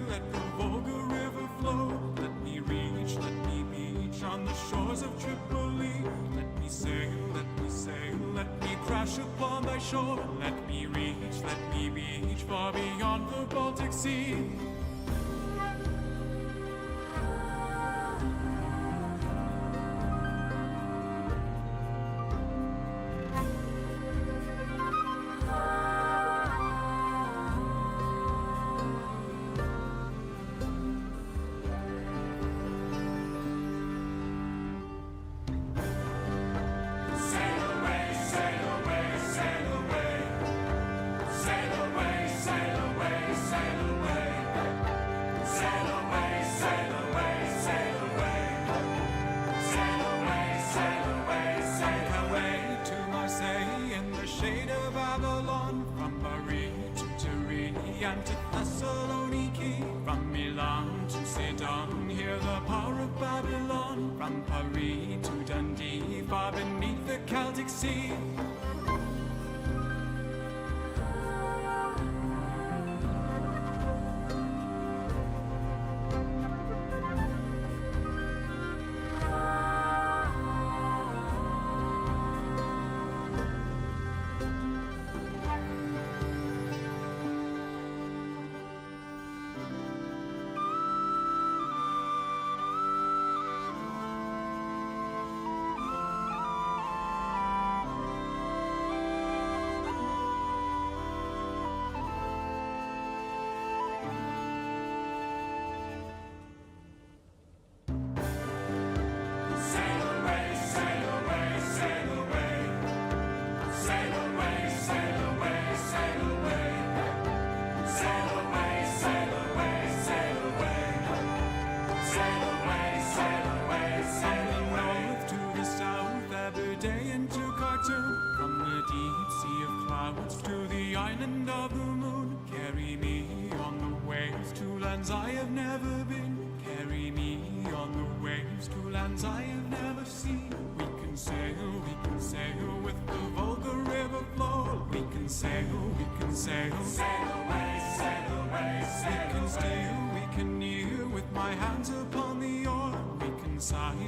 let the Volga River flow. Let me reach, let me beach on the shores of Tripoli. Let me sail, let me crash upon thy shore. Let me reach, let me beach far beyond the Baltic Sea.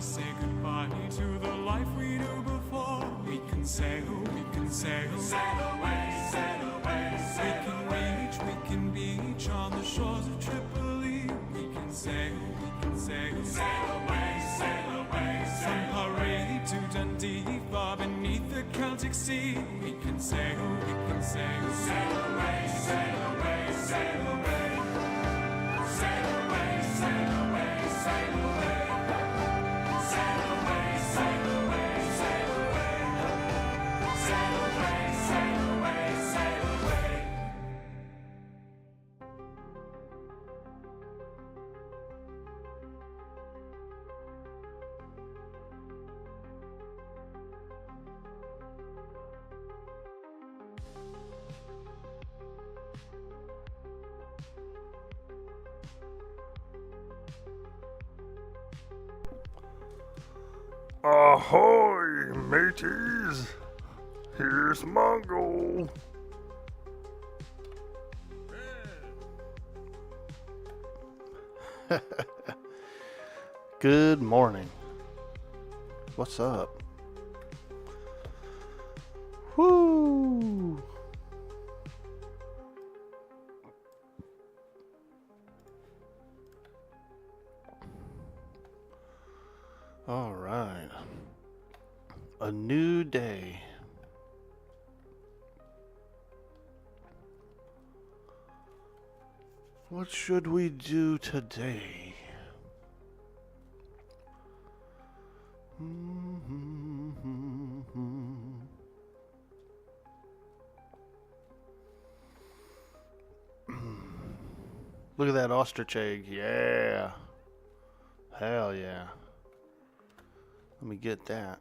Say goodbye to the life we knew before. We can sail, sail away, sail away, sail away. We can reach, we can beach on the shores of Tripoli. We can sail, sail away, sail away, sail from Paris to Dundee, far beneath the Celtic Sea. We can sail, sail away, sail away, sail away, sail away, sail away, sail away. Ahoy, mateys! Here's Mongo. Good morning. What's up? Woo! All right. A new day. What should we do today? Look at that ostrich egg. Yeah. Hell yeah. Let me get that.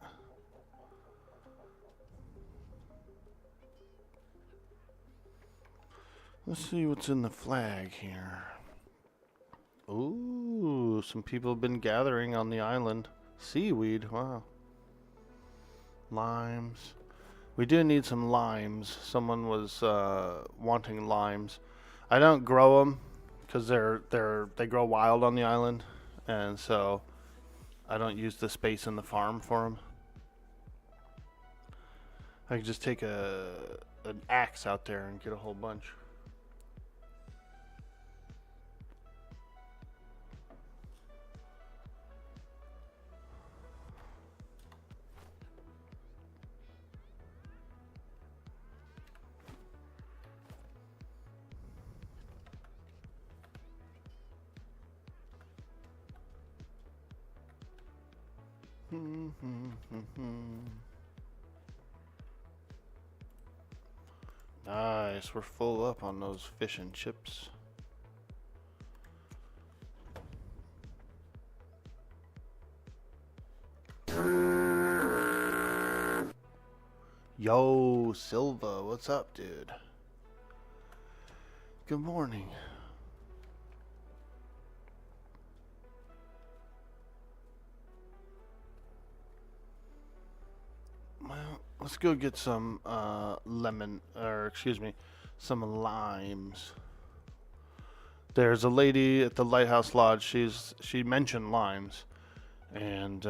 Let's see what's in the flag here. Ooh, some people have been gathering on the island. Seaweed, wow. Limes. We do need some limes. Someone was wanting limes. I don't grow them because they grow wild on the island, and so I don't use the space in the farm for them. I can just take an axe out there and get a whole bunch. Nice, we're full up on those fish and chips. Yo, Silva, what's up, dude? Good morning. Well, let's go get some some limes. There's a lady at the Lighthouse Lodge. She mentioned limes, and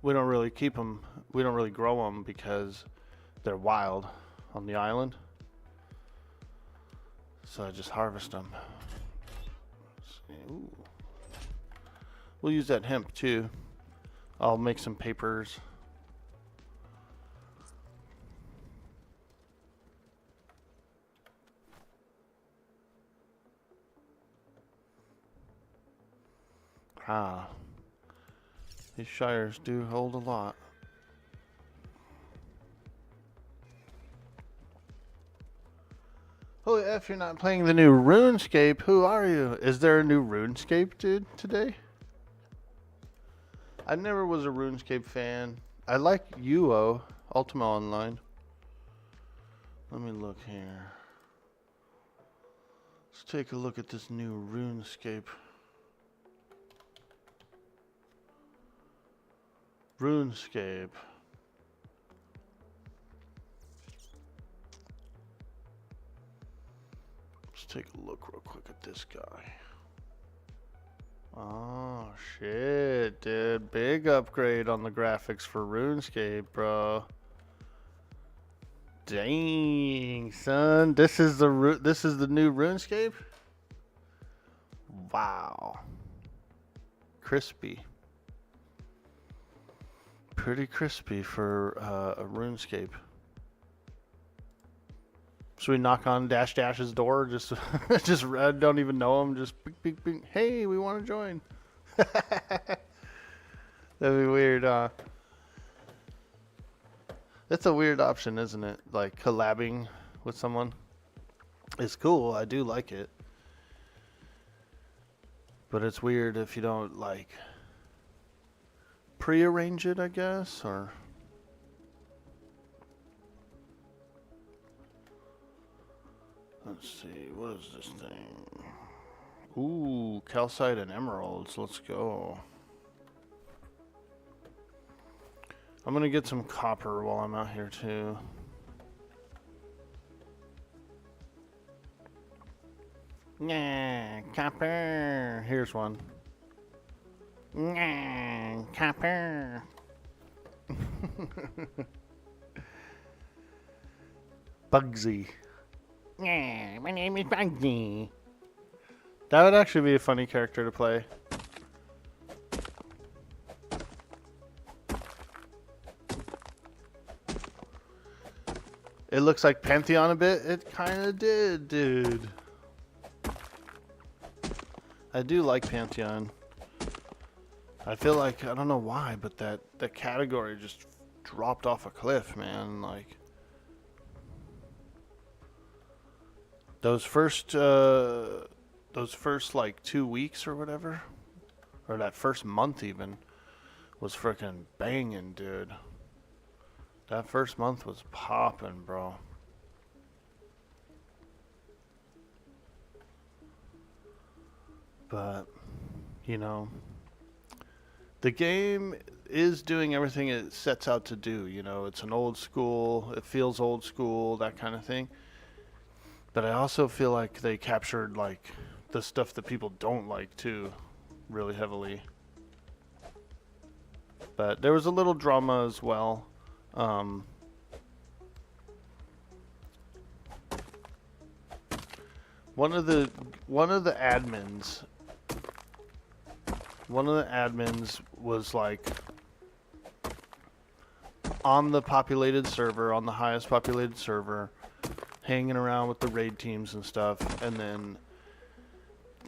we don't really keep them. We don't really grow them because they're wild on the island. So I just harvest them. Ooh. We'll use that hemp too. I'll make some papers. Ah, these shires do hold a lot. Holy F, you're not playing the new RuneScape. Who are you? Is there a new RuneScape, dude, today? I never was a RuneScape fan. I like UO, Ultima Online. Let me look here. Let's take a look at this new RuneScape. RuneScape. Let's take a look real quick at this guy. Oh shit, dude. Big upgrade on the graphics for RuneScape, bro. Dang, son. This is the new RuneScape? Wow. Crispy. Pretty crispy for a RuneScape. Should we knock on Dash's door? Just don't even know him. Just bing, bing, bing. Hey, we want to join. That'd be weird. That's a weird option, isn't it? Like collabing with someone. It's cool. I do like it. But it's weird if you don't like prearrange it, I guess, or. Let's see, what is this thing? Ooh, calcite and emeralds. Let's go. I'm gonna get some copper while I'm out here too. Nah, copper. Here's one. Nah, copper. Bugsy. Yeah, my name is Bugsy. That would actually be a funny character to play. It looks like Pantheon a bit. It kind of did, dude. I do like Pantheon. I feel like, I don't know why, but that category just dropped off a cliff, man. Like, those first like 2 weeks or whatever, or that first month even, was freaking banging, dude. That first month was popping, bro. But, you know, the game is doing everything it sets out to do. You know, it's an old school, it feels old school, that kind of thing. But I also feel like they captured like the stuff that people don't like too, really heavily. But there was a little drama as well. Um, one of the admins was like on the populated server, on the highest populated server, hanging around with the raid teams and stuff, and then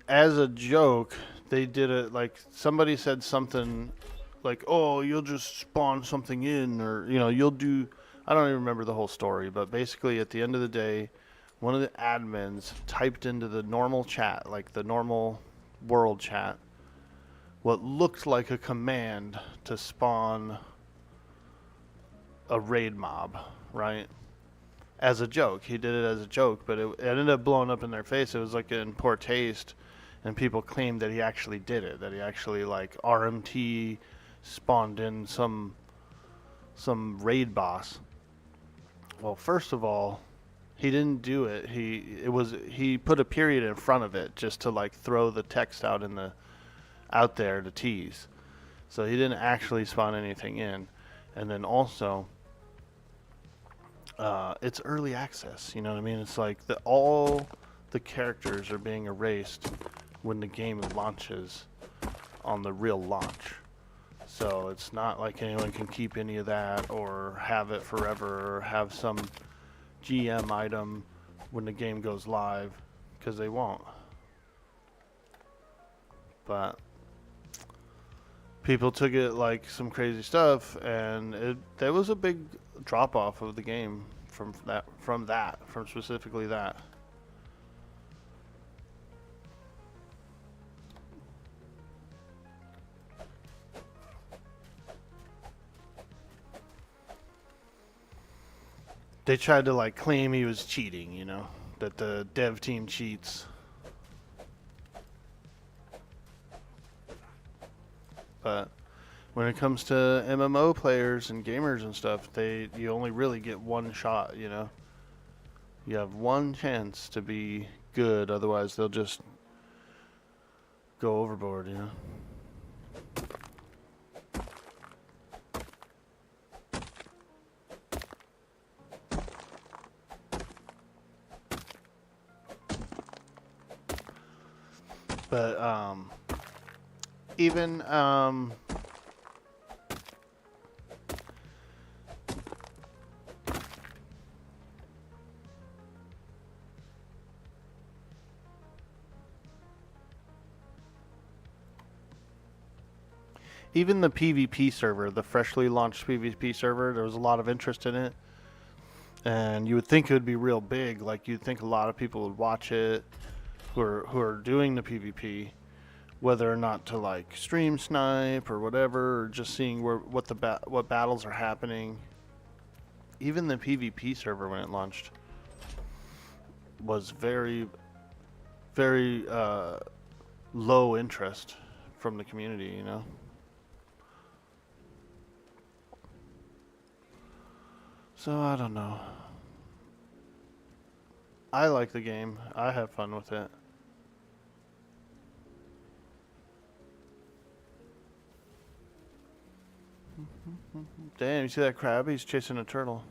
as a joke, they did it like somebody said something like, "Oh, you'll just spawn something in," or you'll do. I don't even remember the whole story, but basically, at the end of the day, one of the admins typed into the normal chat, like the normal world chat, what looked like a command to spawn a raid mob, right? As a joke. He did it as a joke, but it ended up blowing up in their face. It was like in poor taste, and people claimed that he actually did it, that he actually like RMT spawned in some raid boss. Well, first of all, he didn't do it. He put a period in front of it just to like throw the text out there to tease. So he didn't actually spawn anything in. And then also, it's early access. You know what I mean? It's like all the characters are being erased when the game launches on the real launch. So it's not like anyone can keep any of that or have it forever or have some GM item when the game goes live, because they won't. But people took it like some crazy stuff, and there was a big drop off of the game from specifically that. They tried to like claim he was cheating, that the dev team cheats. But when it comes to MMO players and gamers and stuff, you only really get one shot, You have one chance to be good, otherwise they'll just go overboard. But even even the PvP server, the freshly launched PvP server, there was a lot of interest in it. And you would think it would be real big. Like, you'd think a lot of people would watch it who are doing the PvP, whether or not to, like, stream snipe or whatever, or just seeing what battles are happening. Even the PvP server, when it launched, was very, very low interest from the community, So, I don't know. I like the game. I have fun with it. Damn, you see that crab? He's chasing a turtle.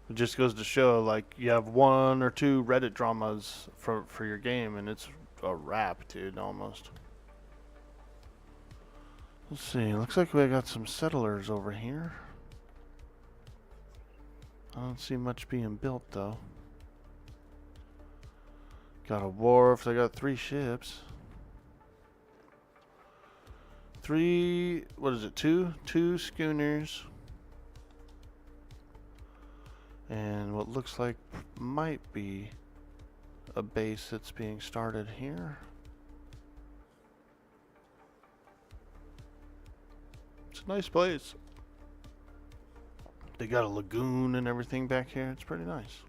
It just goes to show, like, you have one or two Reddit dramas for your game, and it's a wrap, dude, almost. Let's see. Looks like we got some settlers over here. I don't see much being built, though. Got a wharf. They got 3 ships. 3... What is it? 2? 2 schooners. And what looks like might be a base that's being started here. It's a nice place. They got a lagoon and everything back here. It's pretty nice.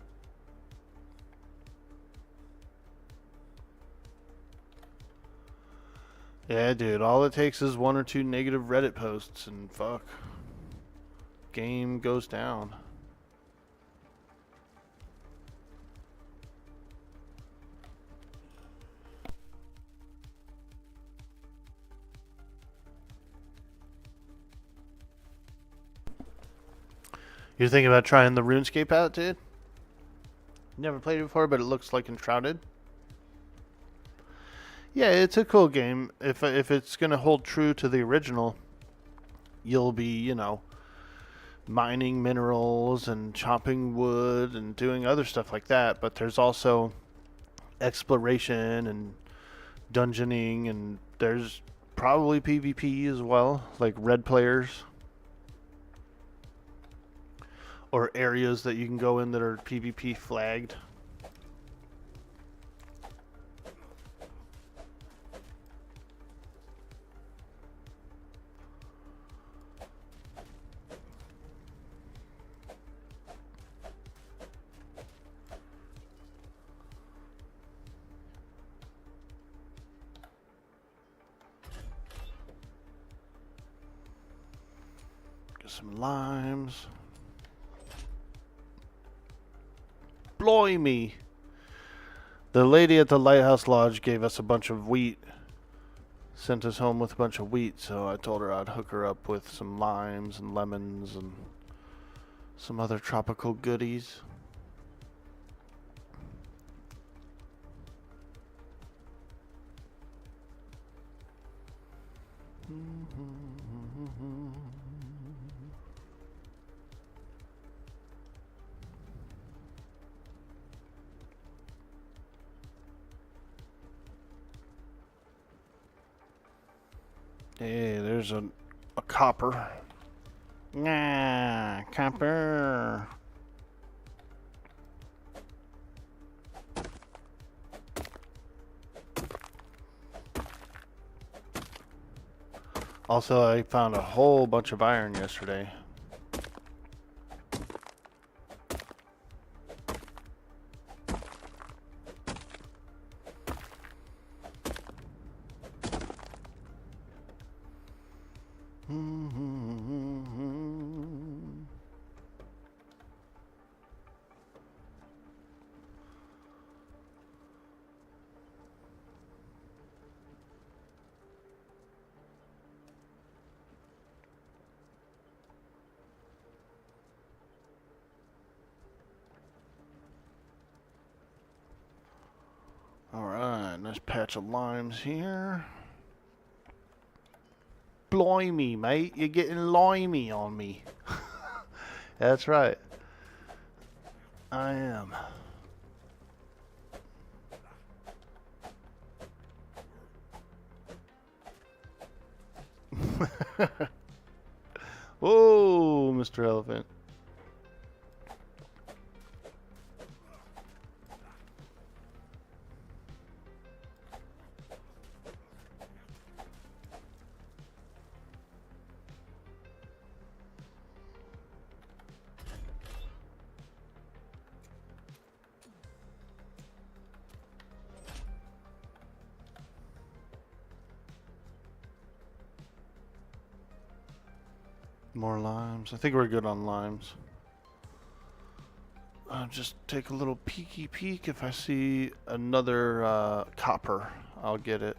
Yeah, dude. All it takes is one or two negative Reddit posts, and fuck, game goes down. You're thinking about trying the RuneScape out, dude? Never played it before, but it looks like Enshrouded. Yeah, it's a cool game. If it's gonna hold true to the original, you'll be, you know, mining minerals and chopping wood and doing other stuff like that. But there's also exploration and dungeoning, and there's probably PvP as well, like red players or areas that you can go in that are PvP flagged. Get some limes. Blimey! The lady at the Lighthouse Lodge gave us a bunch of wheat. Sent us home with a bunch of wheat, so I told her I'd hook her up with some limes and lemons and some other tropical goodies. Hey, there's a copper. Nah, copper. Also, I found a whole bunch of iron yesterday. Alright, nice patch of limes here. Blimey, mate, you're getting limey on me. That's right. I am. Whoa, Mr. Elephant. More limes. I think we're good on limes. I'll just take a little peeky peek. If I see another copper, I'll get it.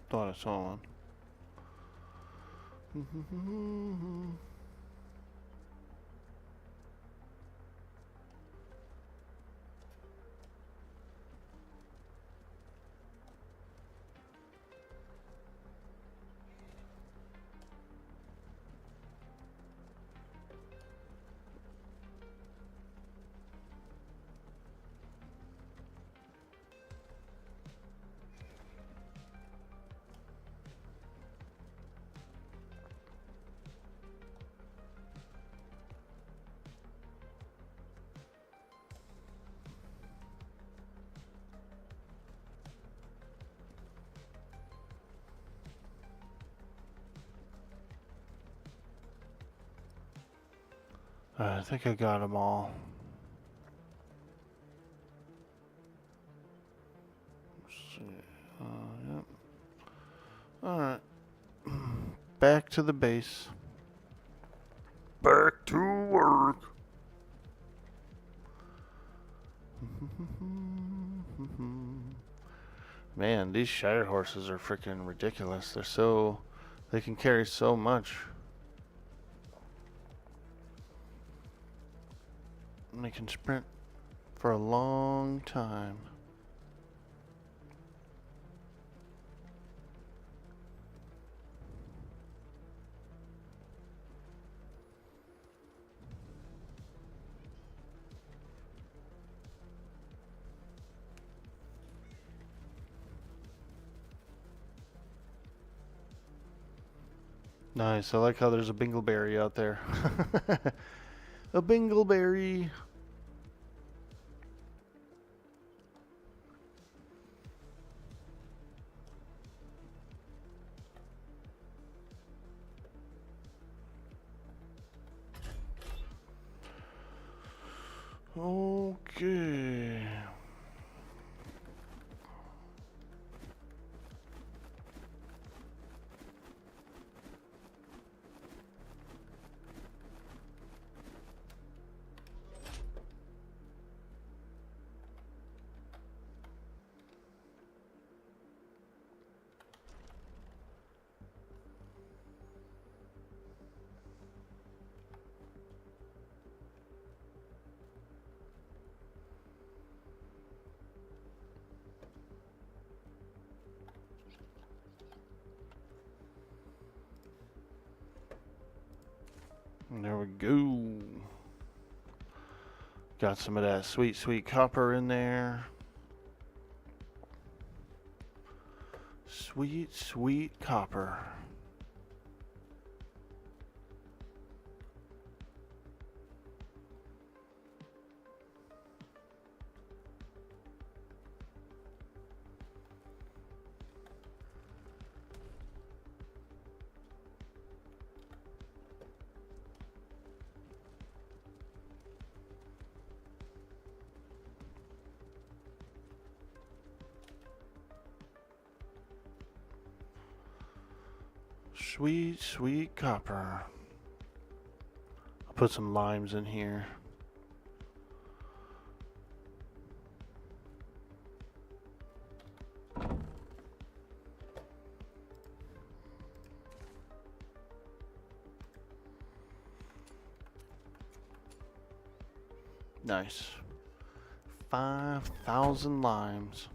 Thought I saw one. I think I got them all. Let's see. Yep. Alright. Back to the base. Back to work. Man, these Shire horses are freaking ridiculous. They can carry so much. And they can sprint for a long time. Nice. I like how there's a bingleberry out there. A bingleberry. Okay. There we go. Got some of that sweet, sweet copper in there. Sweet, sweet copper. Sweet, sweet copper. I'll put some limes in here. Nice. 5,000 limes.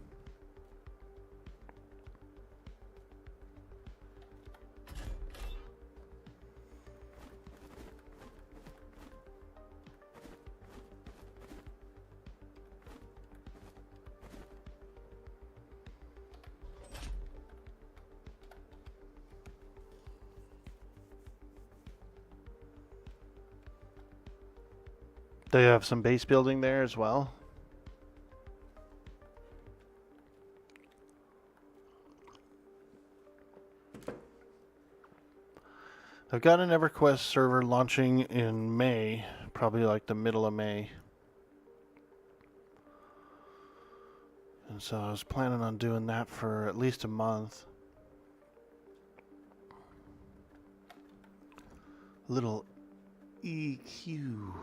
They have some base building there as well. I've got an EverQuest server launching in May, probably like the middle of May. And so I was planning on doing that for at least a month. Little EQ.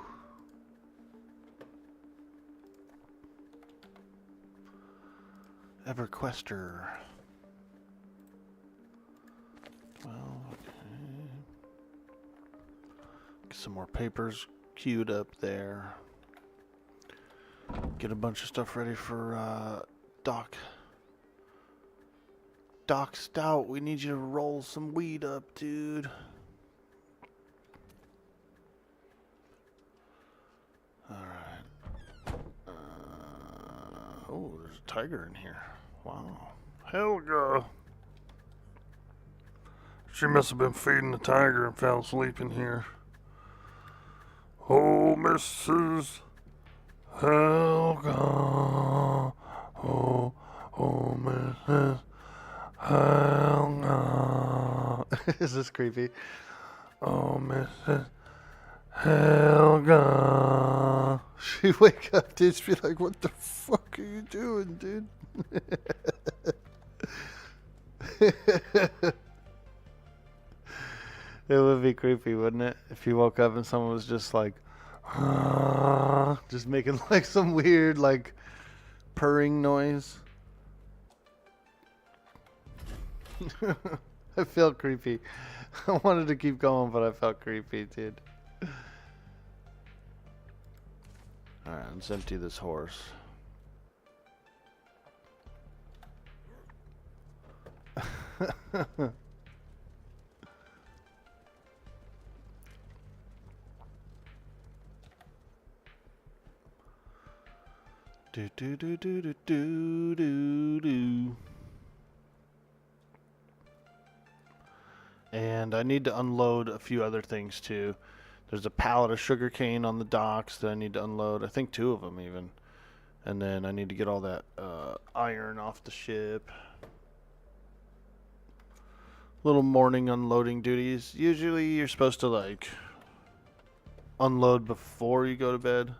EverQuester. Well, okay. Get some more papers queued up there. Get a bunch of stuff ready for Doc. Doc Stout, we need you to roll some weed up, dude. Alright. Oh, there's a tiger in here. Wow. Helga. She must have been feeding the tiger and fell asleep in here. Oh, Mrs. Helga. Oh, Mrs. Helga. Is this creepy? Oh, Mrs. Helga. She wake up, dude. She'd be like, "What the fuck are you doing, dude?" It would be creepy, wouldn't it? If you woke up and someone was just like, just making like some weird like purring noise. I felt creepy. I wanted to keep going, but I felt creepy, dude. Alright, let's empty this horse. Do do do do do do do do. And I need to unload a few other things too. There's a pallet of sugarcane on the docks that I need to unload. I think 2 of them even. And then I need to get all that iron off the ship. Little morning unloading duties. Usually you're supposed to like unload before you go to bed.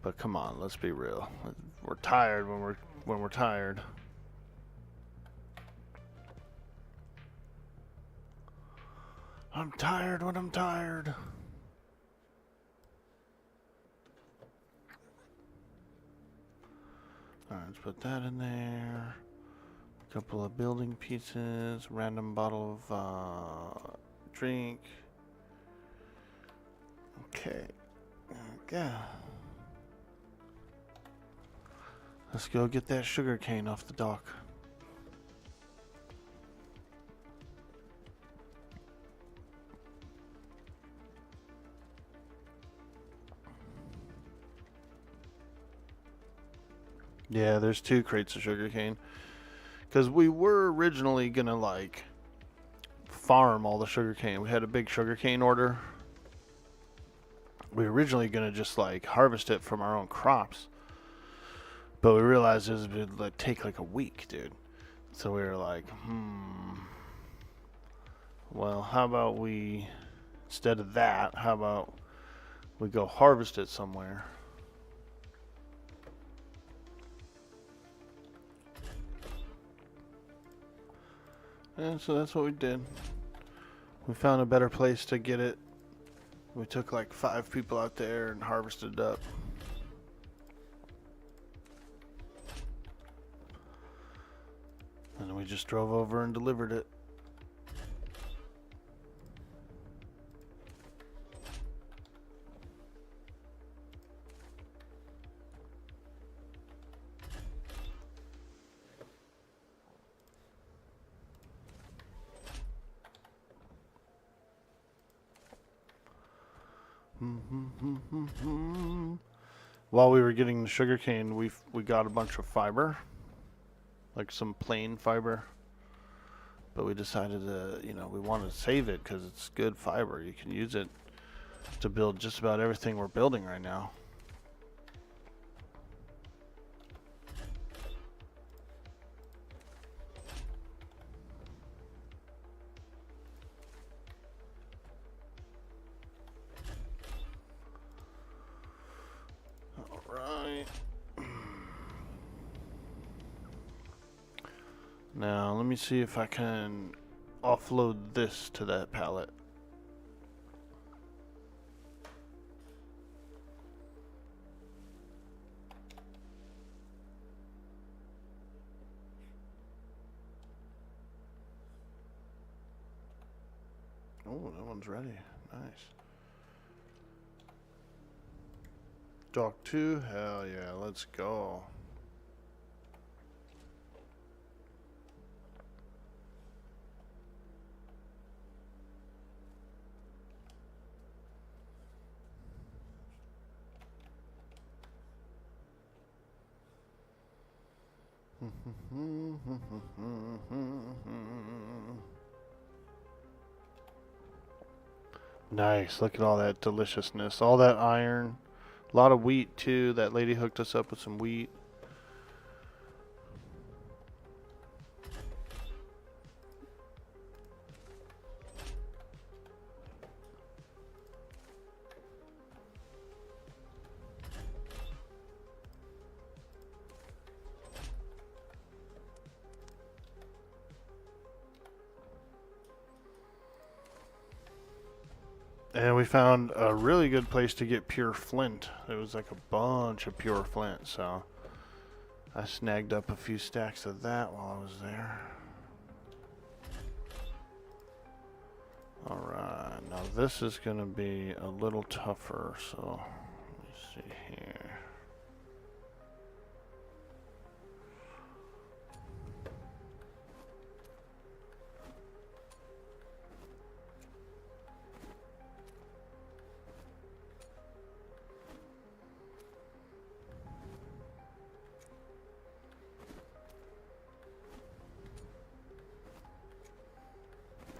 But come on, let's be real. We're tired when we're tired. I'm tired when I'm tired. Alright, let's put that in there. A couple of building pieces, random bottle of drink. Okay. Okay. Let's go get that sugar cane off the dock. Yeah, there's 2 crates of sugarcane. Because we were originally going to, like, farm all the sugarcane. We had a big sugarcane order. We were originally going to just, like, harvest it from our own crops. But we realized it would like, take, like, a week, dude. So we were like, well, how about we, instead of that, how about we go harvest it somewhere? And so that's what we did. We found a better place to get it. We took like 5 people out there and harvested it up. And we just drove over and delivered it. While we were getting the sugarcane, we got a bunch of fiber, like some plain fiber. But we decided to, we wanted to save it because it's good fiber. You can use it to build just about everything we're building right now. Now, let me see if I can offload this to that pallet. Oh, that one's ready. Nice. Dock 2? Hell yeah, let's go. Nice. Look at all that deliciousness. All that iron. A lot of wheat too. That lady hooked us up with some wheat. And we found a really good place to get pure flint. There was like a bunch of pure flint, so I snagged up a few stacks of that while I was there. Alright, now this is going to be a little tougher, so let me see here.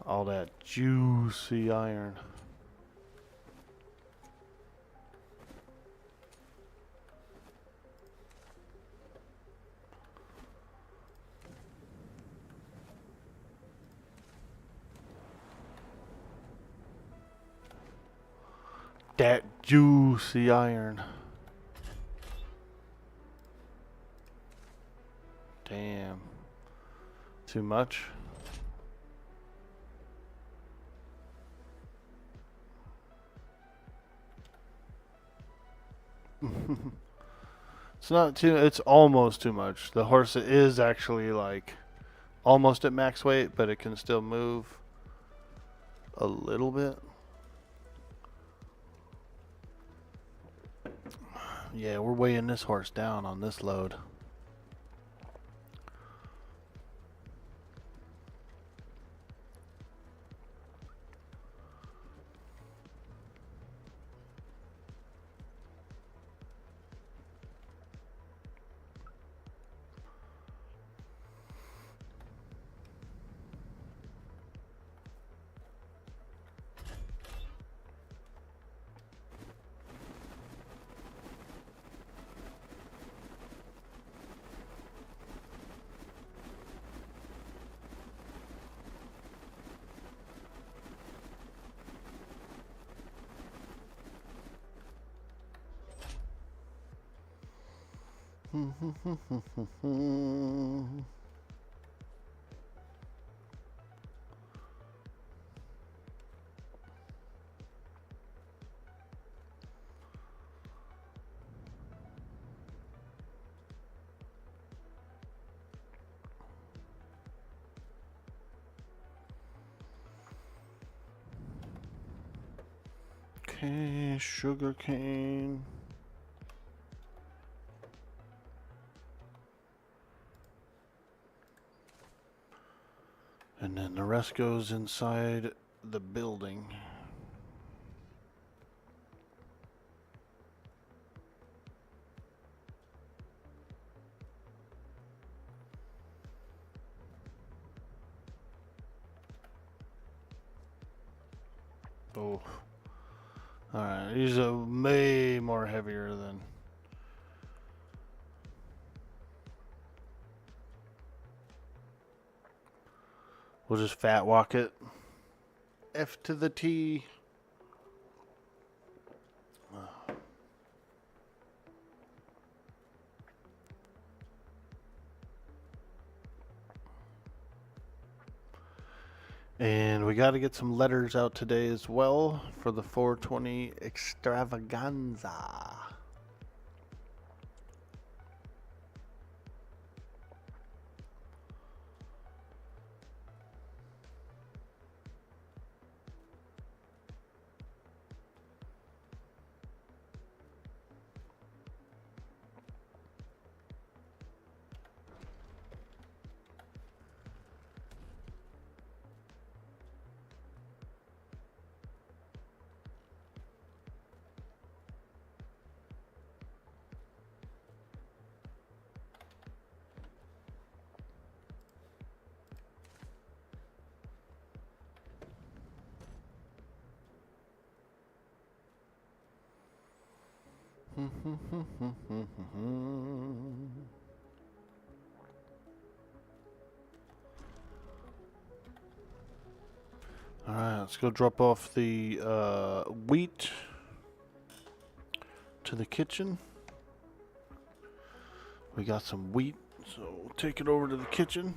All that juicy iron. That juicy iron. Damn. Too much? It's not too, it's almost too much. The horse is actually like almost at max weight, but it can still move a little bit. Yeah, we're weighing this horse down on this load. Okay, sugar cane. And then the rest goes inside the building. Oh. Alright, these are way more heavier than... We'll just fat walk it. F to the T. And we got to get some letters out today as well for the 420 extravaganza. Alright, let's go drop off the wheat to the kitchen. We got some wheat, so we'll take it over to the kitchen.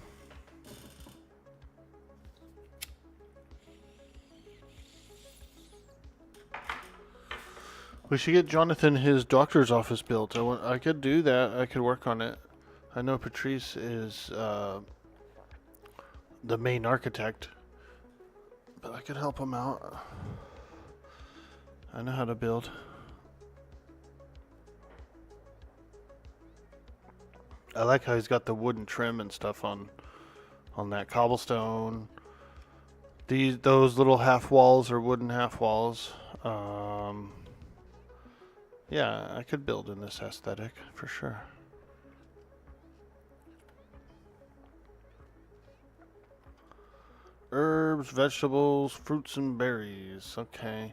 We should get Jonathan his doctor's office built. I could do that. I could work on it. I know Patrice is the main architect, but I could help him out. I know how to build. I like how he's got the wooden trim and stuff on that cobblestone. Those little half walls are wooden half walls. Yeah, I could build in this aesthetic for sure. Herbs, vegetables, fruits, and berries. Okay.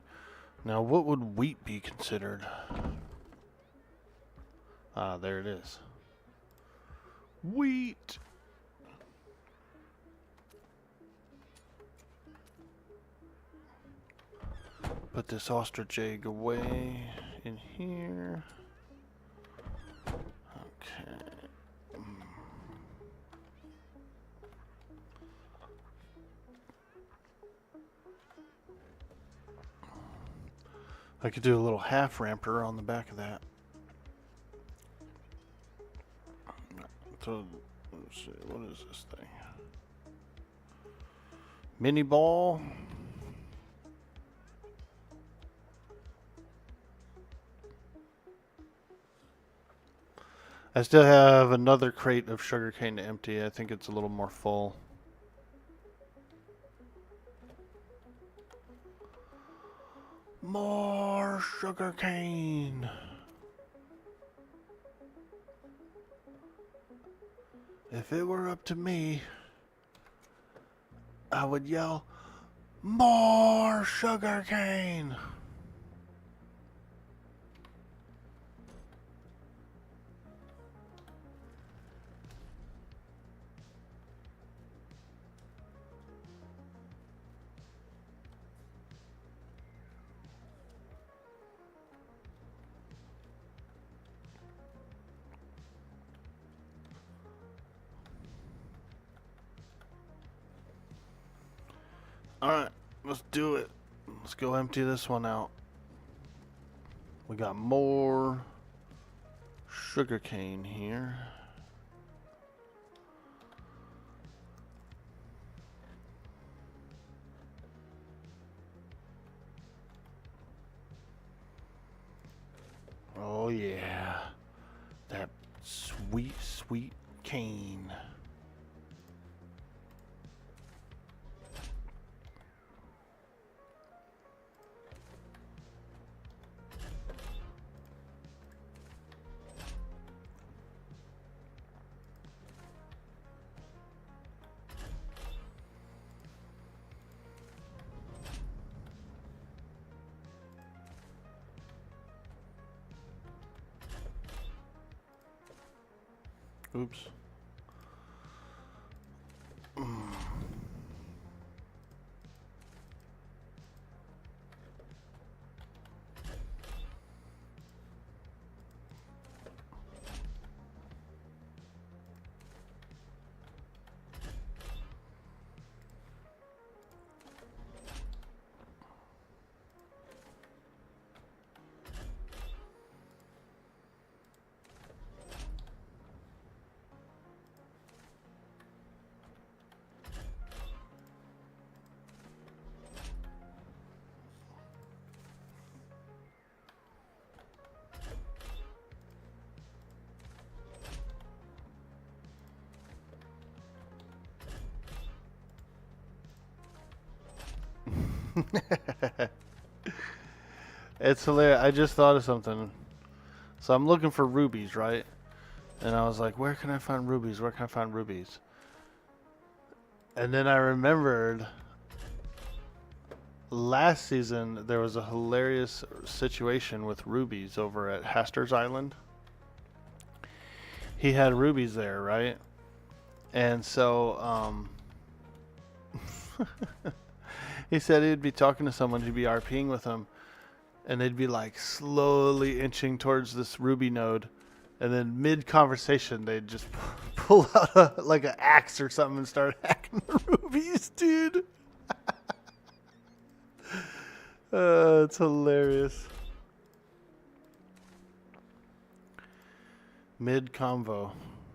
Now, what would wheat be considered? Ah, there it is. Wheat. Put this ostrich egg away in here. Okay. I could do a little half ramper on the back of that. So, let's see, what is this thing? Mini ball. I still have another crate of sugarcane to empty. I think it's a little more full. More sugarcane. If it were up to me, I would yell, more sugarcane. Alright, let's do it. Let's go empty this one out. We got more sugarcane here. Oh yeah, that sweet, sweet cane. Oops. It's hilarious. I just thought of something. So I'm looking for rubies, right? And I was like, where can I find rubies? Where can I find rubies? And then I remembered last season there was a hilarious situation with rubies over at Haster's Island. He had rubies there, right? And so he said he'd be talking to someone who'd be RPing with him, and they'd be like slowly inching towards this ruby node, and then mid-conversation they'd just pull out like an axe or something and start hacking the rubies, dude. It's hilarious. Mid convo.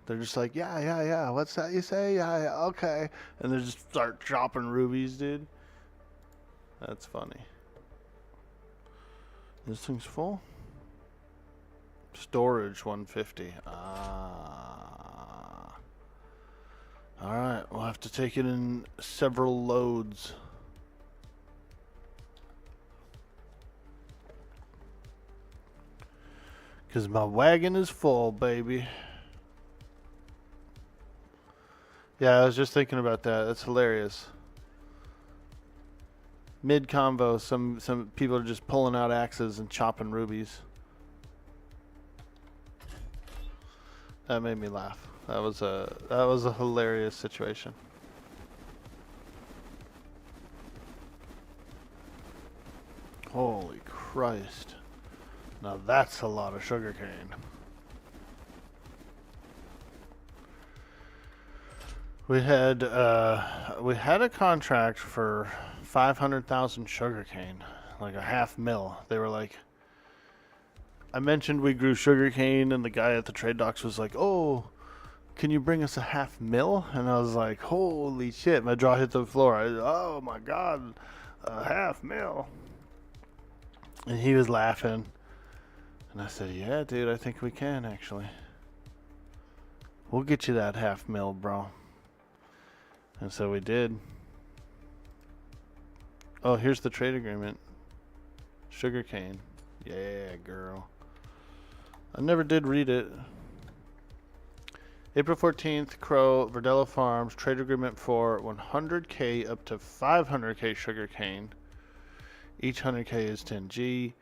They're just like, yeah. What's that you say? Yeah, okay. And they just start chopping rubies, dude. That's funny. This thing's full. Storage 150. Alright, we'll have to take it in several loads. Because my wagon is full, baby. Yeah, I was just thinking about that. That's hilarious. Mid-convo, some people are just pulling out axes and chopping rubies. That made me laugh. That was a hilarious situation. Holy Christ. Now that's a lot of sugarcane. We had a contract for 500,000 sugarcane, like a half mil. They were like, I mentioned we grew sugarcane, and the guy at the trade docks was like, "Oh, can you bring us a half mil?" And I was like, "Holy shit!" My jaw hit the floor. Oh my god, a half mil! And he was laughing, and I said, "Yeah, dude, I think we can actually. We'll get you that half mil, bro." And so we did. Oh, here's the trade agreement. Sugarcane. Yeah, girl. I never did read it. April 14th, Crow, Verdello Farms, trade agreement for 100K up to 500K sugarcane. Each 100K is 10G.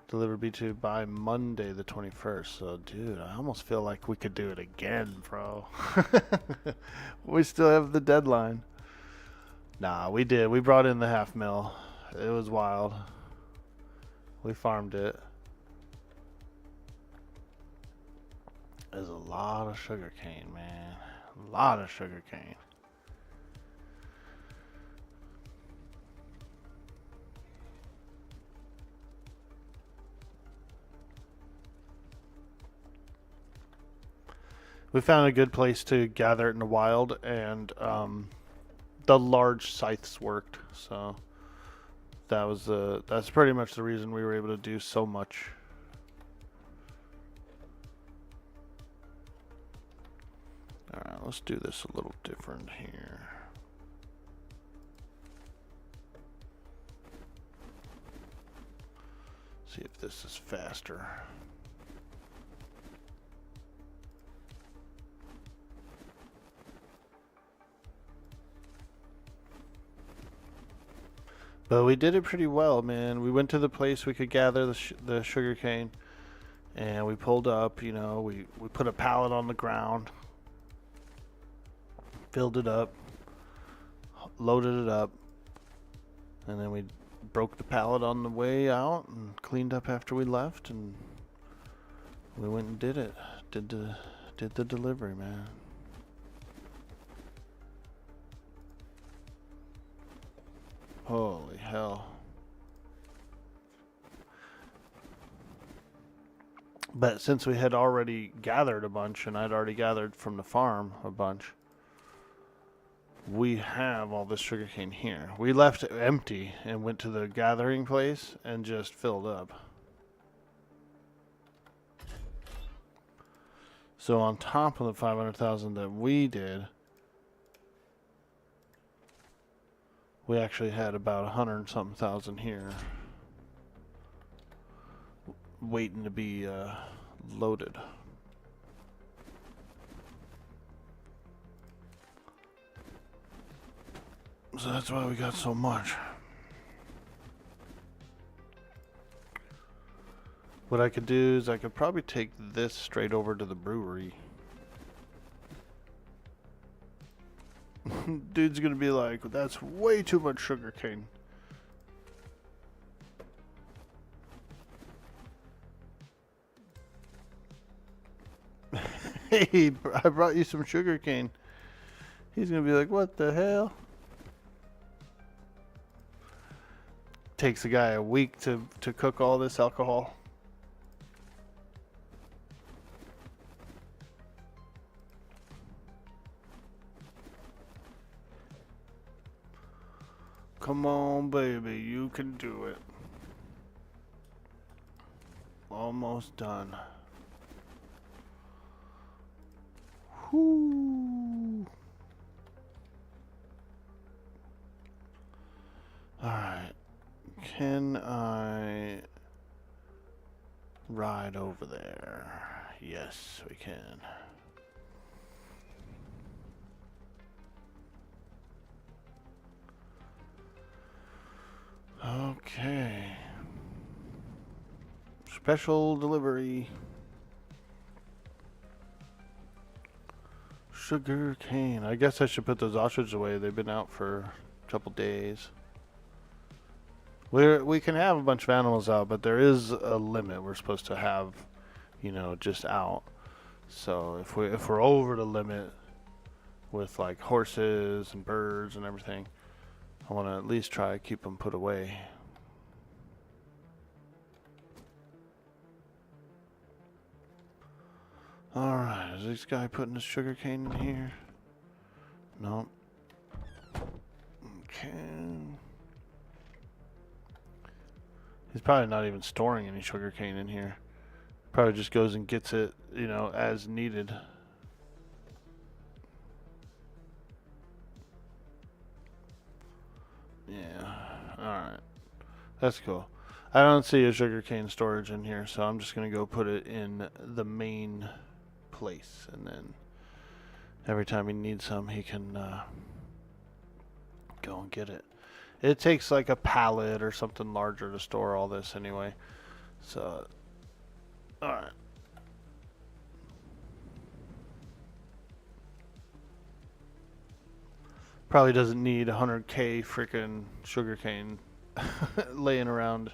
Delivered B2 by Monday the 21st. So, dude, I almost feel like we could do it again, bro. We still have the deadline. Nah, we did. We brought in the half mil. It was wild. We farmed it. There's a lot of sugarcane, man. A lot of sugarcane. We found a good place to gather it in the wild, and the large scythes worked. So that's pretty much the reason we were able to do so much. All right, let's do this a little different here. See if this is faster. But we did it pretty well, man. We went to the place we could gather the sugar cane, and we pulled up, you know, we put a pallet on the ground, filled it up, loaded it up, and then we broke the pallet on the way out and cleaned up after we left, and we went and did it. Did the delivery, man. Holy hell. But since we had already gathered a bunch, and I'd already gathered from the farm a bunch, we have all this sugarcane here. We left it empty and went to the gathering place and just filled up. So on top of the 500,000 that we did, we actually had about 100 and something thousand here waiting to be loaded. So that's why we got so much. What I could do is I could probably take this straight over to the brewery. Dude's gonna be like, that's way too much sugar cane. Hey, I brought you some sugar cane. He's gonna be like, what the hell? Takes a guy a week to cook all this alcohol. Come on, baby. You can do it. Almost done. Whoo. Alright. Can I ride over there? Yes, we can. Okay. Special delivery. Sugar cane. I guess I should put those ostriches away. They've been out for a couple days. We can have a bunch of animals out, but there is a limit we're supposed to have, you know, just out. So if we're over the limit with like horses and birds and everything, I want to at least try to keep them put away. Alright, is this guy putting his sugar cane in here? Nope. Okay. He's probably not even storing any sugar cane in here. Probably just goes and gets it, you know, as needed. Yeah, alright. That's cool. I don't see a sugarcane storage in here, so I'm just going to go put it in the main place. And then every time he needs some, he can go and get it. It takes like a pallet or something larger to store all this anyway. So, alright. Probably doesn't need 100k freaking sugarcane laying around.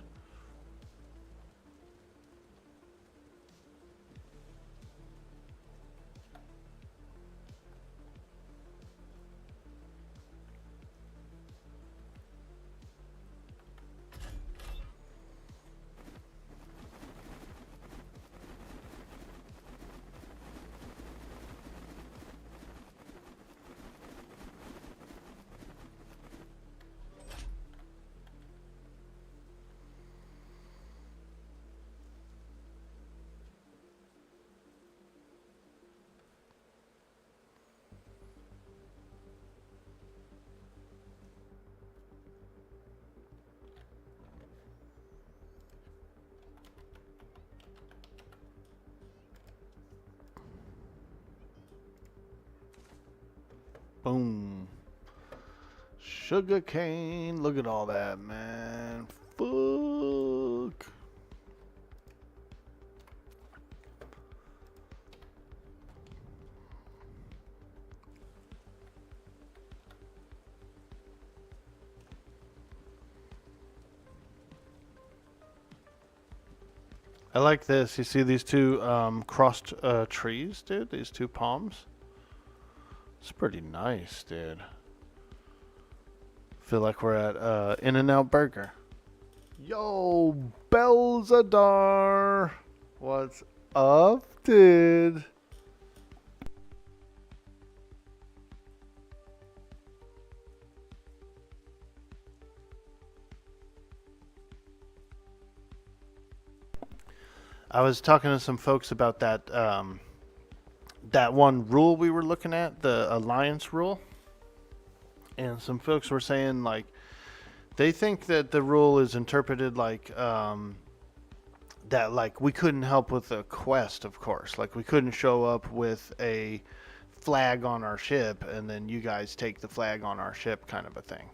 Boom. Sugar cane. Look at all that, man. Fuck. I like this. You see these two crossed trees, dude? These two palms? It's pretty nice, dude. Feel like we're at In-N-Out Burger. Yo, Belzadar. What's up, dude? I was talking to some folks about that that one rule we were looking at, the alliance rule. And some folks were saying, like, they think that the rule is interpreted like that, like, we couldn't help with a quest, of course. Like, we couldn't show up with a flag on our ship and then you guys take the flag on our ship, kind of a thing,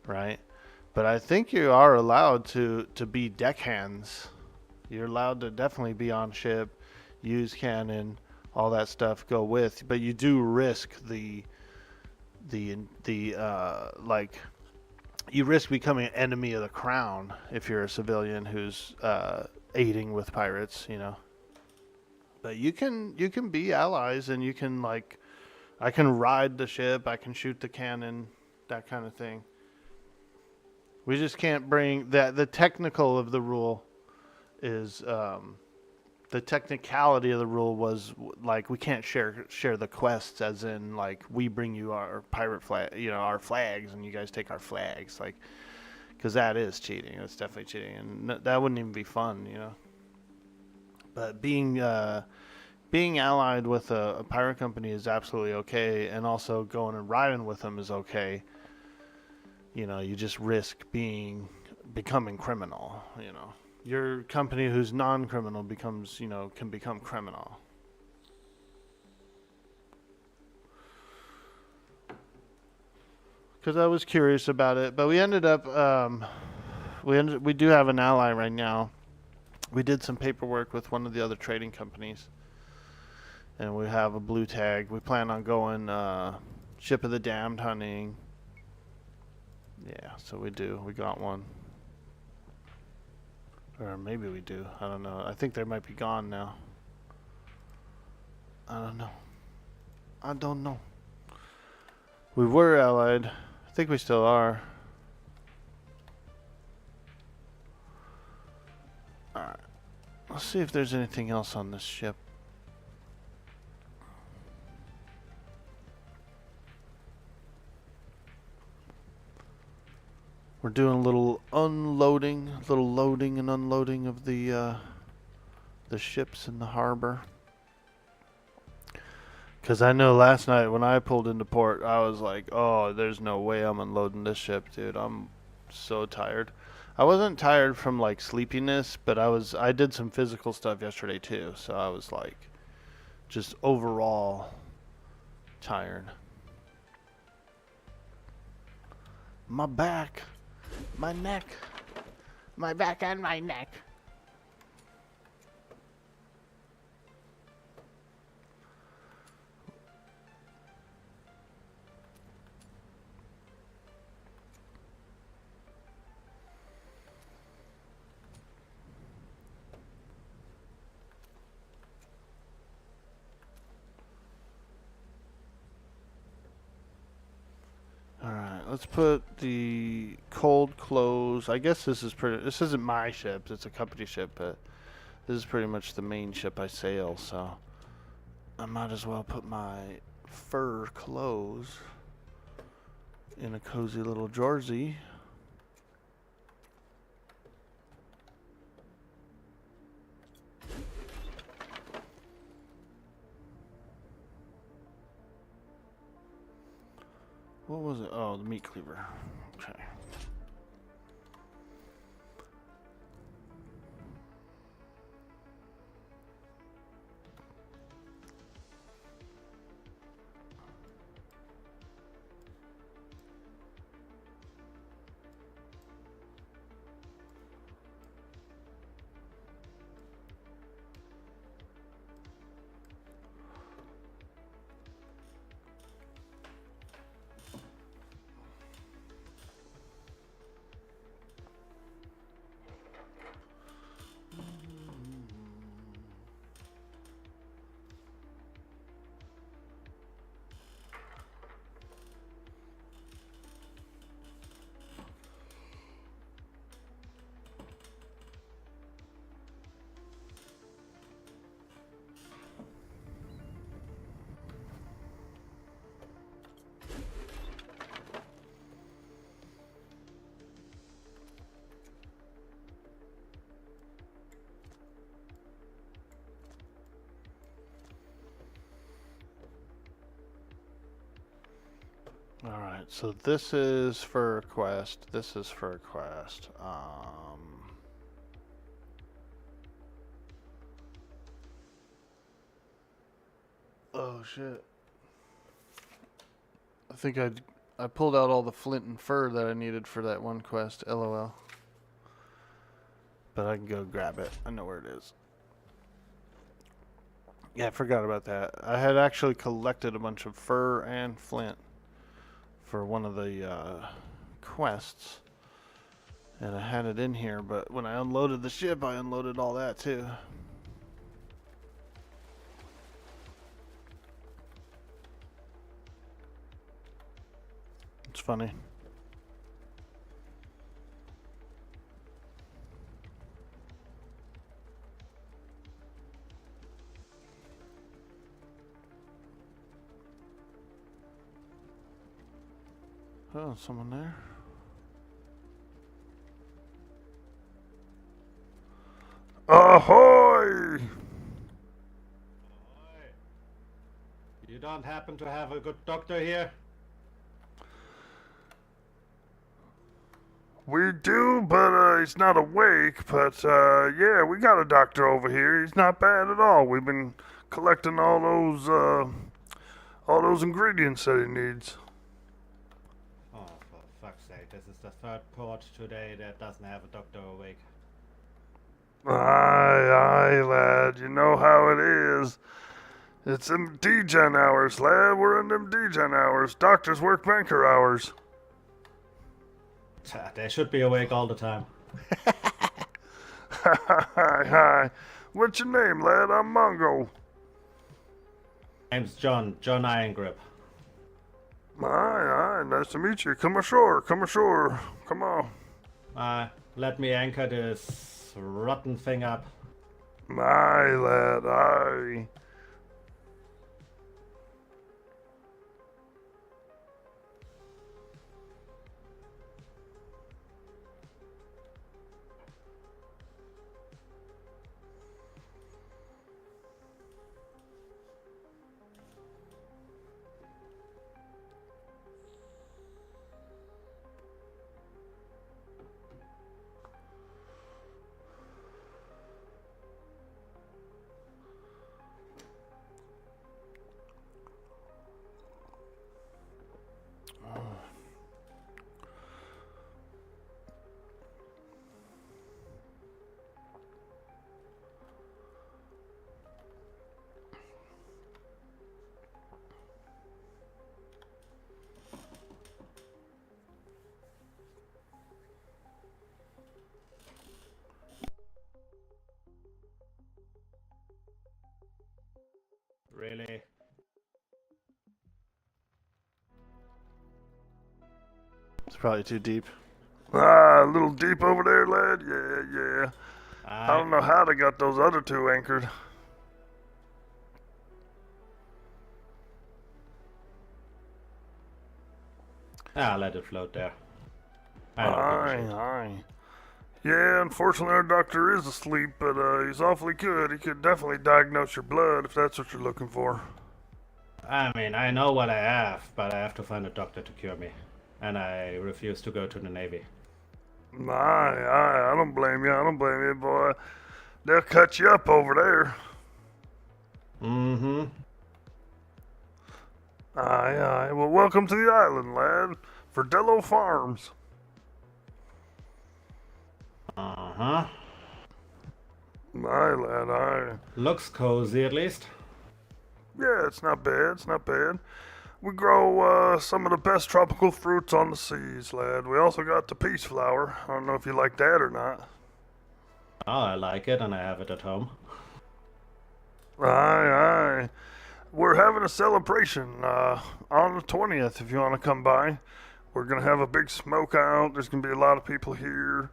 right? But I think you are allowed to be deckhands. You're allowed to definitely be on ship, use cannon, all that stuff go with, but you do risk the like, you risk becoming an enemy of the crown if you're a civilian who's aiding with pirates, you know. But you can be allies, and you can, like, I can ride the ship, I can shoot the cannon, that kind of thing. We just can't bring that. The technical of the rule is the technicality of the rule was like we can't share the quests, as in like we bring you our pirate flag, our flags, and you guys take our flags, like, because that is cheating. That's definitely cheating, and that wouldn't even be fun, But being allied with a pirate company is absolutely okay, and also going and riding with them is okay. You just risk becoming criminal. Your company who's non-criminal can become criminal. Because I was curious about it, but we ended up we do have an ally right now. We did some paperwork with one of the other trading companies, and we have a blue tag. We plan on going Ship of the Damned hunting. Yeah, so we do. We got one. Or maybe we do. I don't know. I think they might be gone now. I don't know. We were allied. I think we still are. Alright. Let's see if there's anything else on this ship. We're doing a little loading and unloading of the ships in the harbor. Because I know last night when I pulled into port, I was like, oh, there's no way I'm unloading this ship, dude. I'm so tired. I wasn't tired from like sleepiness, but I did some physical stuff yesterday too. So I was like just overall tired. My back. My neck. My back and my neck. Alright, let's put the cold close. I guess this isn't my ship, it's a company ship, but this is pretty much the main ship I sail, so I might as well put my fur clothes in a cozy little Jersey. What was it? Oh, the meat cleaver. Okay. Alright, so this is for a quest. This is for a quest. Oh shit. I think I pulled out all the flint and fur that I needed for that one quest, LOL. But I can go grab it. I know where it is. Yeah, I forgot about that. I had actually collected a bunch of fur and flint for one of the quests, and I had it in here, but when I unloaded the ship, I unloaded all that too. It's funny. Oh, someone there. Ahoy! You don't happen to have a good doctor here? We do, but he's not awake. But yeah, we got a doctor over here. He's not bad at all. We've been collecting all those ingredients that he needs. Oh, for fuck's sake, this is the third port today that doesn't have a doctor awake. Aye, lad. You know how it is. It's them degen hours, lad. We're in them degen hours. Doctors work banker hours. They should be awake all the time. Hi. What's your name, lad? I'm Mongo. Name's John Irongrip. Aye. Nice to meet you. Come ashore. Come on. Let me anchor this rotten thing up. Aye, lad. Aye. Really? It's probably too deep. A little deep over there, lad? Yeah. I don't know how they got those other two anchored. Let it float there. Aye. Yeah, unfortunately our doctor is asleep, but he's awfully good. He could definitely diagnose your blood if that's what you're looking for. I mean, I know what I have, but I have to find a doctor to cure me. And I refuse to go to the Navy. Aye. I don't blame you, boy. They'll cut you up over there. Mm-hmm. Aye. Well, welcome to the island, lad. Verdello Farms. Uh-huh. Aye, lad, aye. Looks cozy, at least. Yeah, it's not bad. We grow some of the best tropical fruits on the seas, lad. We also got the peace flower. I don't know if you like that or not. Oh, I like it, and I have it at home. Aye. We're having a celebration on the 20th if you want to come by. We're going to have a big smoke out. There's going to be a lot of people here.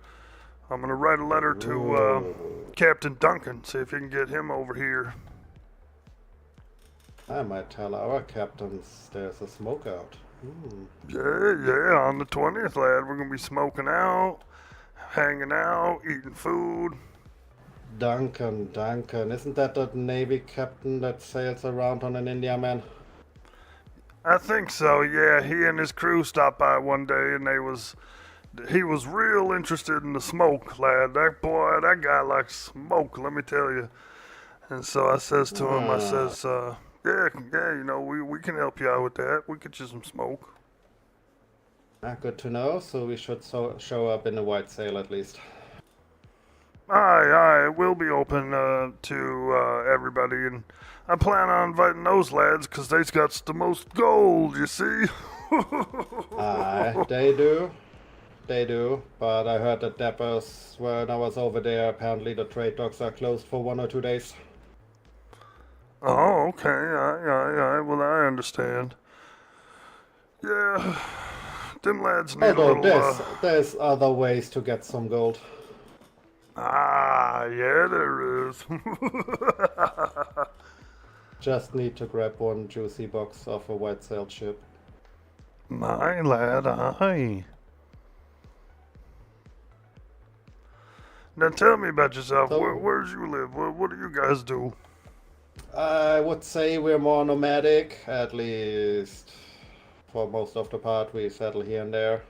I'm going to write a letter to Captain Duncan, see if you can get him over here. I might tell our captains there's a smoke out. Yeah, on the 20th, lad. We're going to be smoking out, hanging out, eating food. Duncan, isn't that the Navy captain that sails around on an Indiaman? I think so, yeah. He and his crew stopped by one day and he was real interested in the smoke, lad. That guy likes smoke, let me tell you. And so I says to him, yeah, we can help you out with that. We get you some smoke. Good to know, so we should show up in a white sail at least. Aye, it will be open to everybody, and I plan on inviting those lads, because they's got the most gold, you see? Aye, they do, but I heard that Deppers, when I was over there, apparently the trade docks are closed for 1 or 2 days. Oh, okay, aye, well, I understand. Yeah, them lads need Although a little, there's other ways to get some gold. Yeah, there is. Just need to grab one juicy box off a white sailed ship. My lad, aye. Now tell me about yourself. So- Where's you live? What do you guys do? I would say we're more nomadic, at least for most of the part. We settle here and there.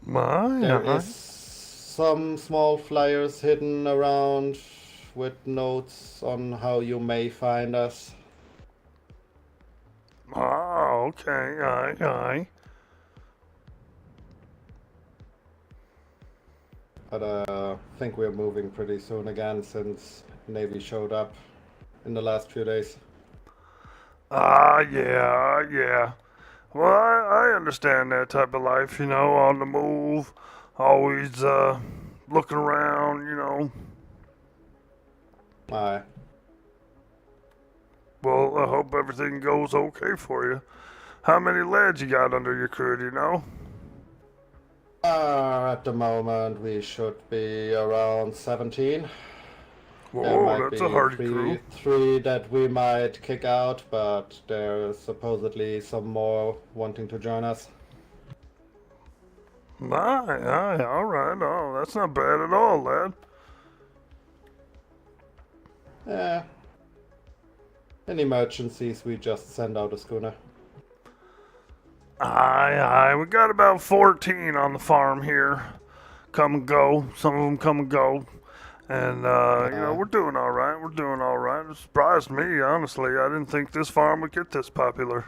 My, There aye. is some small flyers hidden around with notes on how you may find us. Oh, okay, aye. But I think we're moving pretty soon again since Navy showed up in the last few days. Yeah. Well, I understand that type of life, you know, on the move, always looking around, you know. Aye. Well, I hope everything goes okay for you. How many lads you got under your crew, do you know? At the moment, we should be around 17. There Whoa, might that's be a hardy crew. three that we might kick out, but there's supposedly some more wanting to join us. Aye, all right. Oh, that's not bad at all, lad. Yeah. In emergencies, we just send out a schooner. Aye. We got about 14 on the farm here. Come and go. Some of them come and go. And, you know, we're doing all right. It surprised me, honestly. I didn't think this farm would get this popular.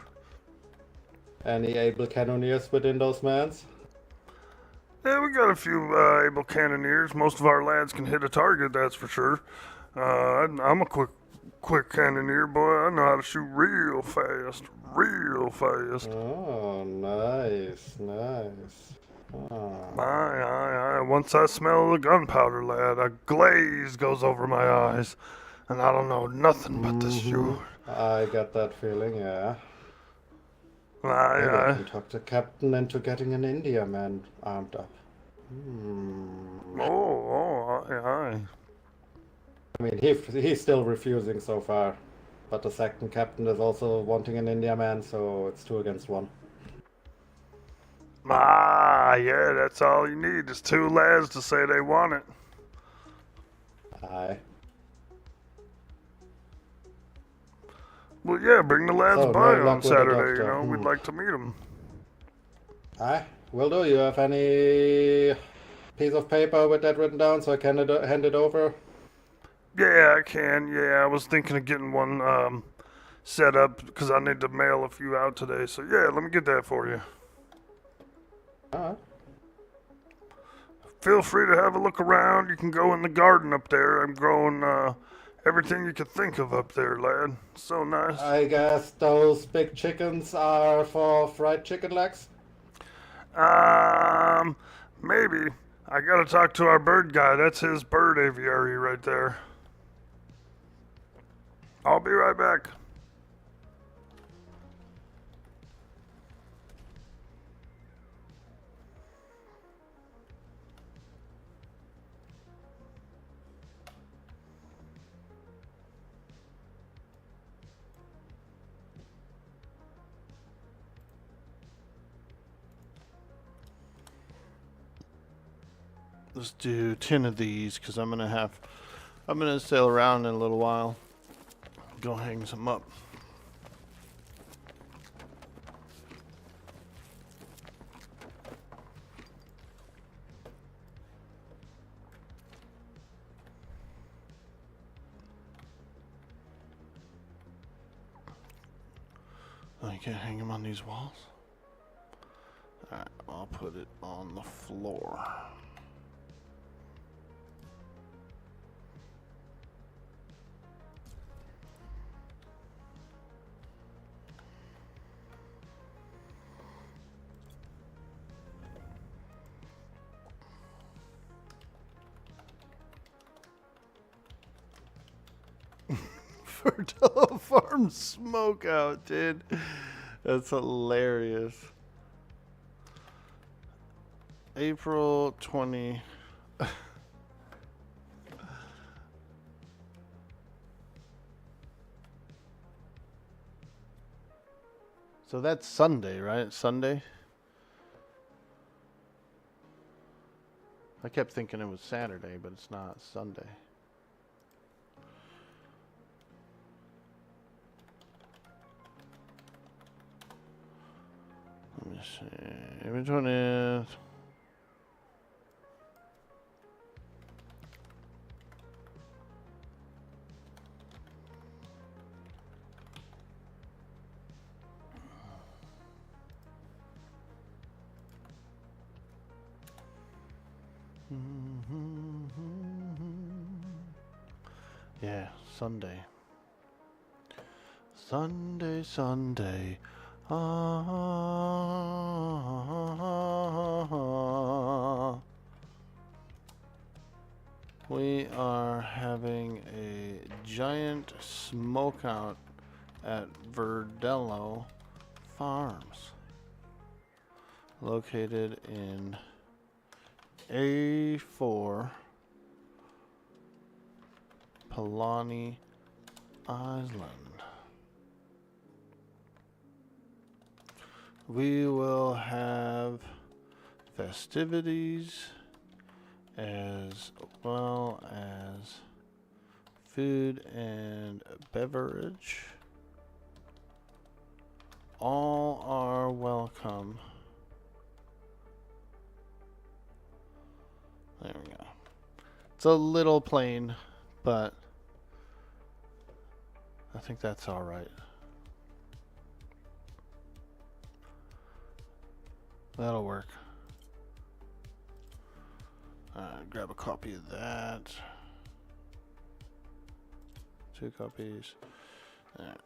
Any able cannoneers within those mans? Yeah, we got a few able cannoneers. Most of our lads can hit a target, that's for sure. I'm a quick cannoneer, boy. I know how to shoot real fast. Oh, nice. Aye. Once I smell the gunpowder, lad, a glaze goes over my eyes, and I don't know nothing but to shoot. I get that feeling, yeah. Maybe I Aye. can talk the captain into getting an India man armed up. Aye. I mean, he's still refusing so far. But the second captain is also wanting an India man, so it's 2 against 1. Yeah, that's all you need is 2 lads to say they want it. Aye. Well, yeah, bring the lads So, by no on luck with the Saturday, you doctor. know, we'd like to meet them. Aye. Will do. You have any piece of paper with that written down so I can hand it over? Yeah, I can. Yeah, I was thinking of getting one set up because I need to mail a few out today. So yeah, let me get that for you. Alright. Feel free to have a look around. You can go in the garden up there. I'm growing everything you could think of up there, lad. So nice. I guess those big chickens are for fried chicken legs? Maybe. I gotta talk to our bird guy. That's his bird aviary right there. I'll be right back. Let's do 10 of these because I'm gonna sail around in a little while. Go hang some up. Oh, you can't hang them on these walls? Alright, I'll put it on the floor. Verdello Farm Smokeout, dude. That's hilarious. April 20. So that's Sunday, right? Sunday? I kept thinking it was Saturday, but it's not. It's Sunday. Let me see. Which one is... Yeah, Sunday. Sunday, Sunday. We are having a giant smokeout at Verdello Farms, located in A4 Palani Island. We will have festivities as well as food and beverage. All are welcome. There we go. It's a little plain, but I think that's all right. That'll work. Grab a copy of that. 2 copies. Alright.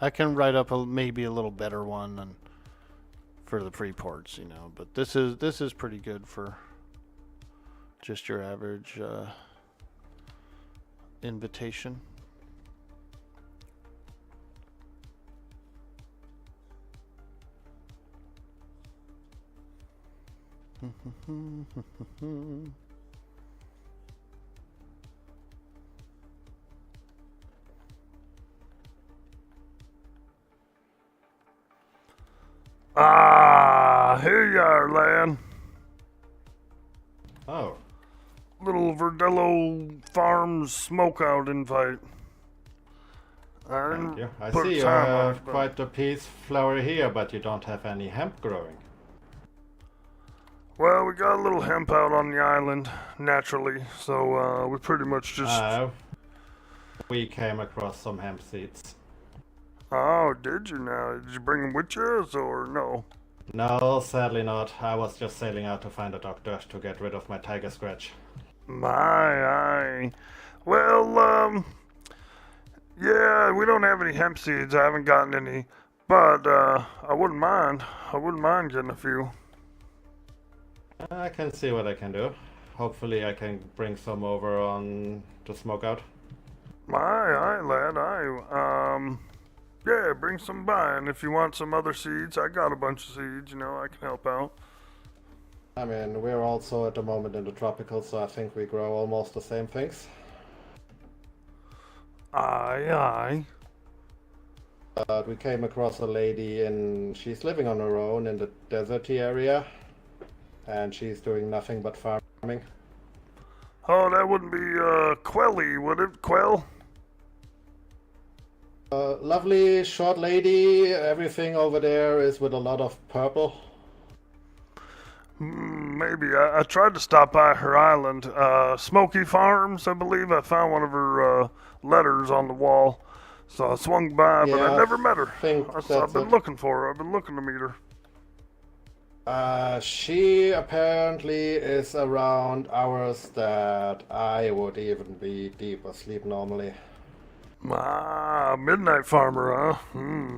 I can write up maybe a little better one than for the pre-ports, you know, but this is pretty good for just your average invitation. Here you are, lad. Oh, Little Verdello Farms smokeout invite. thank you. I see you have quite a peace flower here, but you don't have any hemp growing. Well, we got a little hemp out on the island, naturally, so we pretty much just... we came across some hemp seeds. Oh, did you now? Did you bring them with you, or no? No, sadly not. I was just sailing out to find a doctor to get rid of my tiger scratch. My. Well, yeah, we don't have any hemp seeds. I haven't gotten any, but I wouldn't mind. I wouldn't mind getting a few. I can see what I can do. Hopefully I can bring some over on the smokeout. Aye, lad, aye. Yeah, bring some by, and if you want some other seeds, I got a bunch of seeds, you know, I can help out. I mean, we're also at the moment in the tropical, so I think we grow almost the same things. Aye. But we came across a lady she's living on her own in the deserty area, and she's doing nothing but farming. Oh, that wouldn't be, Quelly, would it? Quell? Lovely short lady. Everything over there is with a lot of purple. Maybe. I tried to stop by her island. Smoky Farms, I believe. I found one of her letters on the wall. So I swung by, but I never met her. I've been looking for her. I've been looking to meet her. She apparently is around hours that I would even be deep asleep normally. Midnight farmer, huh?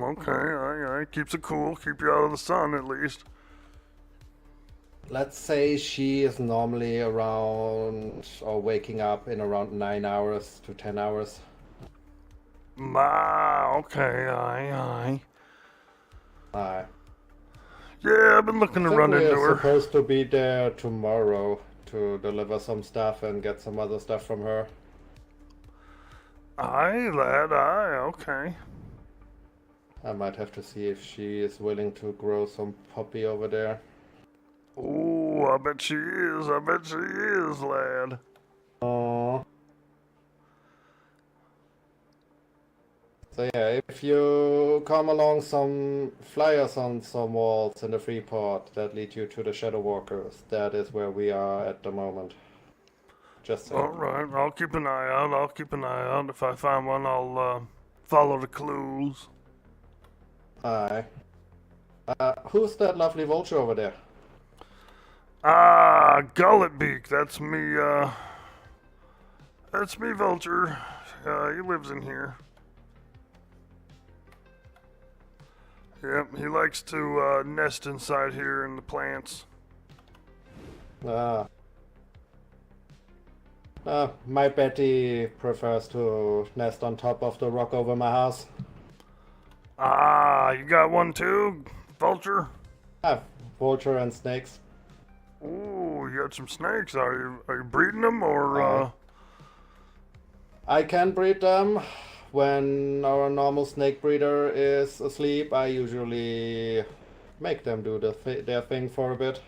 Okay, aye. Keeps it cool. Keep you out of the sun, at least. Let's say she is normally around, or waking up in around 9 hours to 10 hours. Okay, aye. Aye. Yeah, I've been looking to run into her. We're supposed to be there tomorrow to deliver some stuff and get some other stuff from her. Aye, lad, aye, okay. I might have to see if she is willing to grow some poppy over there. Oh, I bet she is. I bet she is, lad. Oh. So yeah, if you come along some flyers on some walls in the Freeport that lead you to the Shadow Walkers, that is where we are at the moment. Just saying. All right, I'll keep an eye out. I'll keep an eye out. If I find one, I'll follow the clues. Aye. Who's that lovely vulture over there? Ah, Gulletbeak. That's me. That's me, Vulture. He lives in here. Yep, he likes to nest inside here in the plants. My Betty prefers to nest on top of the rock over my house. Ah, you got one too, Vulture? I have vulture and snakes. Ooh, you got some snakes. Are you breeding them or? I can breed them. When our normal snake breeder is asleep, I usually make them do their thing for a bit.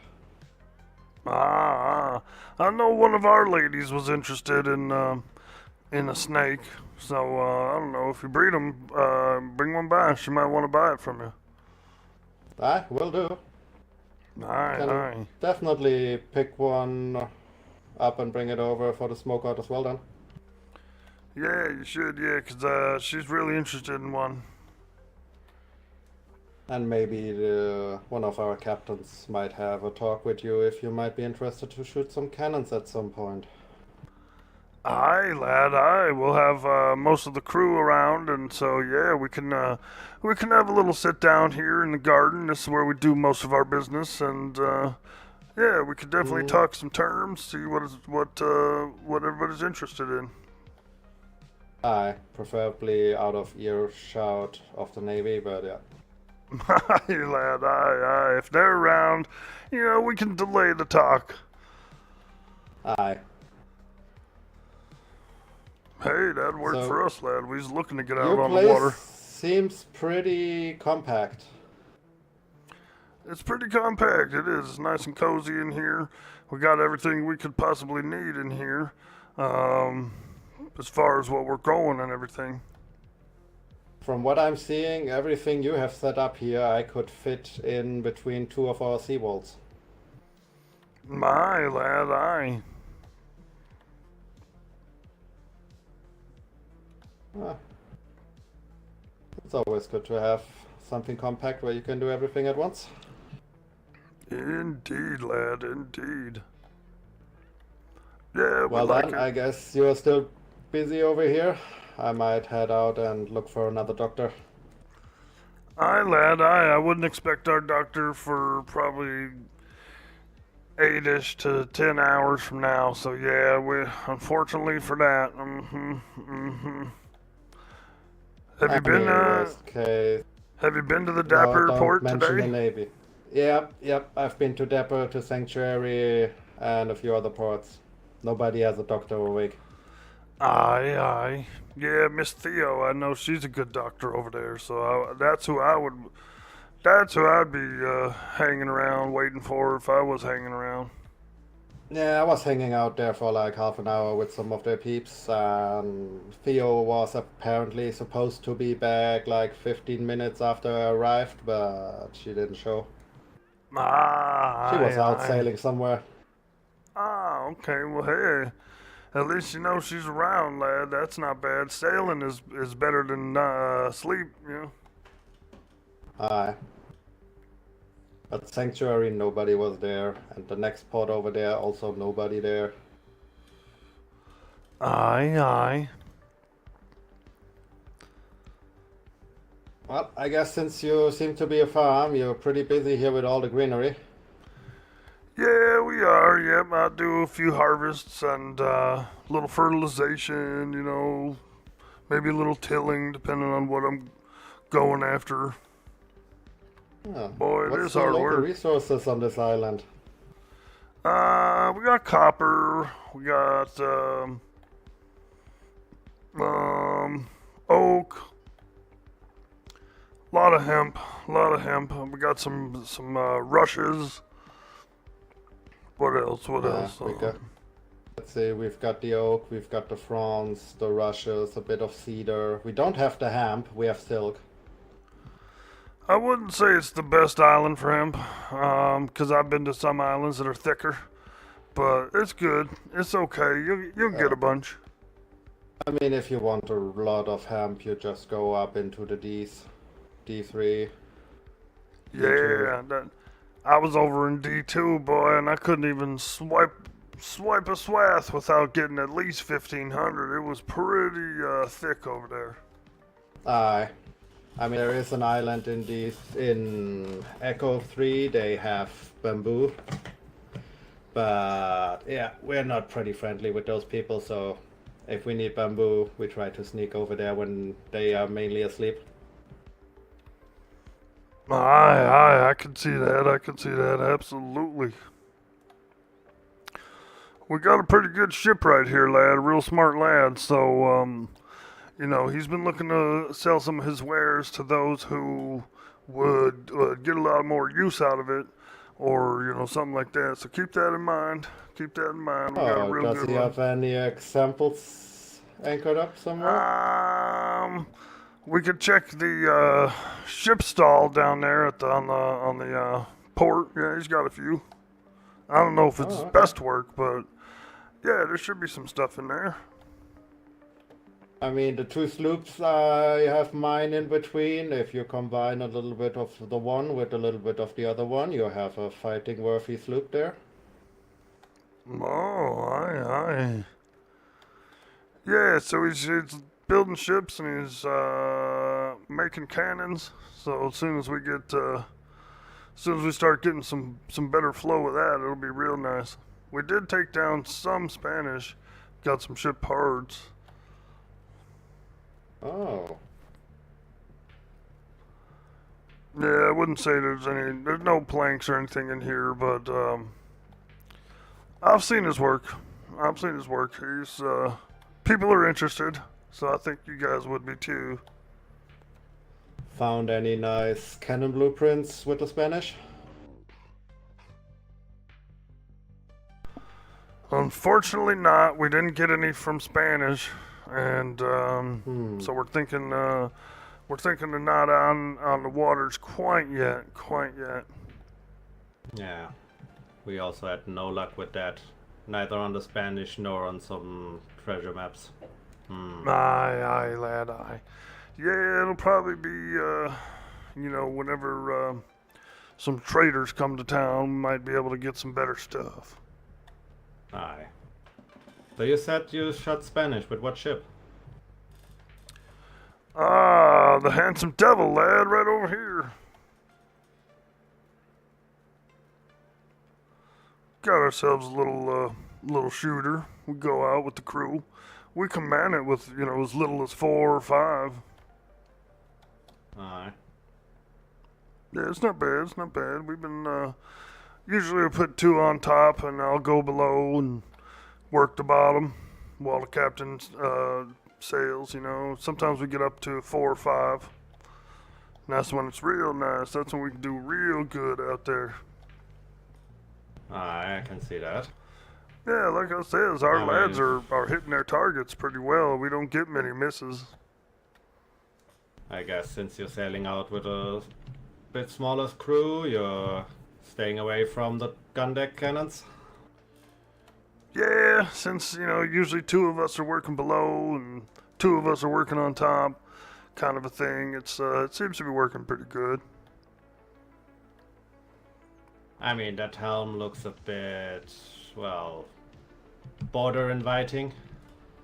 I know one of our ladies was interested in a snake, so I don't know if you breed them. Bring one by. She might want to buy it from you. Aye, will do. Aye, Can aye. definitely pick one up and bring it over for the smoke out as well then. Yeah, you should. Yeah, 'cause she's really interested in one. And maybe one of our captains might have a talk with you if you might be interested to shoot some cannons at some point. Aye, lad, aye. We'll have most of the crew around, and so yeah, we can have a little sit down here in the garden. This is where we do most of our business, and yeah, we could definitely talk some terms, see what everybody's interested in. Aye, preferably out of earshot of the Navy, but yeah. Aye, lad, aye. If they're around, we can delay the talk. Aye. Hey, that'd work So, for us, lad. We was looking to get out your on the place water. seems pretty compact. It's pretty compact. It is. It's nice and cozy in here. We got everything we could possibly need in here, as far as what we're going and everything. From what I'm seeing, everything you have set up here, I could fit in between two of our seawalls. My lad, aye. It's always good to have something compact where you can do everything at once. Indeed, lad, indeed. Yeah, Well then, I guess you're still busy over here. I might head out and look for another doctor. Aye, lad, aye. I wouldn't expect our doctor for probably 8-ish to 10 hours from now. So yeah, unfortunately for that. Have you been? Worst case. Have you been to the Dapper don't port mention today? the Navy. Yep. I've been to Dapper, to Sanctuary, and a few other ports. Nobody has a doctor awake. Aye. Yeah, Miss Theo, I know she's a good doctor over there, so that's who I'd be hanging around waiting for if I was hanging around. Yeah, I was hanging out there for like half an hour with some of their peeps, and Theo was apparently supposed to be back like 15 minutes after I arrived, but she didn't show. She was out sailing somewhere. Ah, okay, well hey, at least you know she's around, lad. That's not bad. Sailing is better than sleep, Aye. At Sanctuary, nobody was there, and the next port over there, also nobody there. Aye. Well, I guess since you seem to be a farm, you're pretty busy here with all the greenery. Yeah, we are. Yep, I do a few harvests and a little fertilization, maybe a little tilling, depending on what I'm going after. Oh, Boy, it what's is the hard local work. resources on this island? We got copper. We got oak, a lot of hemp, a lot of hemp. We got some rushes. What else? What else? We got, let's see, we've got the oak, we've got the fronds, the rushes, a bit of cedar. We don't have the hemp, we have silk. I wouldn't say it's the best island for hemp, because I've been to some islands that are thicker, but it's good. It's okay. You'll get a bunch. I mean, if you want a lot of hemp, you just go up into the D's, D3. Yeah, I was over in D2, boy, and I couldn't even swipe a swath without getting at least 1,500. It was pretty thick over there. Aye. I mean, there is an island in Echo 3, they have bamboo. But yeah, we're not pretty friendly with those people, so if we need bamboo, we try to sneak over there when they are mainly asleep. I can see that. I can see that, absolutely. We got a pretty good ship right here, lad. A real smart lad. So, you know, he's been looking to sell some of his wares to those who would get a lot more use out of it, or, you know, something like that. So keep that in mind. Keep that in mind. We got a real Does good he one. have any examples anchored up somewhere? We could check the ship stall down there at on the port. Yeah, he's got a few. I don't know if it's his best work, but yeah, there should be some stuff in there. I mean, the two sloops, I have mine in between. If you combine a little bit of the one with a little bit of the other one, you have a fighting worthy sloop there. Oh, aye. Yeah, so he's building ships and he's making cannons. So as soon as we start getting some better flow with that, it'll be real nice. We did take down some Spanish, got some ship parts. Oh. Yeah, I wouldn't say there's no planks or anything in here, but I've seen his work. He's people are interested, so I think you guys would be too. Found any nice cannon blueprints with the Spanish? Unfortunately not. We didn't get any from Spanish, and so we're thinking of not on the waters quite yet. Yeah. We also had no luck with that. Neither on the Spanish nor on some treasure maps. Aye, lad, aye. Yeah, it'll probably be, whenever some traders come to town, we might be able to get some better stuff. Aye. So you said you shot Spanish, with what ship? The Handsome Devil, lad, right over here. Got ourselves a little shooter. We go out with the crew. We can man it with, as little as 4 or 5. Aye. Yeah, it's not bad. We've been, usually we put 2 on top and I'll go below and work the bottom while the captain sails, Sometimes we get up to 4 or 5. And that's when it's real nice. That's when we can do real good out there. Aye, I can see that. Yeah, like I said, our lads are hitting their targets pretty well. We don't get many misses. I guess since you're sailing out with a bit smaller crew, you're staying away from the gun deck cannons? Yeah, since, usually 2 of us are working below and 2 of us are working on top, kind of a thing. It seems to be working pretty good. I mean, that helm looks a bit, border inviting,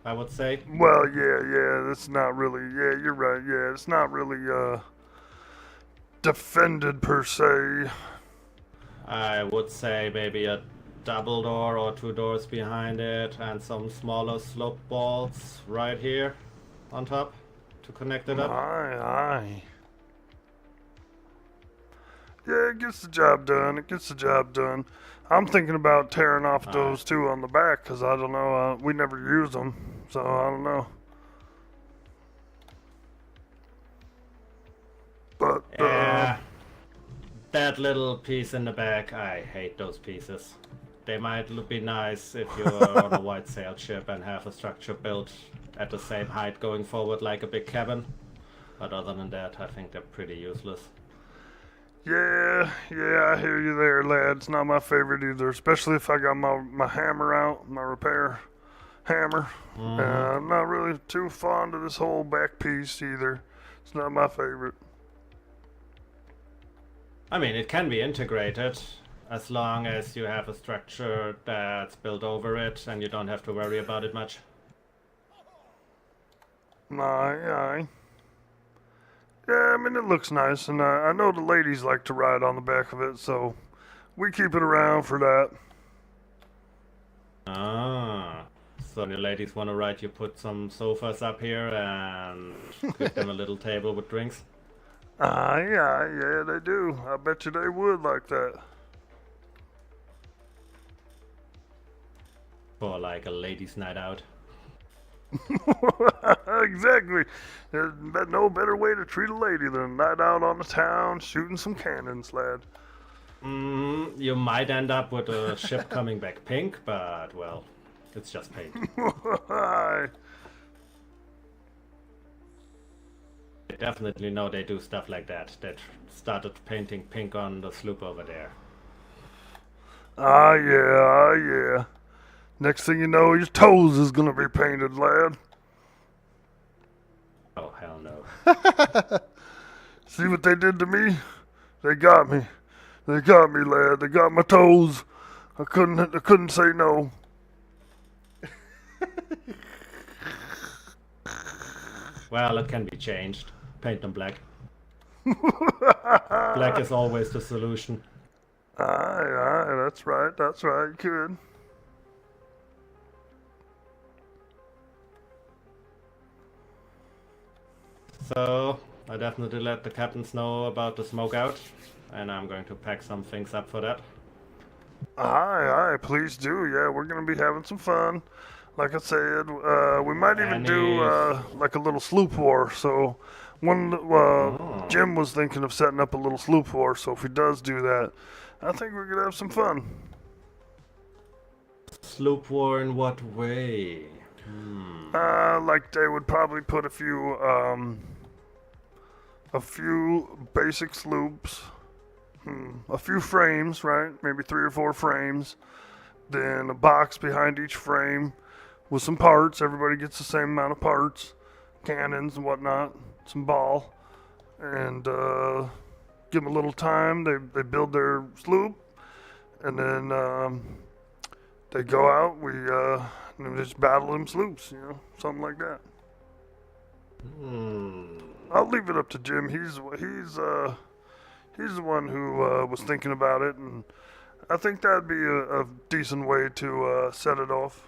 I would say. Well, yeah, that's not really, yeah, you're right, yeah, it's not really, defended per se. I would say maybe a double door or 2 doors behind it and some smaller slope bolts right here on top to connect it up. Aye. Yeah, it gets the job done. I'm thinking about tearing off those 2 on the back, because I don't know, we never use them, so I don't know. that little piece in the back, I hate those pieces. They might be nice if you're on a white sail ship and have a structure built at the same height going forward like a big cabin. But other than that, I think they're pretty useless. Yeah, I hear you there, lad. It's not my favorite either, especially if I got my hammer out, my repair hammer. I'm not really too fond of this whole back piece either. It's not my favorite. I mean, it can be integrated as long as you have a structure that's built over it and you don't have to worry about it much. Aye. Yeah, I mean, it looks nice, and I know the ladies like to ride on the back of it, so we keep it around for that. Ah, so the ladies want to ride, you put some sofas up here and give them a little table with drinks? Yeah, they do. I bet you they would like that. For like a ladies' night out. Exactly. There's no better way to treat a lady than a night out on the town shooting some cannons, lad. You might end up with a ship coming back pink, but well, it's just paint. Aye. I definitely know they do stuff like that. They started painting pink on the sloop over there. Yeah. Next thing you know, your toes is gonna be painted, lad. Oh, hell no. See what they did to me? They got me. They got me, lad. They got my toes. I couldn't say no. Well, it can be changed. Paint them black. Black is always the solution. Aye, that's right, you could. So, I definitely let the captains know about the smoke out, and I'm going to pack some things up for that. Aye, please do. Yeah, we're gonna be having some fun. Like I said, we might even do like a little sloop war. So, Jim was thinking of setting up a little sloop war. So if he does do that, I think we're gonna have some fun. Sloop war in what way? Like they would probably put a few basic sloops, a few frames, right? Maybe 3 or 4 frames. Then a box behind each frame with some parts. Everybody gets the same amount of parts, cannons and whatnot, some ball, and give them a little time. They build their sloop, and then they go out. We just battle them sloops, something like that. I'll leave it up to Jim. He's the one who was thinking about it, and I think that'd be a decent way to set it off.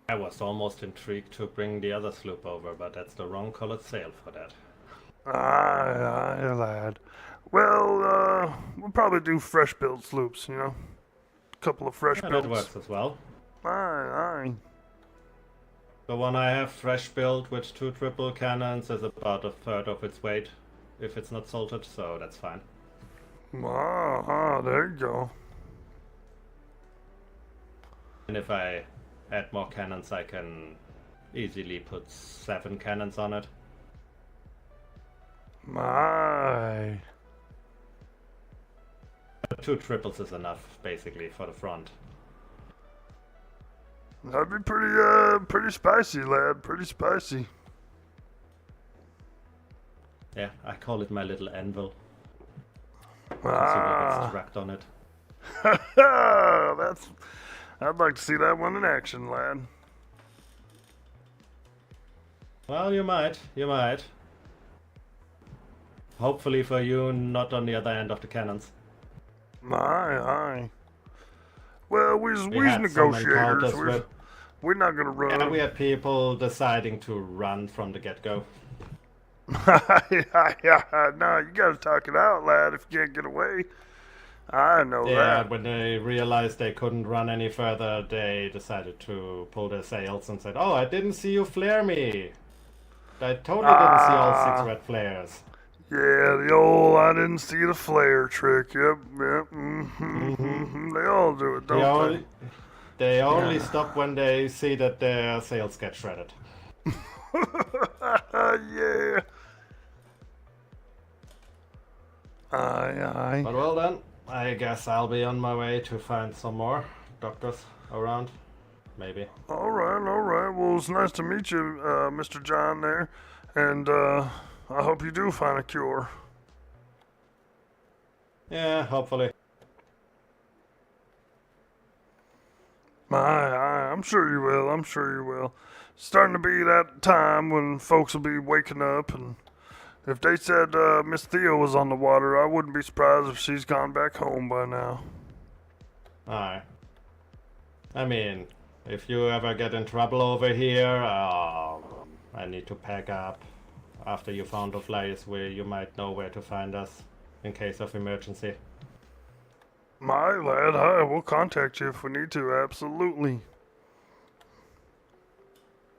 I was almost intrigued to bring the other sloop over, but that's the wrong colored sail for that. Aye, lad. Well, we'll probably do fresh built sloops, a couple of fresh builds. That works as well. Aye. The one I have fresh built with 2 triple cannons is about 1/3 of its weight if it's not salted, so that's fine. There you go. And if I add more cannons, I can easily put 7 cannons on it. My. 2 triples is enough, basically, for the front. That'd be pretty spicy, lad. Pretty spicy. Yeah, I call it my little anvil. Ah. Strapped on it. I'd like to see that one in action, lad. Well, you might. Hopefully for you, not on the other end of the cannons. Aye. Well, we's had some encounters negotiators. with- We're not gonna run. Yeah, we had people deciding to run from the get-go. No, you gotta talk it out, lad, if you can't get away. I know Yeah, that. when they realized they couldn't run any further, they decided to pull their sails and said, "Oh, I didn't see you flare me. I totally didn't see all 6 red flares." Yeah, the old I didn't see the flare trick. Yep. They all do it, They don't only, they only Yeah. stop when they see that their sales get shredded. they? Yeah. Aye. But well then, I guess I'll be on my way to find some more doctors around. Maybe. All right. Well, it's nice to meet you, Mr. John there. And I hope you do find a cure. Yeah, hopefully. Aye, I'm sure you will. I'm sure you will. It's starting to be that time when folks will be waking up, and if they said Miss Theo was on the water, I wouldn't be surprised if she's gone back home by now. Aye. I mean, if you ever get in trouble over here, I need to pack up. After you found the place where you might know where to find us in case of emergency. My lad, I will contact you if we need to, absolutely.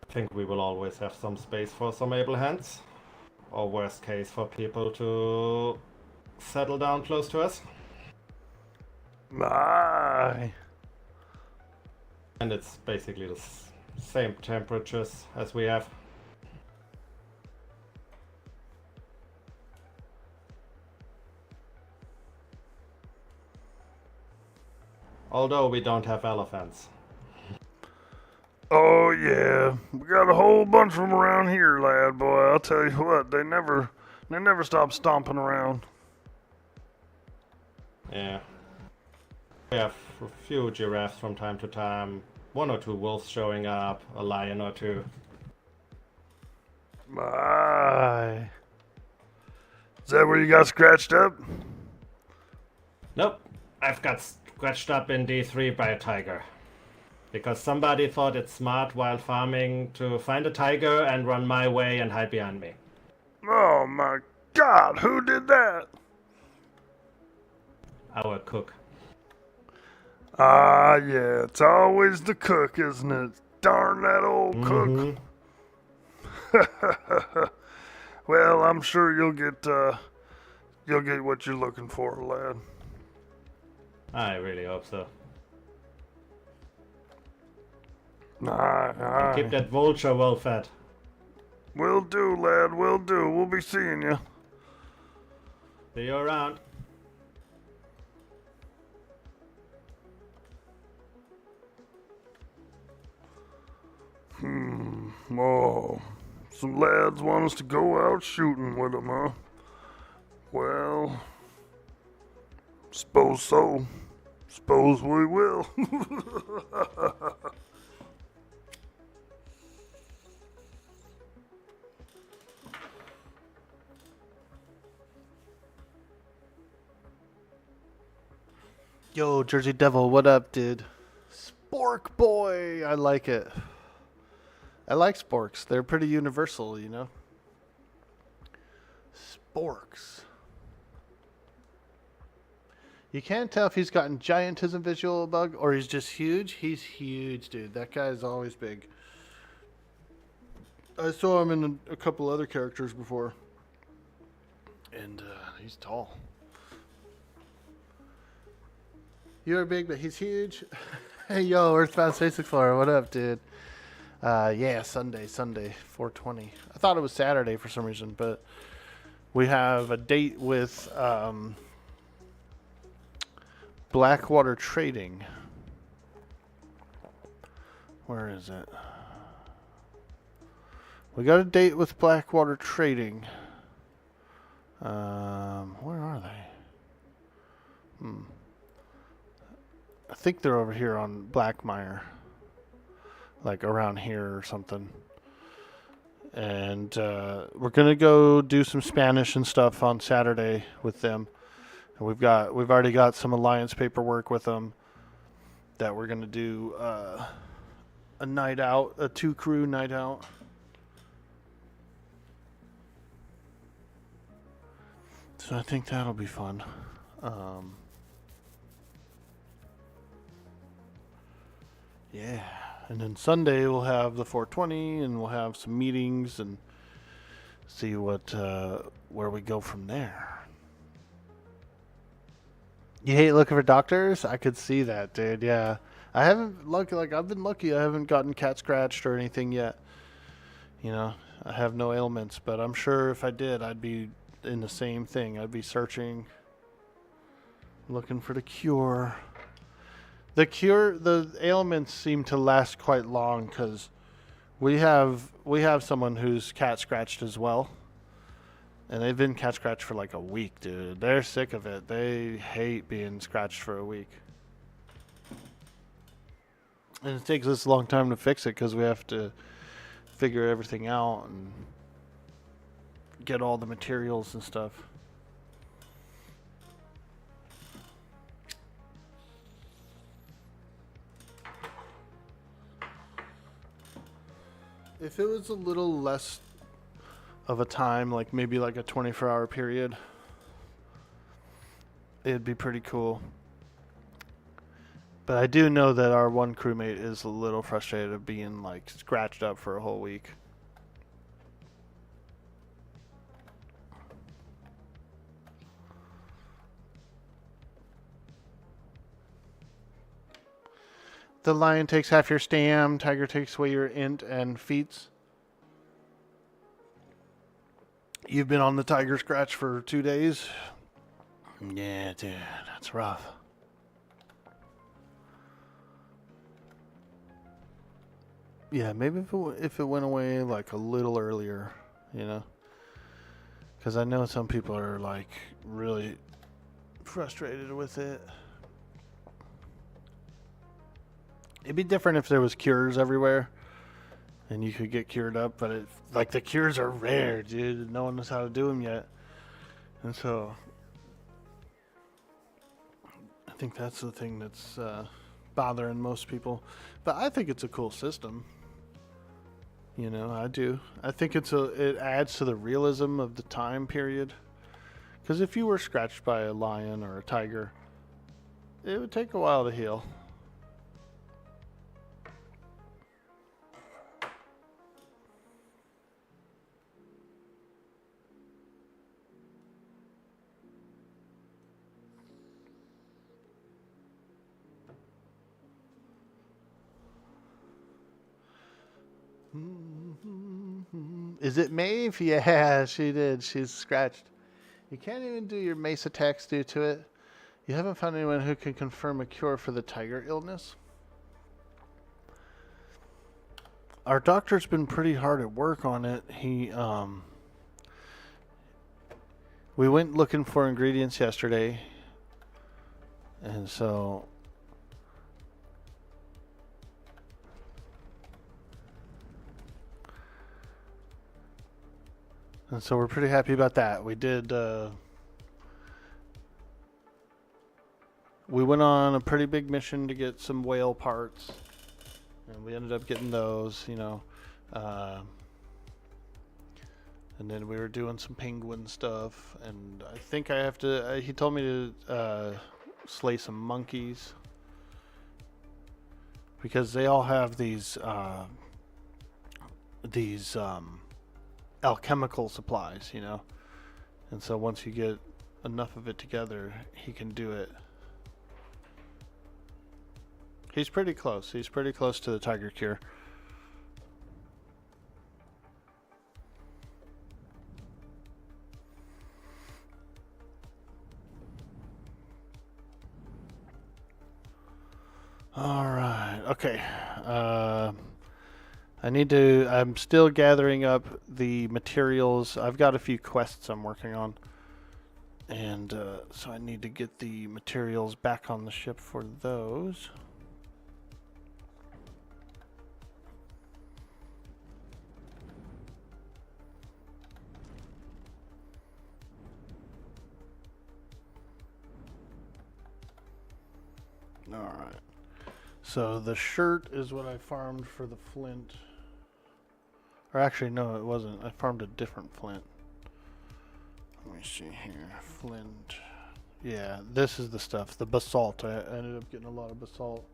I think we will always have some space for some able hands. Or worst case, for people to settle down close to us. Aye. And it's basically the same temperatures as we have. Although we don't have elephants. Oh yeah, we got a whole bunch of them around here, lad boy. I'll tell you what, they never stop stomping around. Yeah. We have a few giraffes from time to time. 1 or 2 wolves showing up, a lion or 2. Aye. Is that where you got scratched up? Nope, I've got scratched up in D3 by a tiger. Because somebody thought it smart while farming to find a tiger and run my way and hide behind me. Oh my God, who did that? Our cook. Ah, yeah, it's always the cook, isn't it? Darn that old cook. Well, I'm sure you'll get what you're looking for, lad. I really hope so. Aye. Keep that vulture well fed. Will do, lad, will do. We'll be seeing you. See you around. Oh, some lads want us to go out shooting with them, huh? Well, suppose so. Suppose we will. Yo, Jersey Devil, what up, dude? Spork boy, I like it. I like sporks. They're pretty universal, you know. Sporks. You can't tell if he's gotten giantism visual bug or he's just huge. He's huge, dude. That guy's always big. I saw him in a couple other characters before. And he's tall. You're big, but he's huge. Hey, yo, Earthbound Space Explorer. What up, dude? Yeah, Sunday, 420. I thought it was Saturday for some reason, but we have a date with Blackwater Trading. Where is it? We got a date with Blackwater Trading. Where are they? I think they're over here on Blackmire. Like around here or something. And we're gonna go do some Spanish and stuff on Saturday with them. And we've already got some alliance paperwork with them that we're gonna do a night out, a 2-crew night out. So I think that'll be fun. Yeah. And then Sunday we'll have the 420 and we'll have some meetings and see what where we go from there. You hate looking for doctors? I could see that, dude. Yeah, I haven't I've been lucky. I haven't gotten cat scratched or anything yet. You know, I have no ailments, but I'm sure if I did, I'd be in the same thing. I'd be searching, looking for the cure. The ailments seem to last quite long because we have someone who's cat scratched as well, and they've been cat scratched for like a week, dude. They're sick of it. They hate being scratched for a week, and it takes us a long time to fix it because we have to figure everything out and get all the materials and stuff. If it was a little less of a time, like maybe like a 24-hour period, it'd be pretty cool. But I do know that our one crewmate is a little frustrated of being like scratched up for a whole week. The lion takes half your stam, tiger takes away your int and feats. You've been on the tiger scratch for 2 days? Yeah, dude, that's rough. Yeah, maybe if it went away like a little earlier, you know? Because I know some people are like really frustrated with it. It'd be different if there was cures everywhere and you could get cured up, but like the cures are rare, dude. No one knows how to do them yet. And so I think that's the thing that's bothering most people. But I think it's a cool system. You know, I do. I think it adds to the realism of the time period. Because if you were scratched by a lion or a tiger, it would take a while to heal. Is it Maeve? Yeah, she did. She's scratched. You can't even do your mace attacks due to it. You haven't found anyone who can confirm a cure for the tiger illness? Our doctor's been pretty hard at work on it. We went looking for ingredients yesterday. And so we're pretty happy about that. We went on a pretty big mission to get some whale parts, and we ended up getting those, you know. And then we were doing some penguin stuff, and I think I have to. He told me to slay some monkeys because they all have these alchemical supplies, you know. And so once you get enough of it together, he can do it. He's pretty close. He's pretty close to the tiger cure. All right. Okay. I'm still gathering up the materials. I've got a few quests I'm working on. And so I need to get the materials back on the ship for those. All right. So the shirt is what I farmed for the flint. Or actually, no, it wasn't. I farmed a different flint. Let me see here. Flint. Yeah, this is the stuff. The basalt. I ended up getting a lot of basalt.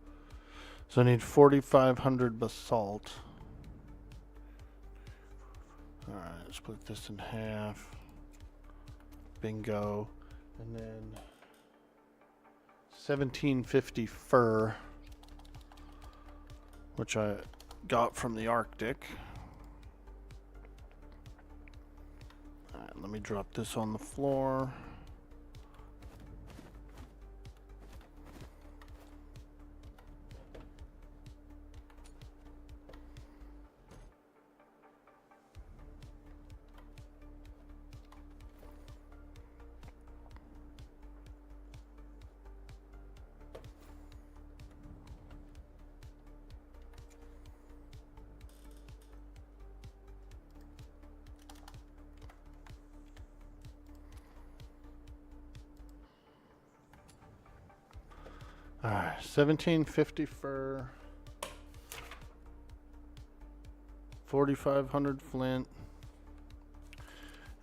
So I need 4,500 basalt. Alright, split this in half. Bingo. And then 1750 fur, which I got from the Arctic. Alright, let me drop this on the floor. Alright, 1750 fur, 4500 flint,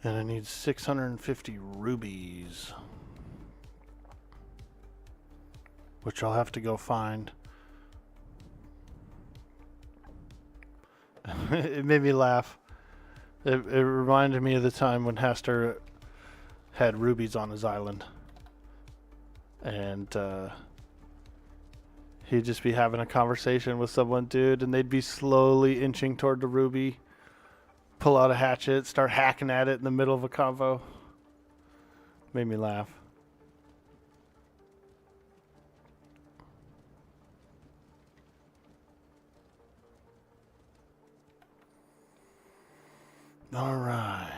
and I need 650 rubies, which I'll have to go find. It made me laugh. It reminded me of the time when Hester had rubies on his island, and he'd just be having a conversation with someone, dude, and they'd be slowly inching toward the ruby, pull out a hatchet, start hacking at it in the middle of a convo. Made me laugh. All right.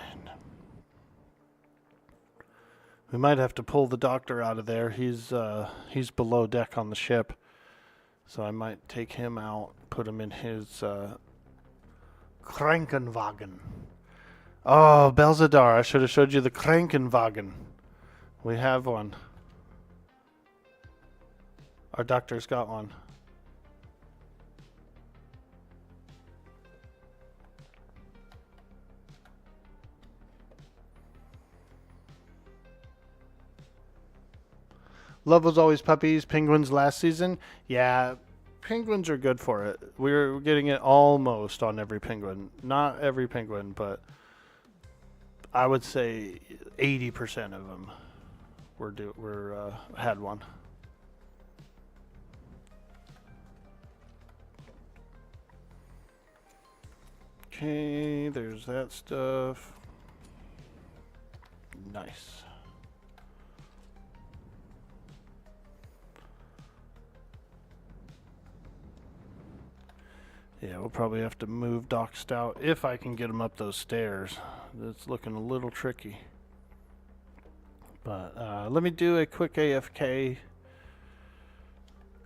We might have to pull the doctor out of there. He's below deck on the ship. So I might take him out, put him in his Krankenwagen. Oh, Belzadar, I should have showed you the Krankenwagen. We have one. Our doctor's got one. Love was always puppies. Penguins last season. Yeah, penguins are good for it. We're getting it almost on every penguin. Not every penguin, but I would say 80% of them had one. Okay, there's that stuff. Nice. Yeah, we'll probably have to move Doc Stout if I can get him up those stairs. That's looking a little tricky. But let me do a quick AFK,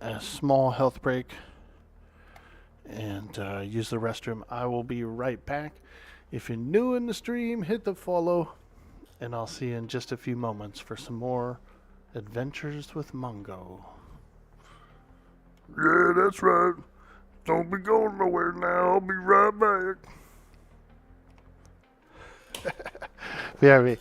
a small health break, and use the restroom. I will be right back. If you're new in the stream, hit the follow, and I'll see you in just a few moments for some more adventures with Mongo. Yeah, that's right. Don't be going nowhere now. I'll be right back. BRB.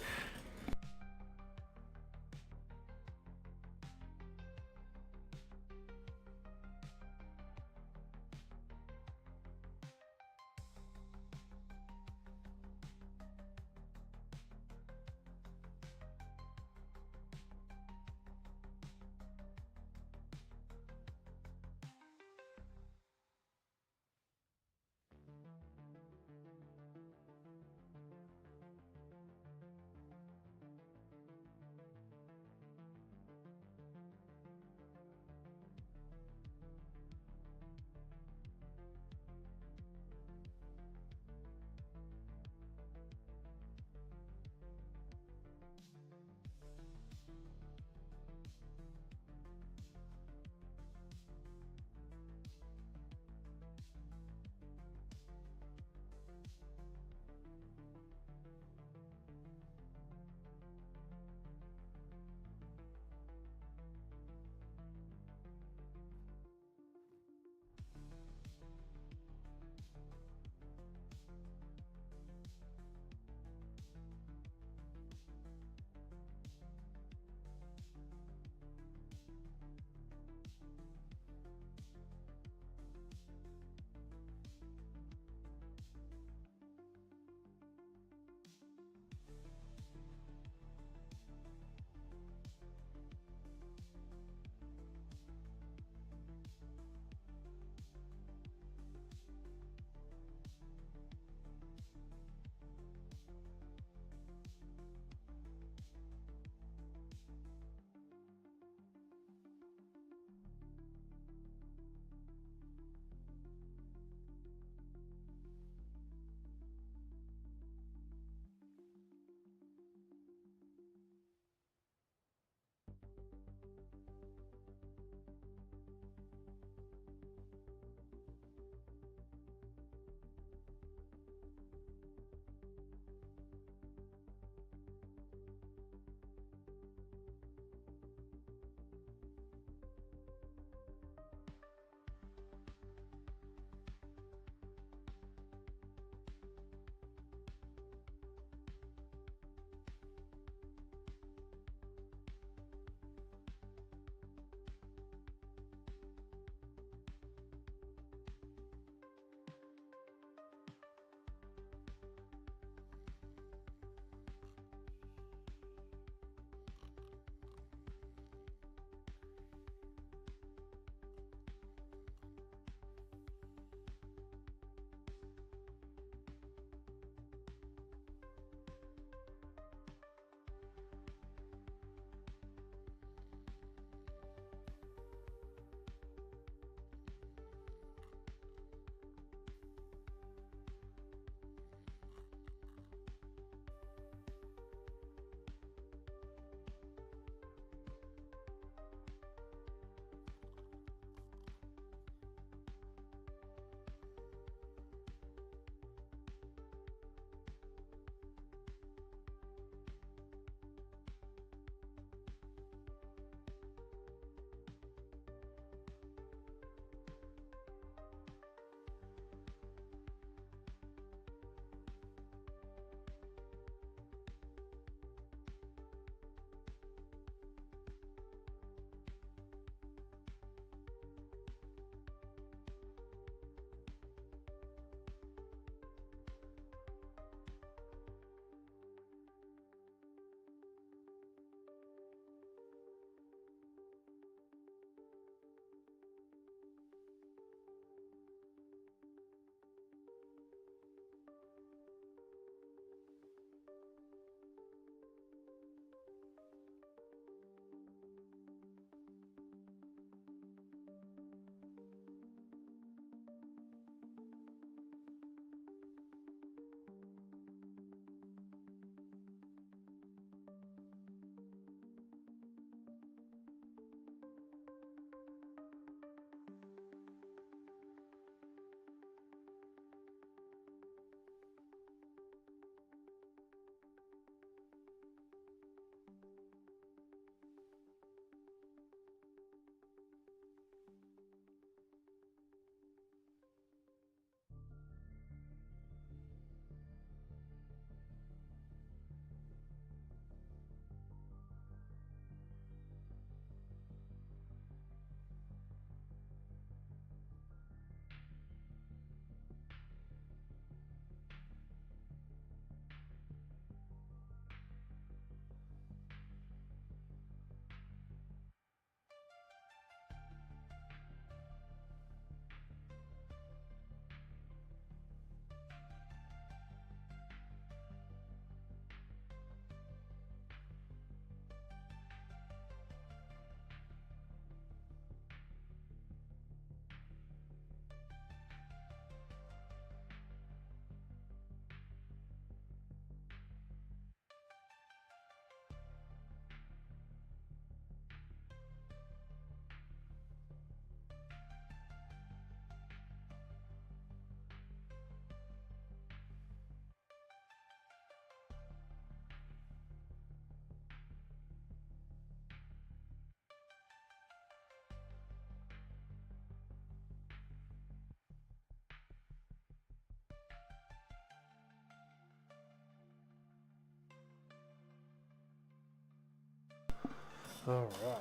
All right.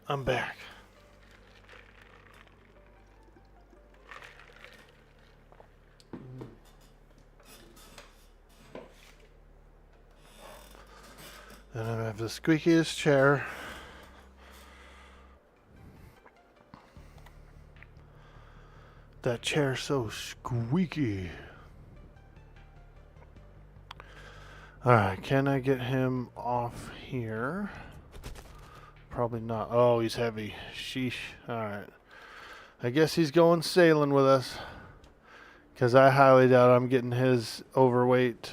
I'm back. And I have the squeakiest chair. That chair's so squeaky. Alright, can I get him off here? Probably not. Oh, he's heavy. Sheesh. Alright. I guess he's going sailing with us. Because I highly doubt I'm getting his overweight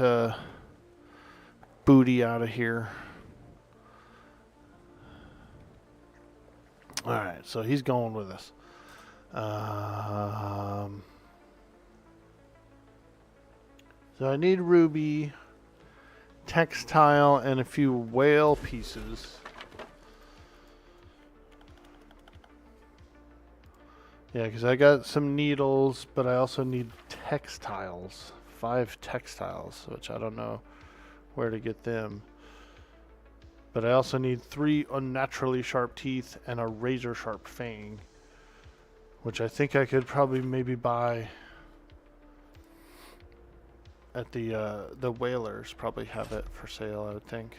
booty out of here. Alright, so he's going with us. So I need ruby, textile, and a few whale pieces. Yeah, because I got some needles, but I also need textiles. 5 textiles, which I don't know where to get them. But I also need 3 unnaturally sharp teeth and a razor sharp fang, which I think I could probably maybe buy at the whalers. Probably have it for sale, I would think.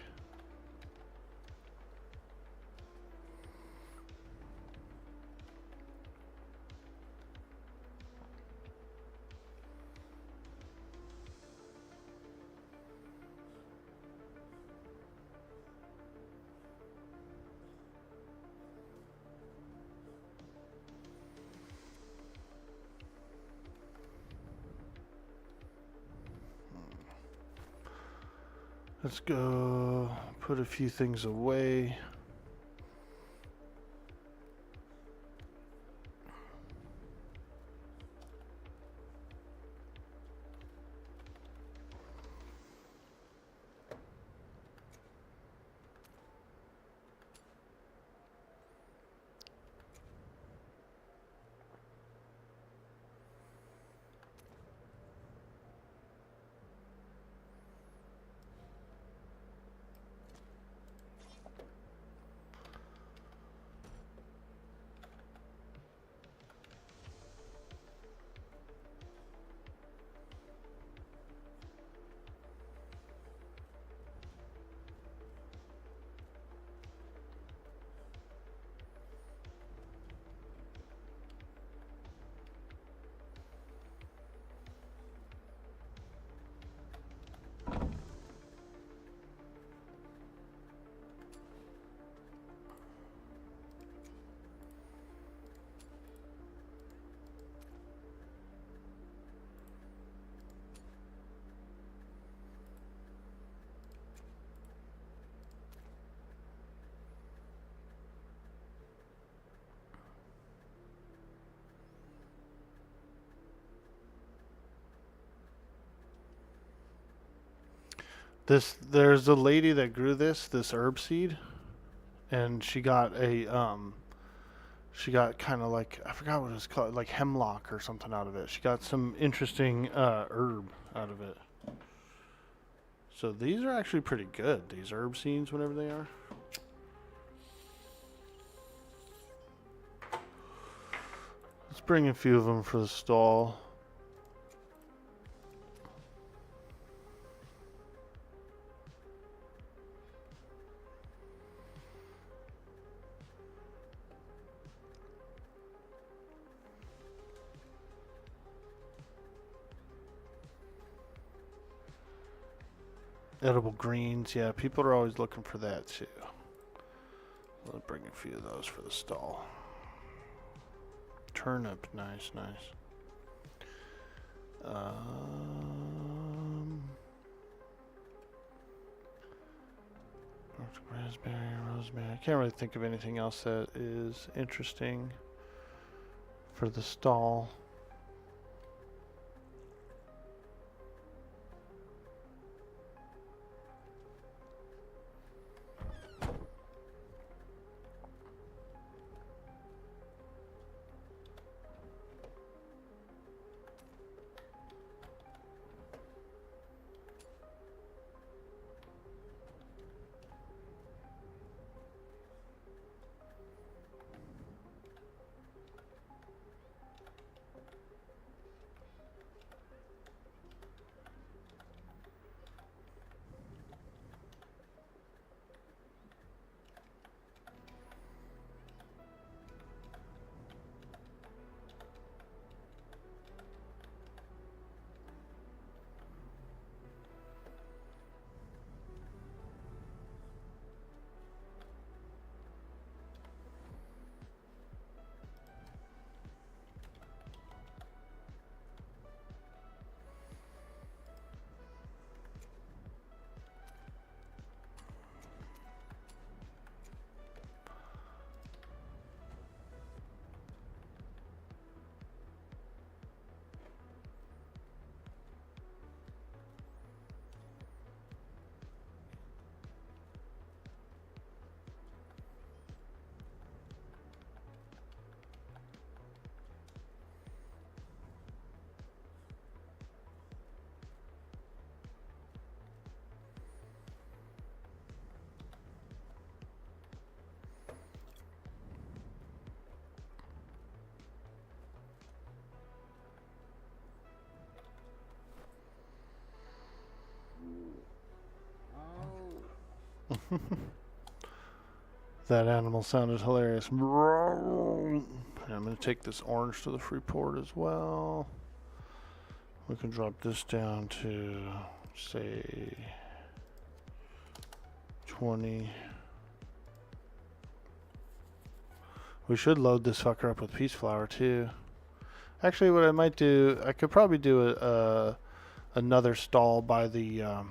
Let's go put a few things away. There's a lady that grew this herb seed, and she got kind of like, I forgot what it's called, like hemlock or something out of it. She got some interesting herb out of it. So these are actually pretty good, these herb seeds, whatever they are. Let's bring a few of them for the stall. Edible greens, yeah, people are always looking for that too. Let's bring a few of those for the stall. Turnip, nice. Raspberry, rosemary. I can't really think of anything else that is interesting for the stall. That animal sounded hilarious. I'm going to take this orange to the Freeport as well. We can drop this down to, say, 20. We should load this fucker up with peace flower too. Actually, what I might do, I could probably do another stall by the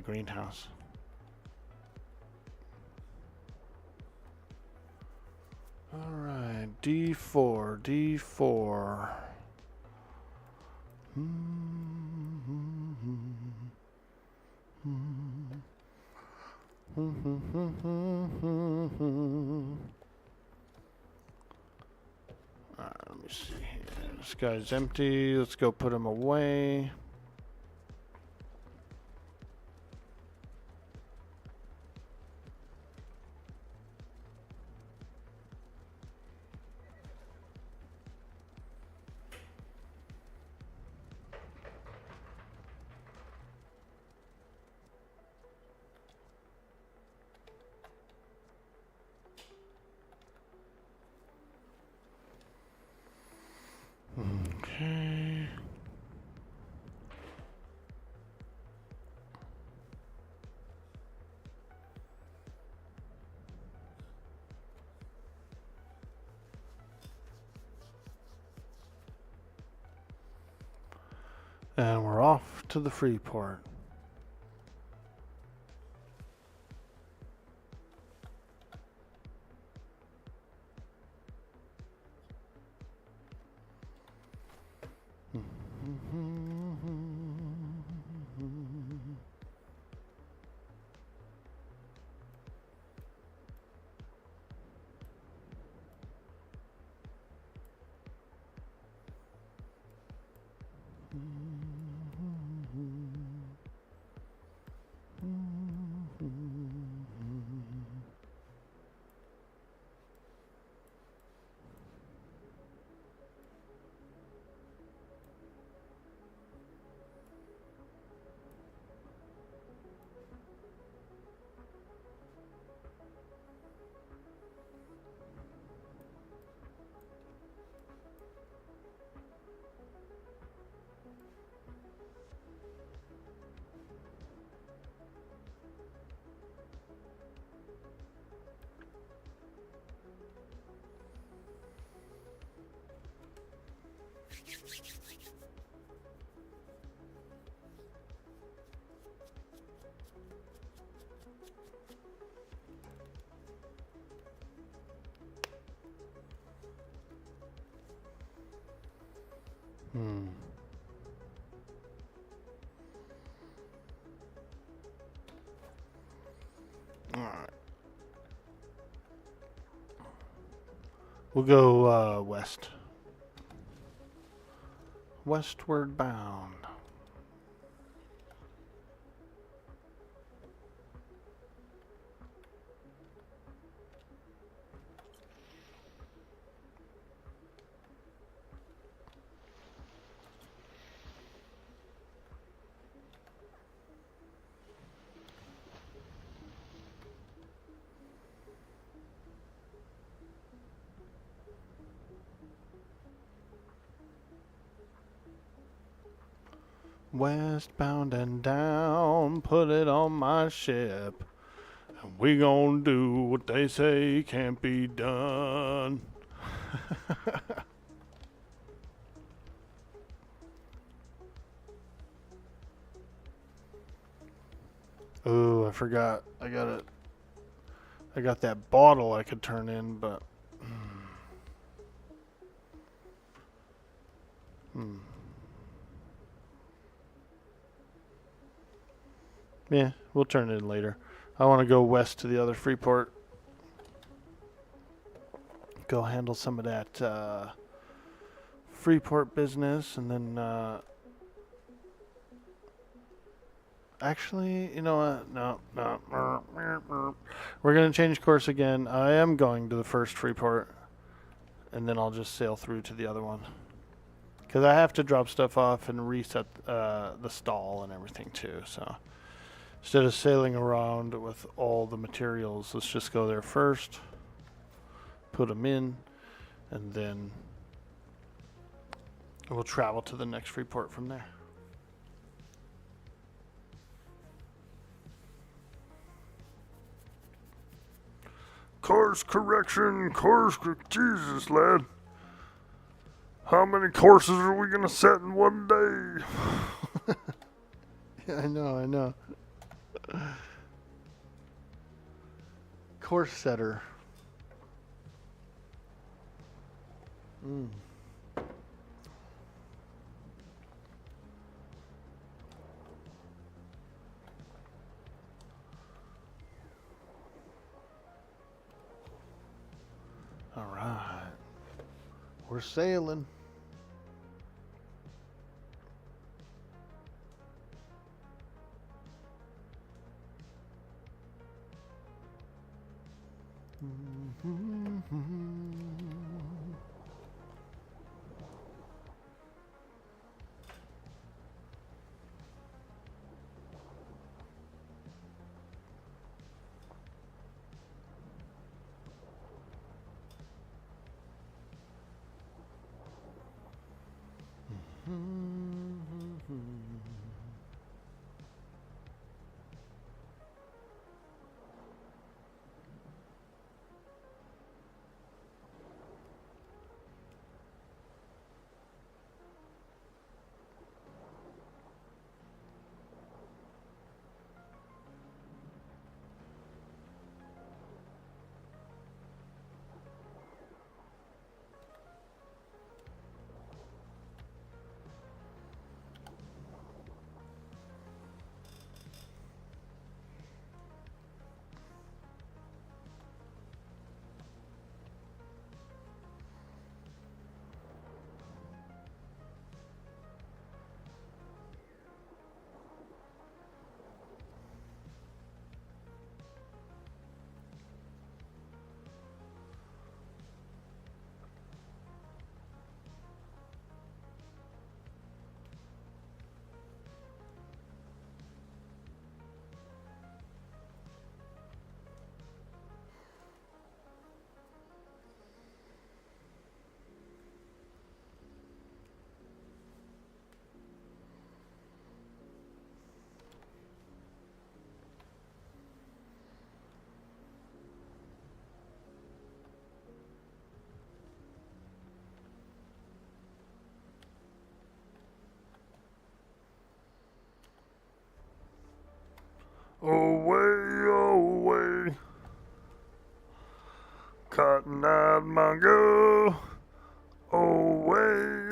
greenhouse. All right, D4, D4. Alright, let me see here. This guy's empty. Let's go put him away. Okay. And we're off to the Freeport. Alright. We'll go west. Westward bound. Westbound and down, put it on my ship. And we gonna do what they say can't be done. Ooh, I forgot. I got that bottle I could turn in, but yeah, we'll turn it in later. I want to go west to the other Freeport. Go handle some of that Freeport business, and then actually, you know what? No. We're going to change course again. I am going to the first Freeport, and then I'll just sail through to the other one. Because I have to drop stuff off and reset the stall and everything too, so Instead of sailing around with all the materials, let's just go there first, put them in, and then we'll travel to the next report from there. Course correction, Jesus, lad. How many courses are we gonna set in one day? Yeah, I know. Course setter. All right. We're sailing. Away, cotton-eyed Mongo. Away,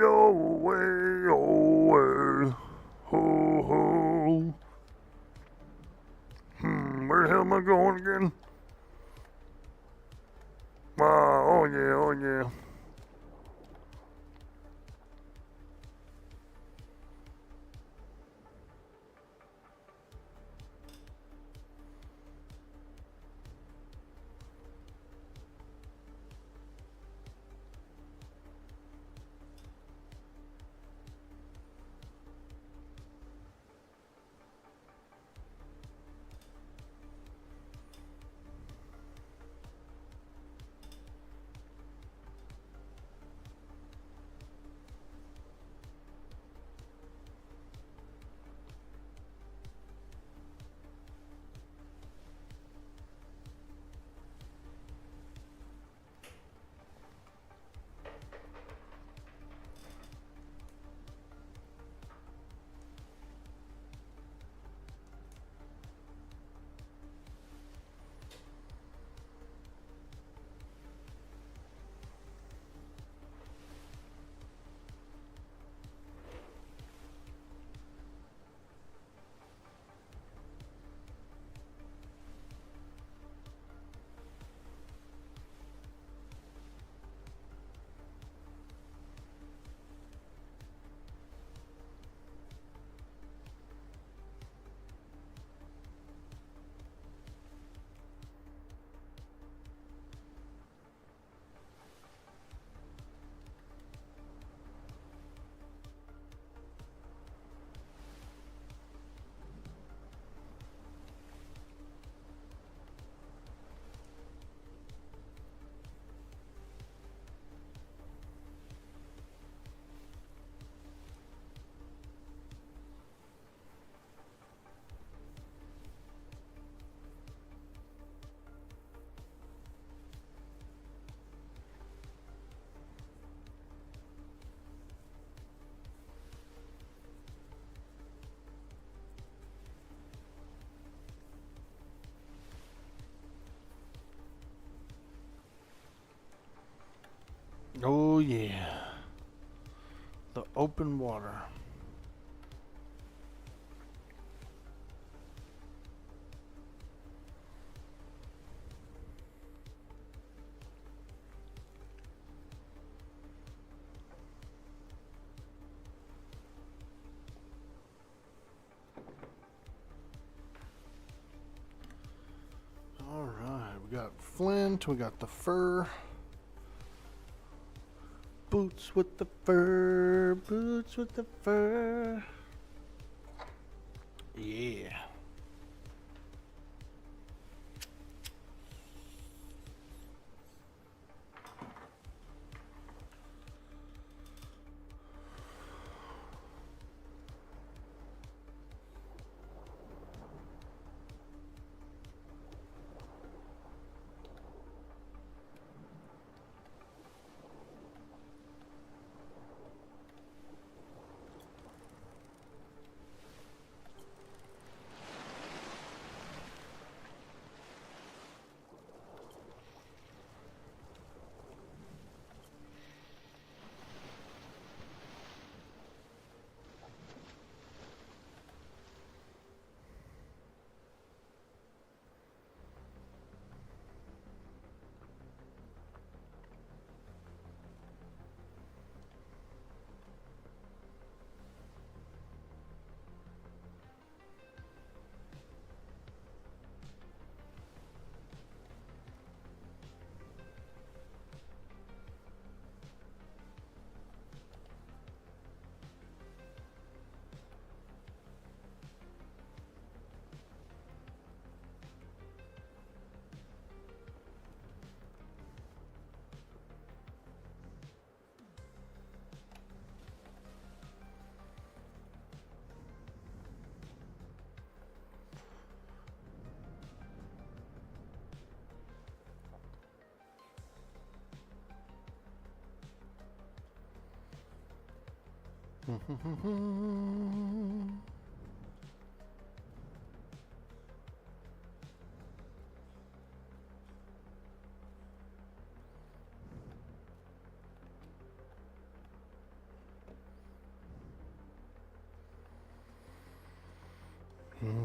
ho, ho. Where the hell am I going again? Oh yeah. Oh yeah. The open water. Alright, we got flint, we got the fur. Boots with the fur, boots with the fur. Yeah.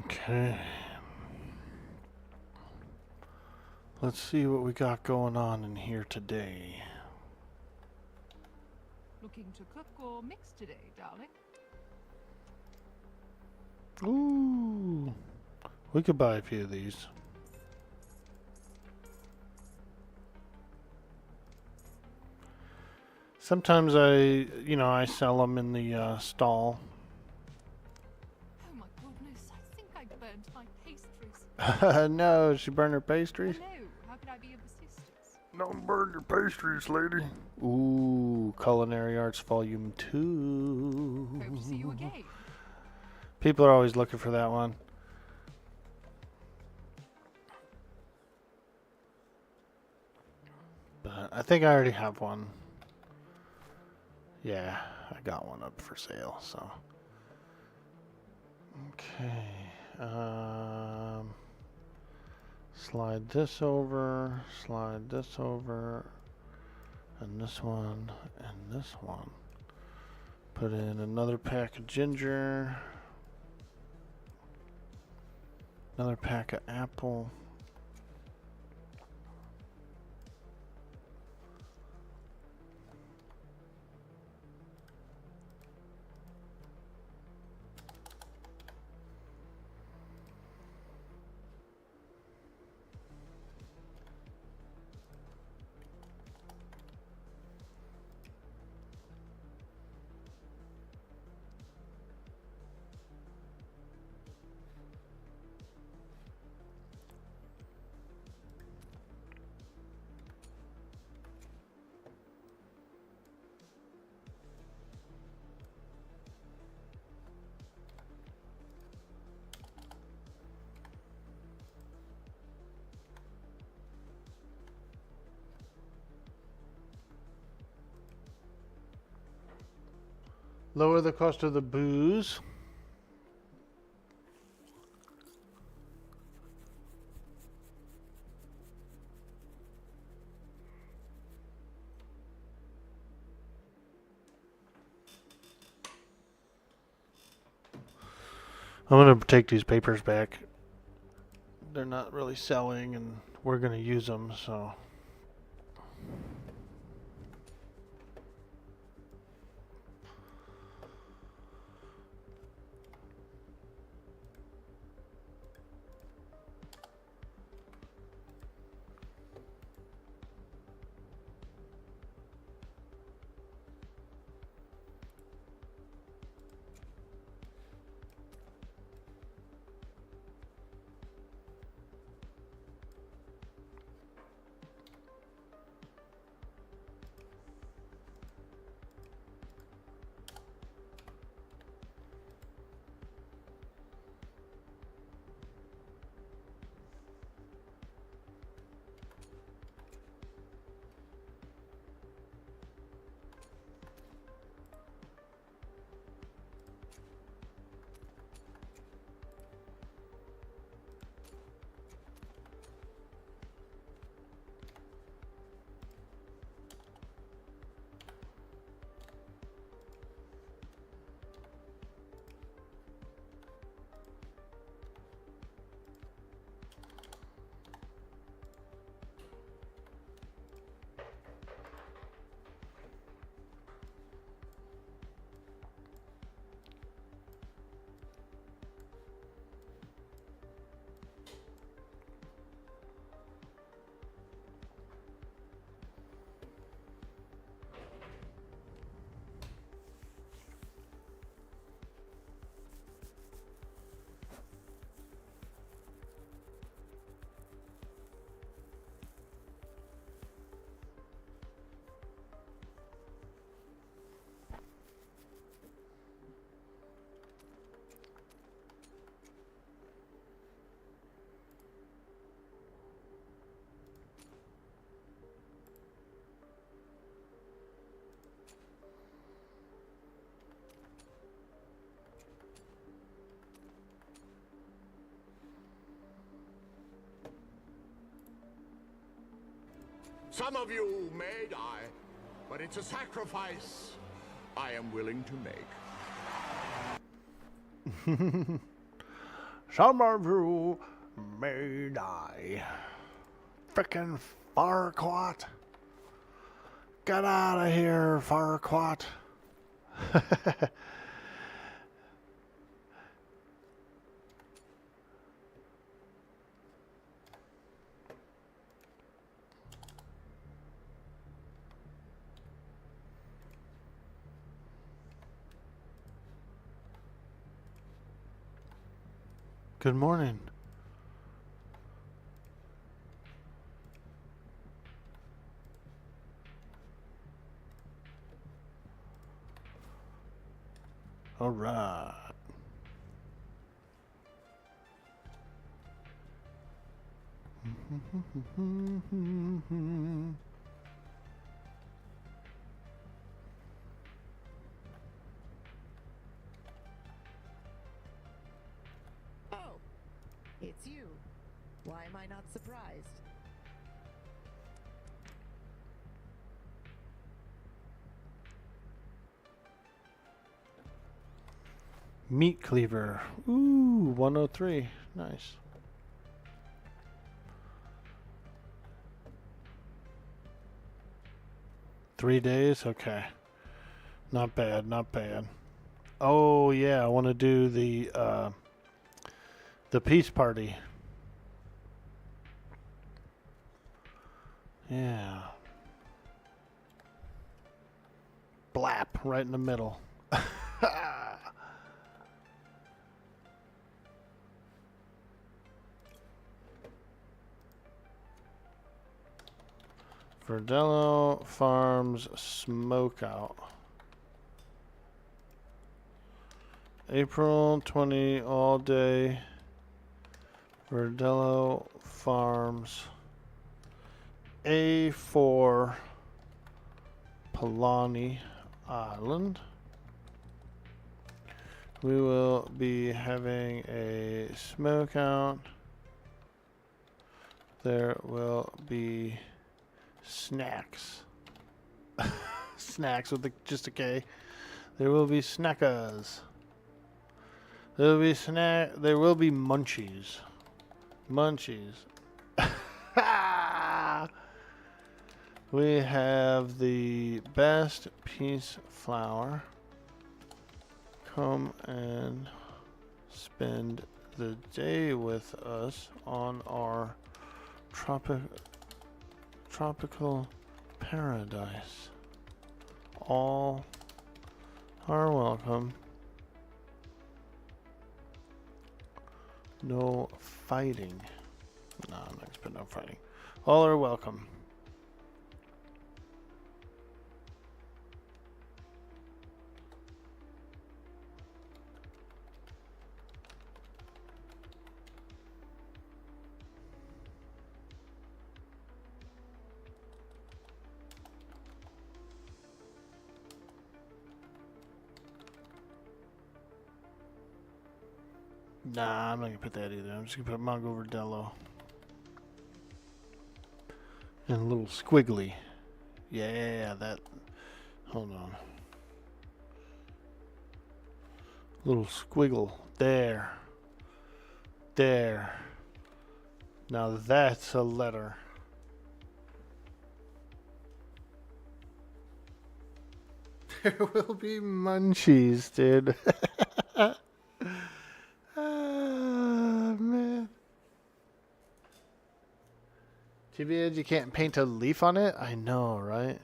Okay. Let's see what we got going on in here today. Looking to cook or mix today, darling? Ooh. We could buy a few of these. Sometimes I sell them in the stall. Oh my goodness, I think I burnt my pastries. No, she burned her Oh pastries. no, how could I be of assistance? Don't burn your pastries, lady. Ooh, Culinary Arts Volume 2. Hope to see you again. People are always looking for that one. But I think I already have one. Yeah, I got one up for sale, so. Okay. Slide this over, and this one, and this one. Put in another pack of ginger, another pack of apple. Lower the cost of the booze. I'm gonna take these papers back. They're not really selling, and we're gonna use them, so. Some of you may die, but it's a sacrifice I am willing to make. Some of you may die. Frickin' Farquaad. Get out of here, Farquaad. Good morning. All right. Oh, it's you. Why am I not surprised? Meat cleaver. Ooh, 103. Nice. Three days? Okay. Not bad, not bad. Oh yeah, I want to do the peace party. Yeah. Blap right in the middle. Verdello Farms Smokeout. April 20 all day. Verdello Farms. A4 Palani Island. We will be having a smokeout. There will be snacks. Snacks with just a K. There will be snackers. There'll be snack. There will be munchies. Munchies. We have the best peace flower. Come and spend the day with us on our tropical paradise. All are welcome. No fighting. No, I'm not gonna spend no fighting. All are welcome. Nah, I'm not gonna put that either. I'm just gonna put Mongo Verdello. And a little squiggly. Yeah, that. Hold on. Little squiggle. There. There. Now that's a letter. There will be munchies, dude. Man. Too bad you can't paint a leaf on it? I know, right?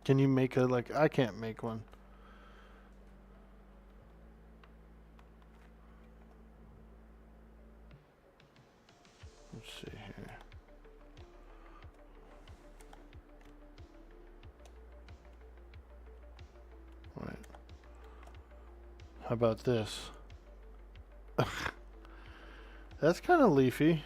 Can you make a, like, I can't make one. Let's see here. Right. How about this? That's kind of leafy.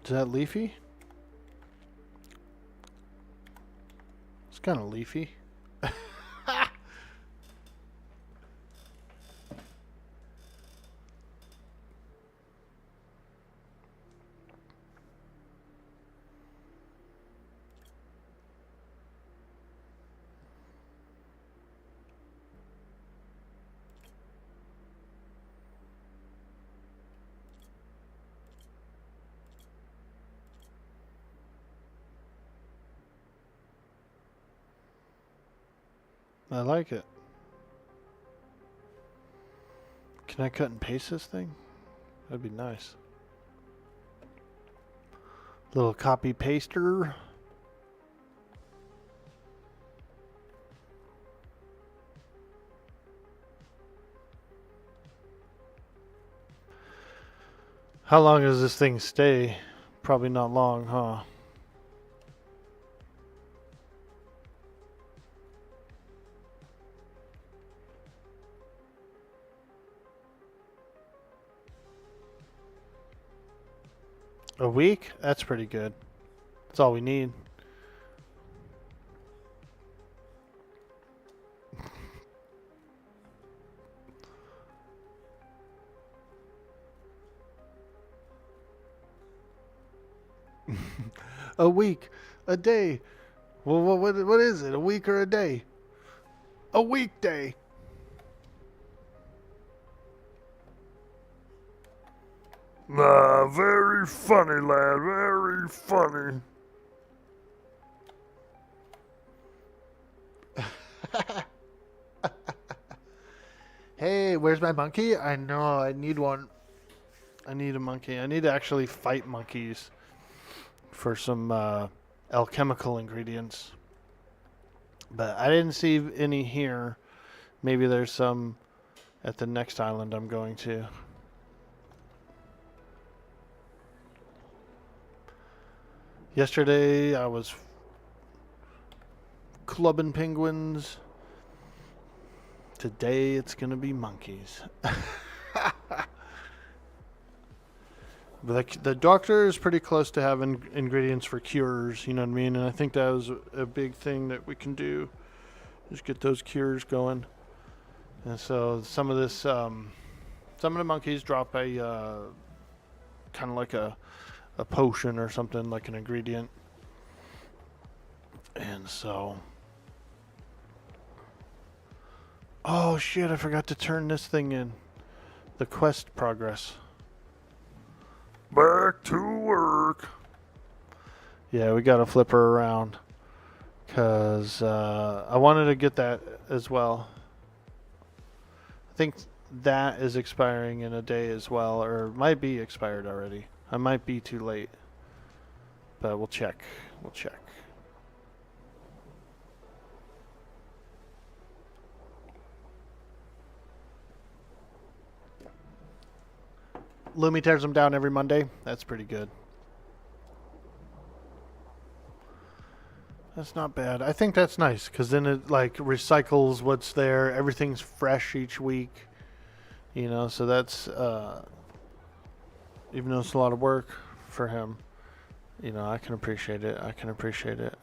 Is that leafy? It's kind of leafy. I like it. Can I cut and paste this thing? That'd be nice. Little copy paster. How long does this thing stay? Probably not long, huh? A week? That's pretty good. That's all we need. A week, a day. Well, what is it? A week or a day? A weekday. Nah, very funny, lad. Very funny. Hey, where's my monkey? I know, I need one. I need a monkey. I need to actually fight monkeys for some alchemical ingredients. But I didn't see any here. Maybe there's some at the next island I'm going to. Yesterday I was clubbing penguins. Today it's gonna be monkeys. But the doctor is pretty close to having ingredients for cures, you know what I mean? And I think that was a big thing that we can do, is get those cures going. And so some of this, some of the monkeys drop a kind of like a potion or something, like an ingredient. And so, oh shit, I forgot to turn this thing in. The quest progress. Back to work. Yeah, we gotta flip her around. Because I wanted to get that as well. I think that is expiring in a day as well, or might be expired already. I might be too late. But we'll check. We'll check. Lumi tears them down every Monday. That's pretty good. That's not bad. I think that's nice because then it like recycles what's there. Everything's fresh each week. You know, so that's even though it's a lot of work for him, you know, I can appreciate it. I can appreciate it.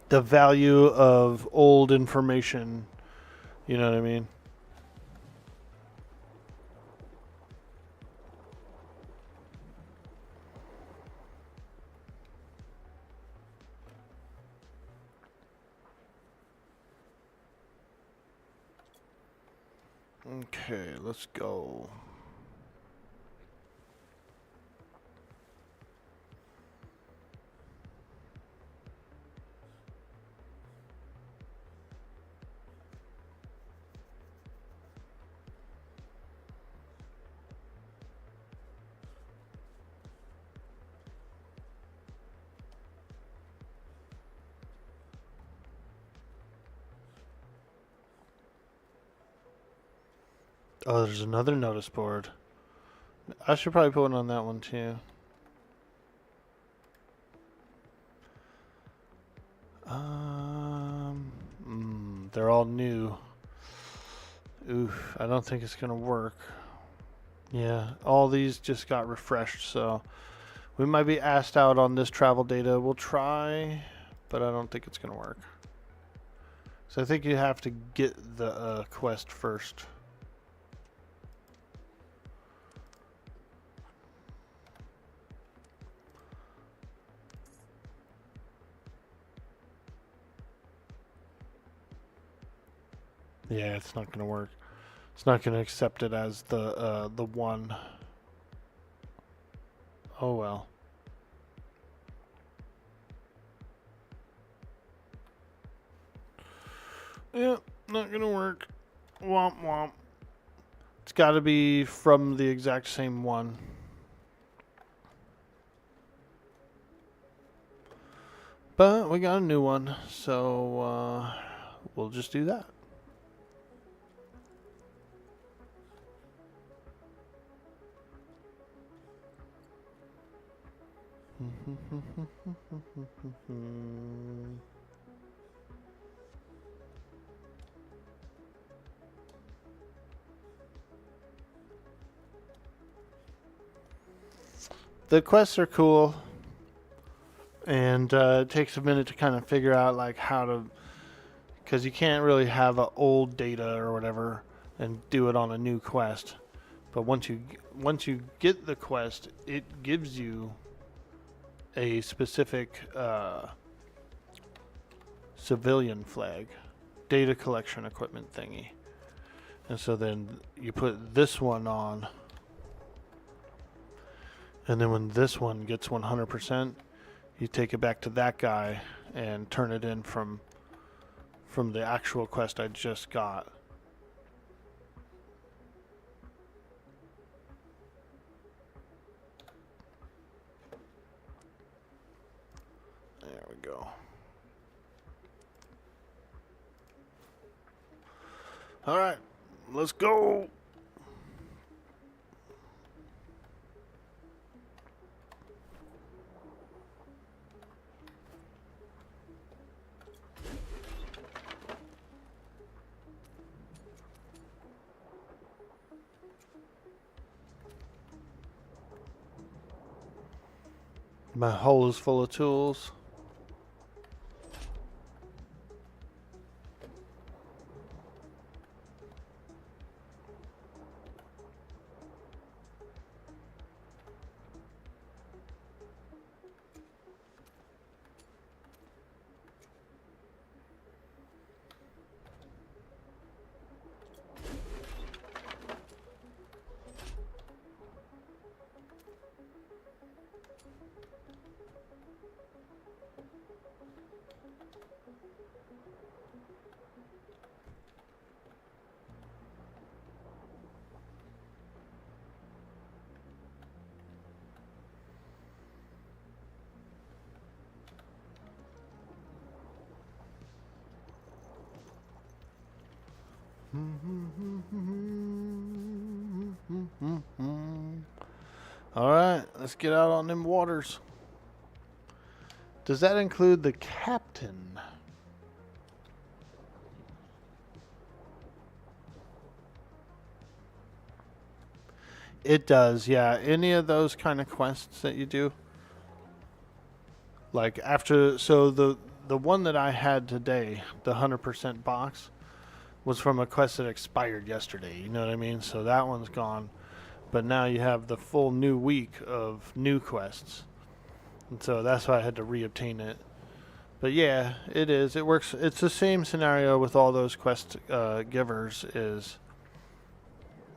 The value of old information, you know what I mean? Okay, let's go. Oh, there's another notice board. I should probably put one on that one too. They're all new. Oof, I don't think it's gonna work. Yeah, all these just got refreshed, so we might be asked out on this travel data. We'll try, but I don't think it's gonna work. So I think you have to get the quest first. Yeah, it's not gonna work. It's not gonna accept it as the one. Oh well. Yeah, not gonna work. Womp womp. It's got to be from the exact same one. But we got a new one, so we'll just do that. The quests are cool, and it takes a minute to kind of figure out like how to, because you can't really have a old data or whatever and do it on a new quest. But once you get the quest, it gives you a specific civilian flag, data collection equipment thingy. And so then you put this one on, and then when this one gets 100%, you take it back to that guy and turn it in from the actual quest I just got. There we go. All right, let's go. My hole is full of tools. All right, let's get out on them waters. Does that include the captain? It does, yeah. Any of those kind of quests that you do. Like after, so the one that I had today, the 100% box, was from a quest that expired yesterday. You know what I mean? So that one's gone. But now you have the full new week of new quests. And so that's why I had to reobtain it. But yeah, it is. It works. It's the same scenario with all those quest givers is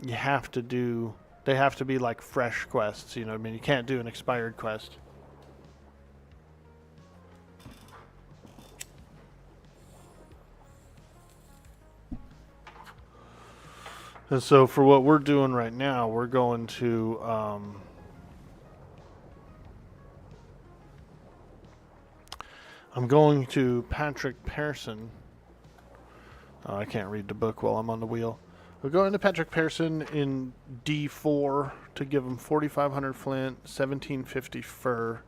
you have to do, they have to be like fresh quests. You know what I mean? You can't do an expired quest. And so for what we're doing right now, we're going to I'm going to Patrick Pearson. Oh, I can't read the book while I'm on the wheel. We're going to Patrick Pearson in D4 to give him 4,500 flint, 1,750 fur.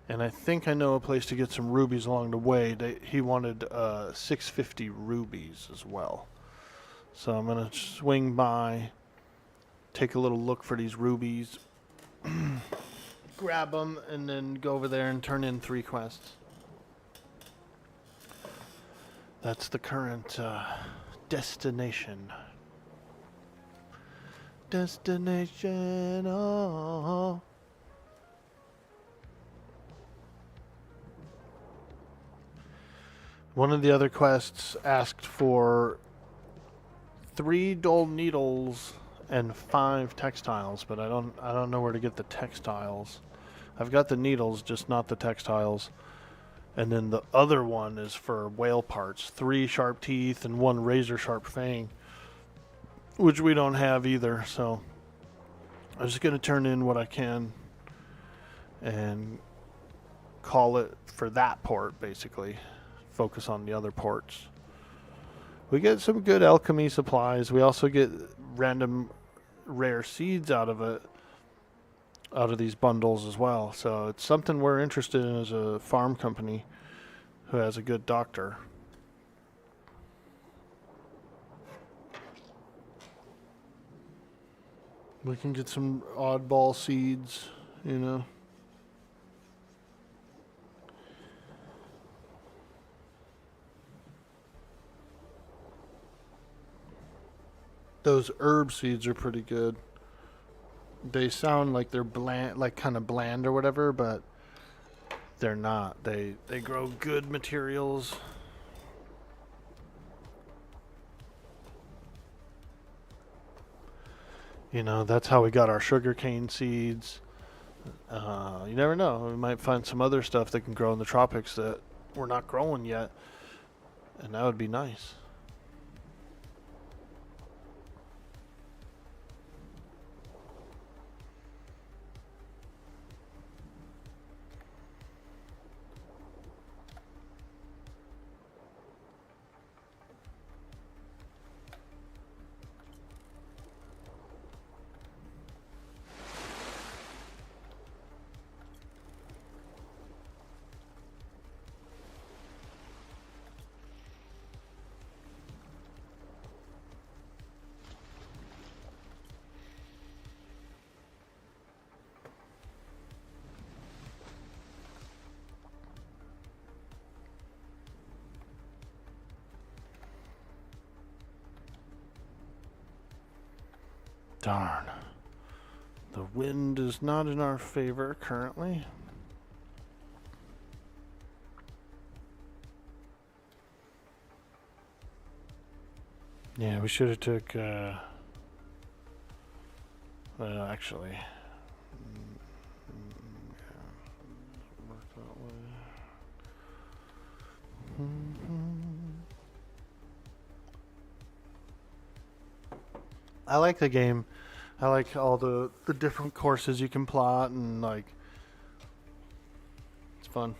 And I think I know a place to get some rubies along the way. He wanted 650 rubies as well. So I'm going to swing by, take a little look for these rubies, grab them, and then go over there and turn in 3 quests. That's the current destination. Destination, oh. One of the other quests asked for 3 dull needles and 5 textiles, but I don't know where to get the textiles. I've got the needles, just not the textiles. And then the other one is for whale parts, 3 sharp teeth and 1 razor sharp fang, which we don't have either. So I'm just going to turn in what I can and call it for that port, basically. Focus on the other ports. We get some good alchemy supplies. We also get random rare seeds out of these bundles as well. So it's something we're interested in as a farm company who has a good doctor. We can get some oddball seeds, you know. Those herb seeds are pretty good. They sound like they're bland, like kind of bland or whatever, but they're not. They grow good materials. You know, that's how we got our sugarcane seeds. You never know. We might find some other stuff that can grow in the tropics that we're not growing yet, and that would be nice. Darn. The wind is not in our favor currently. Yeah, we should have took, well, actually. Work that way. I like the game. I like all the different courses you can plot, and like it's fun.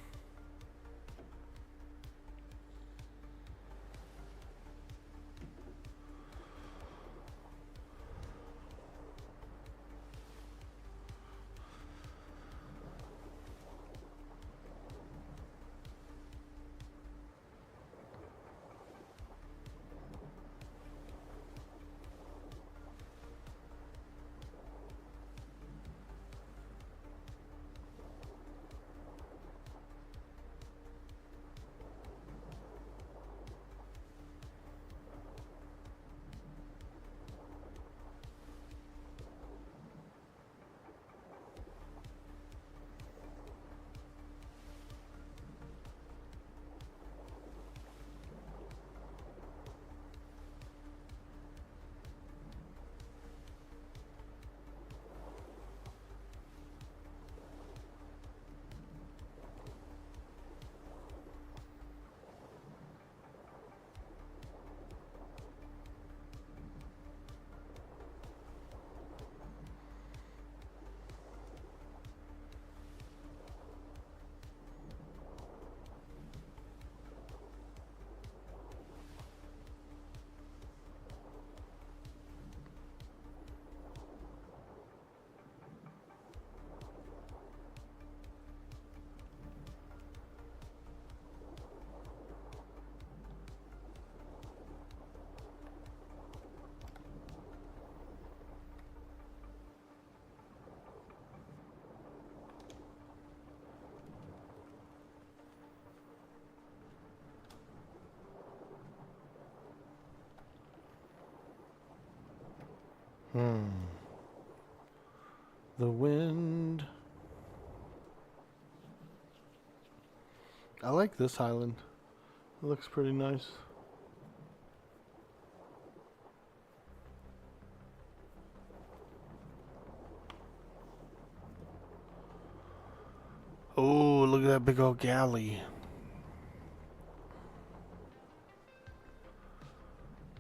The wind. I like this island. It looks pretty nice. Oh, look at that big old galley.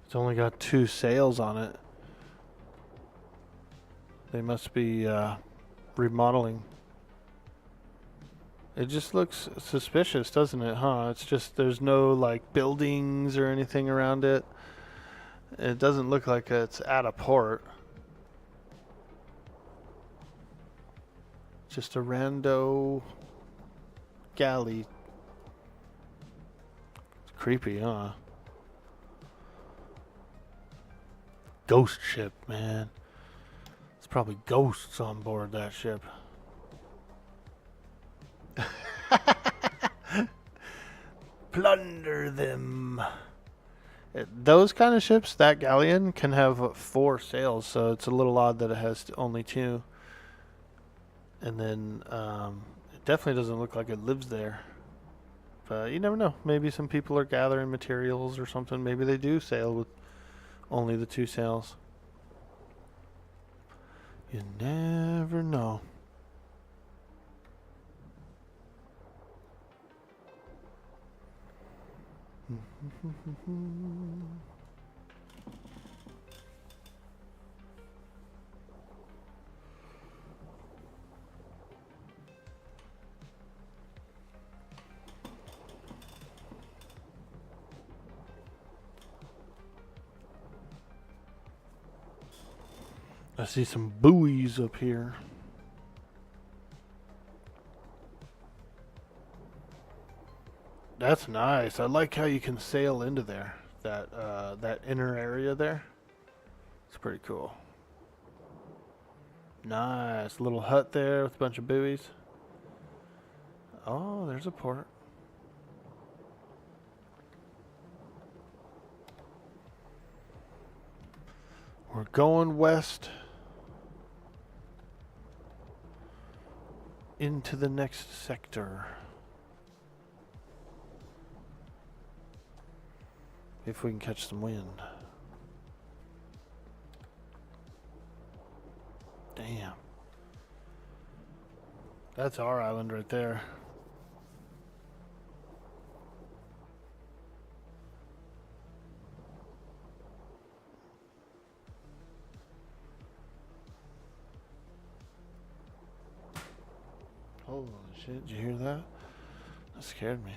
It's only got 2 sails on it. They must be remodeling. It just looks suspicious, doesn't it, huh? It's just, there's no like buildings or anything around it. It doesn't look like it's at a port. Just a rando galley. It's creepy, huh? Ghost ship, man. There's probably ghosts on board that ship. Plunder them. Those kind of ships, that galleon, can have 4 sails, so it's a little odd that it has only 2. And then it definitely doesn't look like it lives there. But you never know. Maybe some people are gathering materials or something. Maybe they do sail with only the 2 sails. You never know. I see some buoys up here. That's nice. I like how you can sail into there. That inner area there. It's pretty cool. Nice little hut there with a bunch of buoys. Oh, there's a port. We're going west into the next sector. If we can catch some wind. Damn. That's our island right there. Holy shit, did you hear that? That scared me.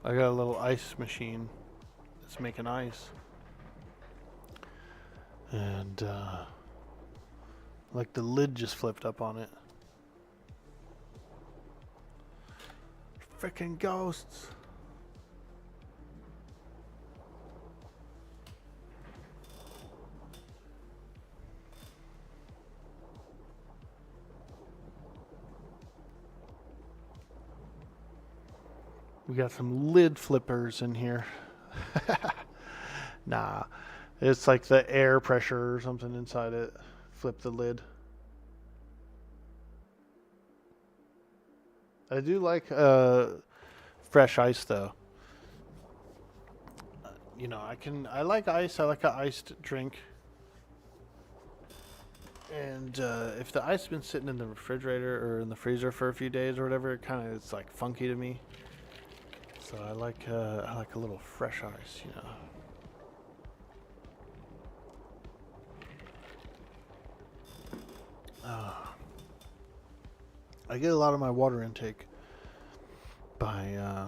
I got a little ice machine that's making ice. And like the lid just flipped up on it. Frickin' ghosts. We got some lid flippers in here. Nah, it's like the air pressure or something inside it. Flip the lid. I do like fresh ice though. You know, I like ice. I like an iced drink. And if the ice has been sitting in the refrigerator or in the freezer for a few days or whatever, it kind of it's like funky to me. So I like a little fresh ice, you know. I get a lot of my water intake by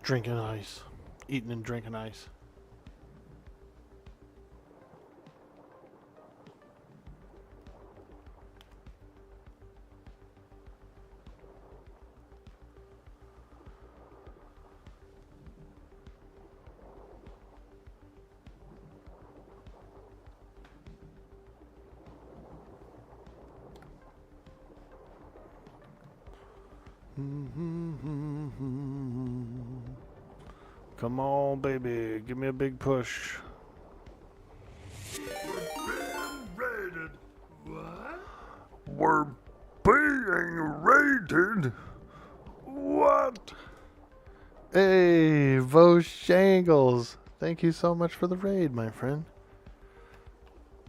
drinking ice, eating and drinking ice. Come on, baby. Give me a big push. We're being raided. What? Hey, Shangles. Thank you so much for the raid, my friend.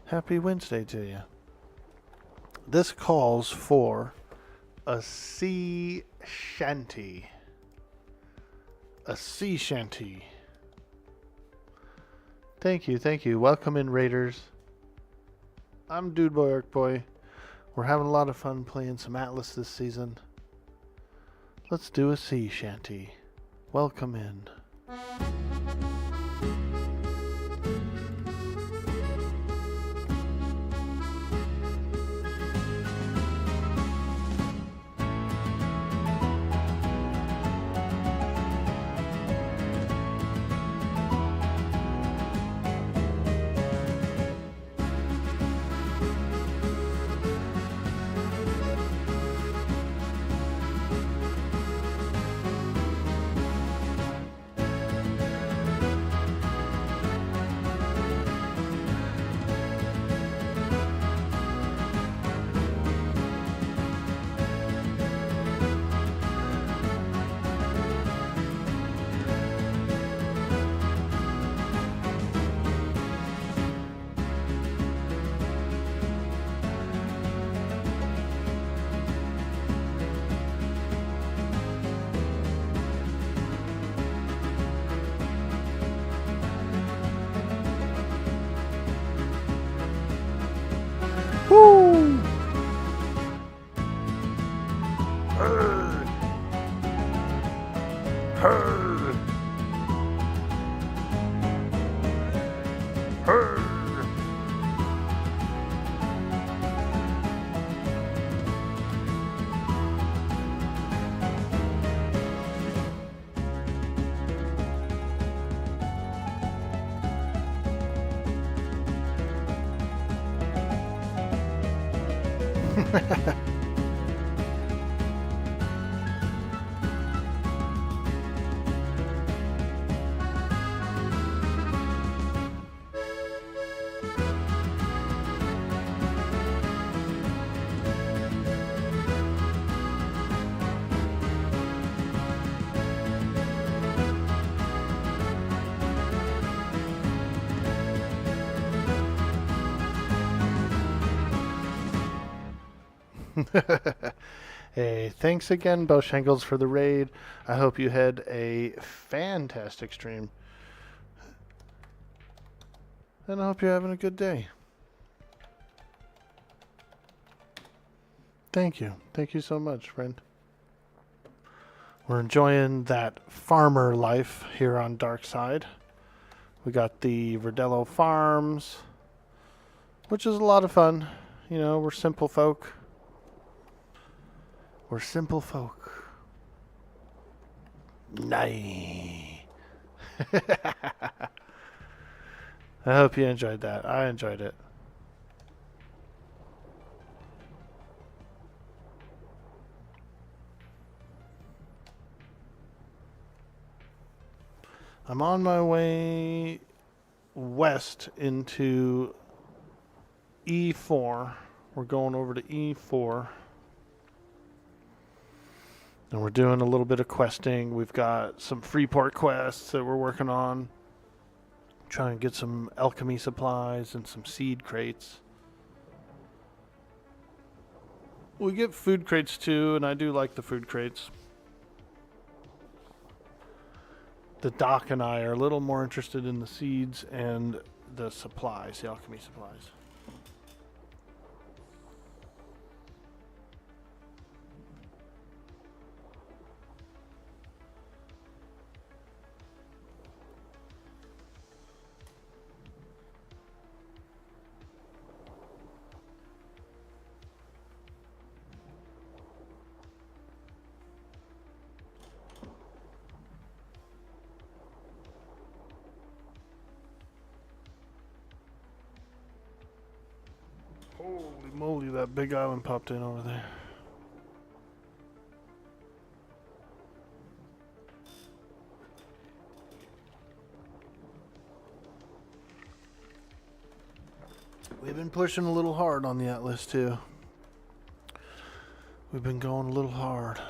Happy Wednesday to you. This calls for a sea shanty. A sea shanty. Thank you, thank you. Welcome in, Raiders. I'm Dude Boy Orc Boy. We're having a lot of fun playing some Atlas this season. Let's do a sea shanty. Welcome in. Woo! Hey! Hey! Hey! Hey, thanks again, Shangles, for the raid. I hope you had a fantastic stream. And I hope you're having a good day. Thank you. Thank you so much, friend. We're enjoying that farmer life here on Dark Side. We got the Verdello farms, which is a lot of fun. You know, we're simple folk. We're simple folk. Nay. I hope you enjoyed that. I enjoyed it. I'm on my way west into E4. We're going over to E4. And we're doing a little bit of questing. We've got some Freeport quests that we're working on. Trying to get some alchemy supplies and some seed crates. We get food crates too, and I do like the food crates. The Doc and I are a little more interested in the seeds and the supplies, the alchemy supplies. Holy moly, that big island popped in over there. We've been pushing a little hard on the Atlas too. We've been going a little hard.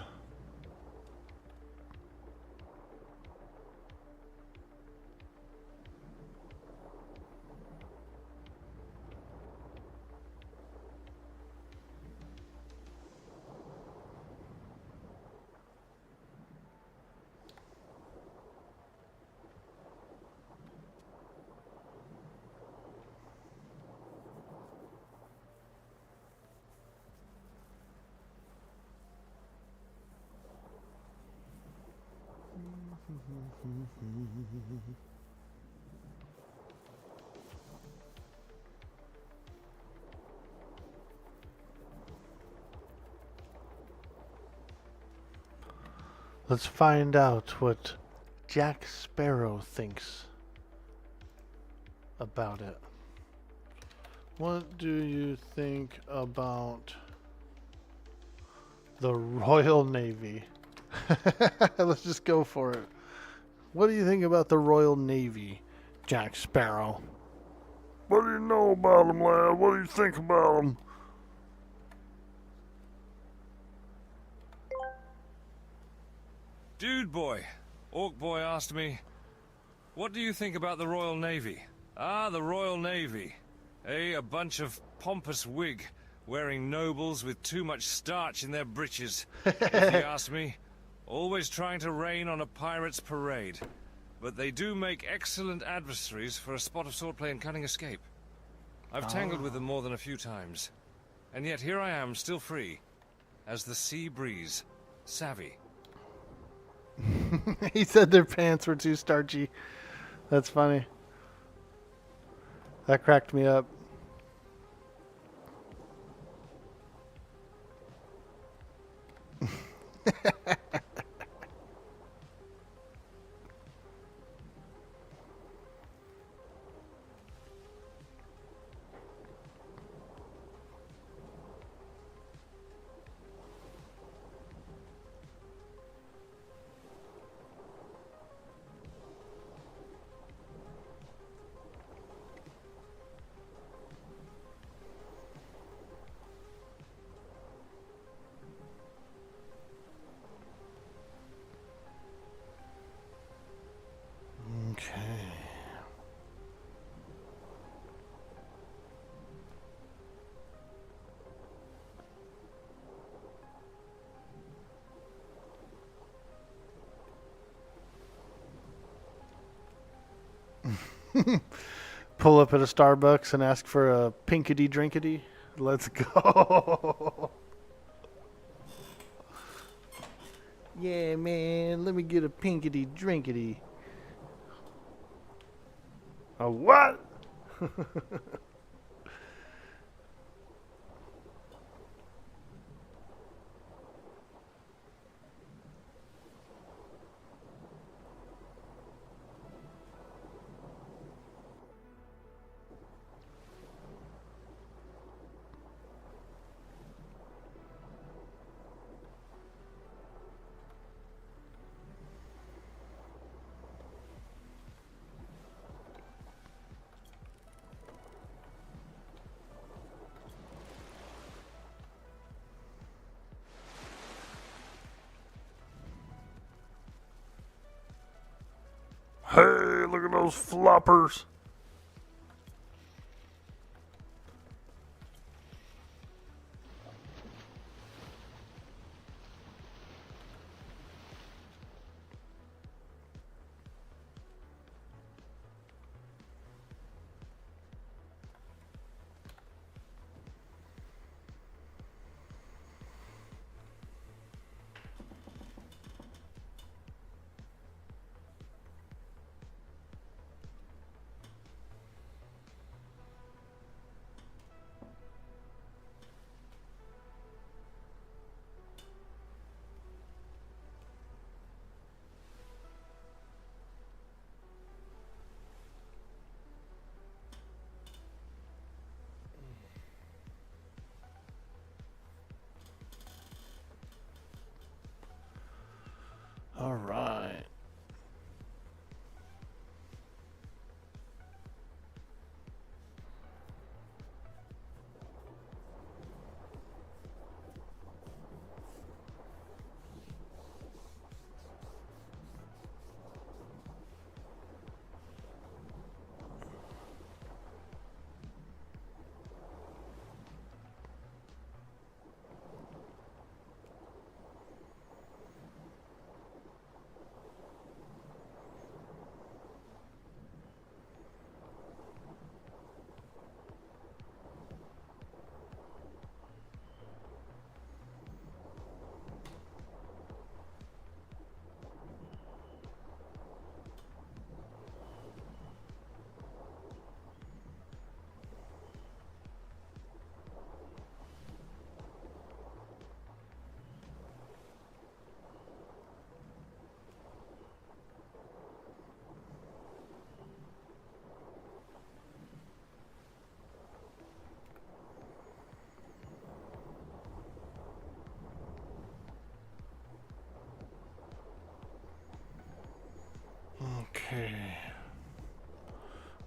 Let's find out what Jack Sparrow thinks about it. What do you think about the Royal Navy? Let's just go for it. What do you think about the Royal Navy, Jack Sparrow? What do you know about them, lad? What do you think about them? Dude boy, Orc boy asked me, what do you think about the Royal Navy? Ah, the Royal Navy. A bunch of pompous wig, wearing nobles with too much starch in their breeches. If you ask me, always trying to rain on a pirate's parade. But they do make excellent adversaries for a spot of swordplay and cunning escape. I've tangled with them more than a few times. And yet here I am, still free, as the sea breeze, savvy. He said their pants were too starchy. That's funny. That cracked me up. Okay. Pull up at a Starbucks and ask for a pinkety drinkety. Let's go. Yeah, man. Let me get a pinkety drinkety. A what? Hey, look at those floppers.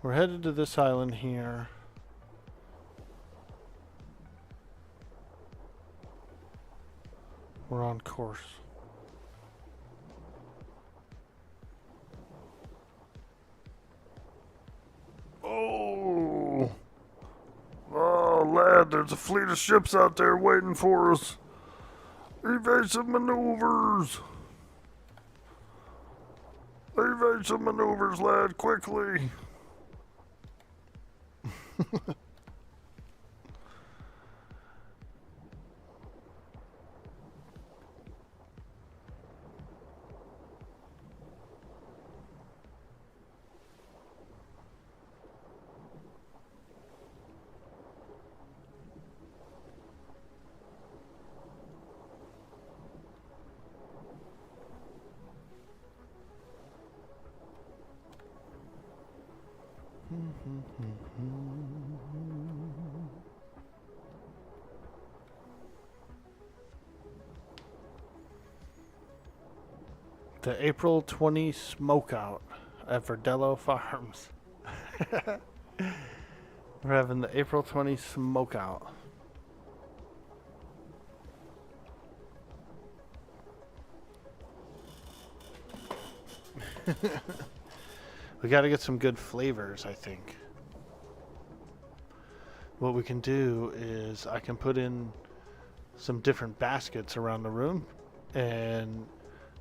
We're headed to this island here. We're on course. Oh! Oh, lad, there's a fleet of ships out there waiting for us. Evasive maneuvers! Evasive maneuvers, lad, quickly! The April 20 smokeout at Verdello Farms. We're having the April 20 smokeout. We got to get some good flavors, I think. What we can do is I can put in some different baskets around the room, and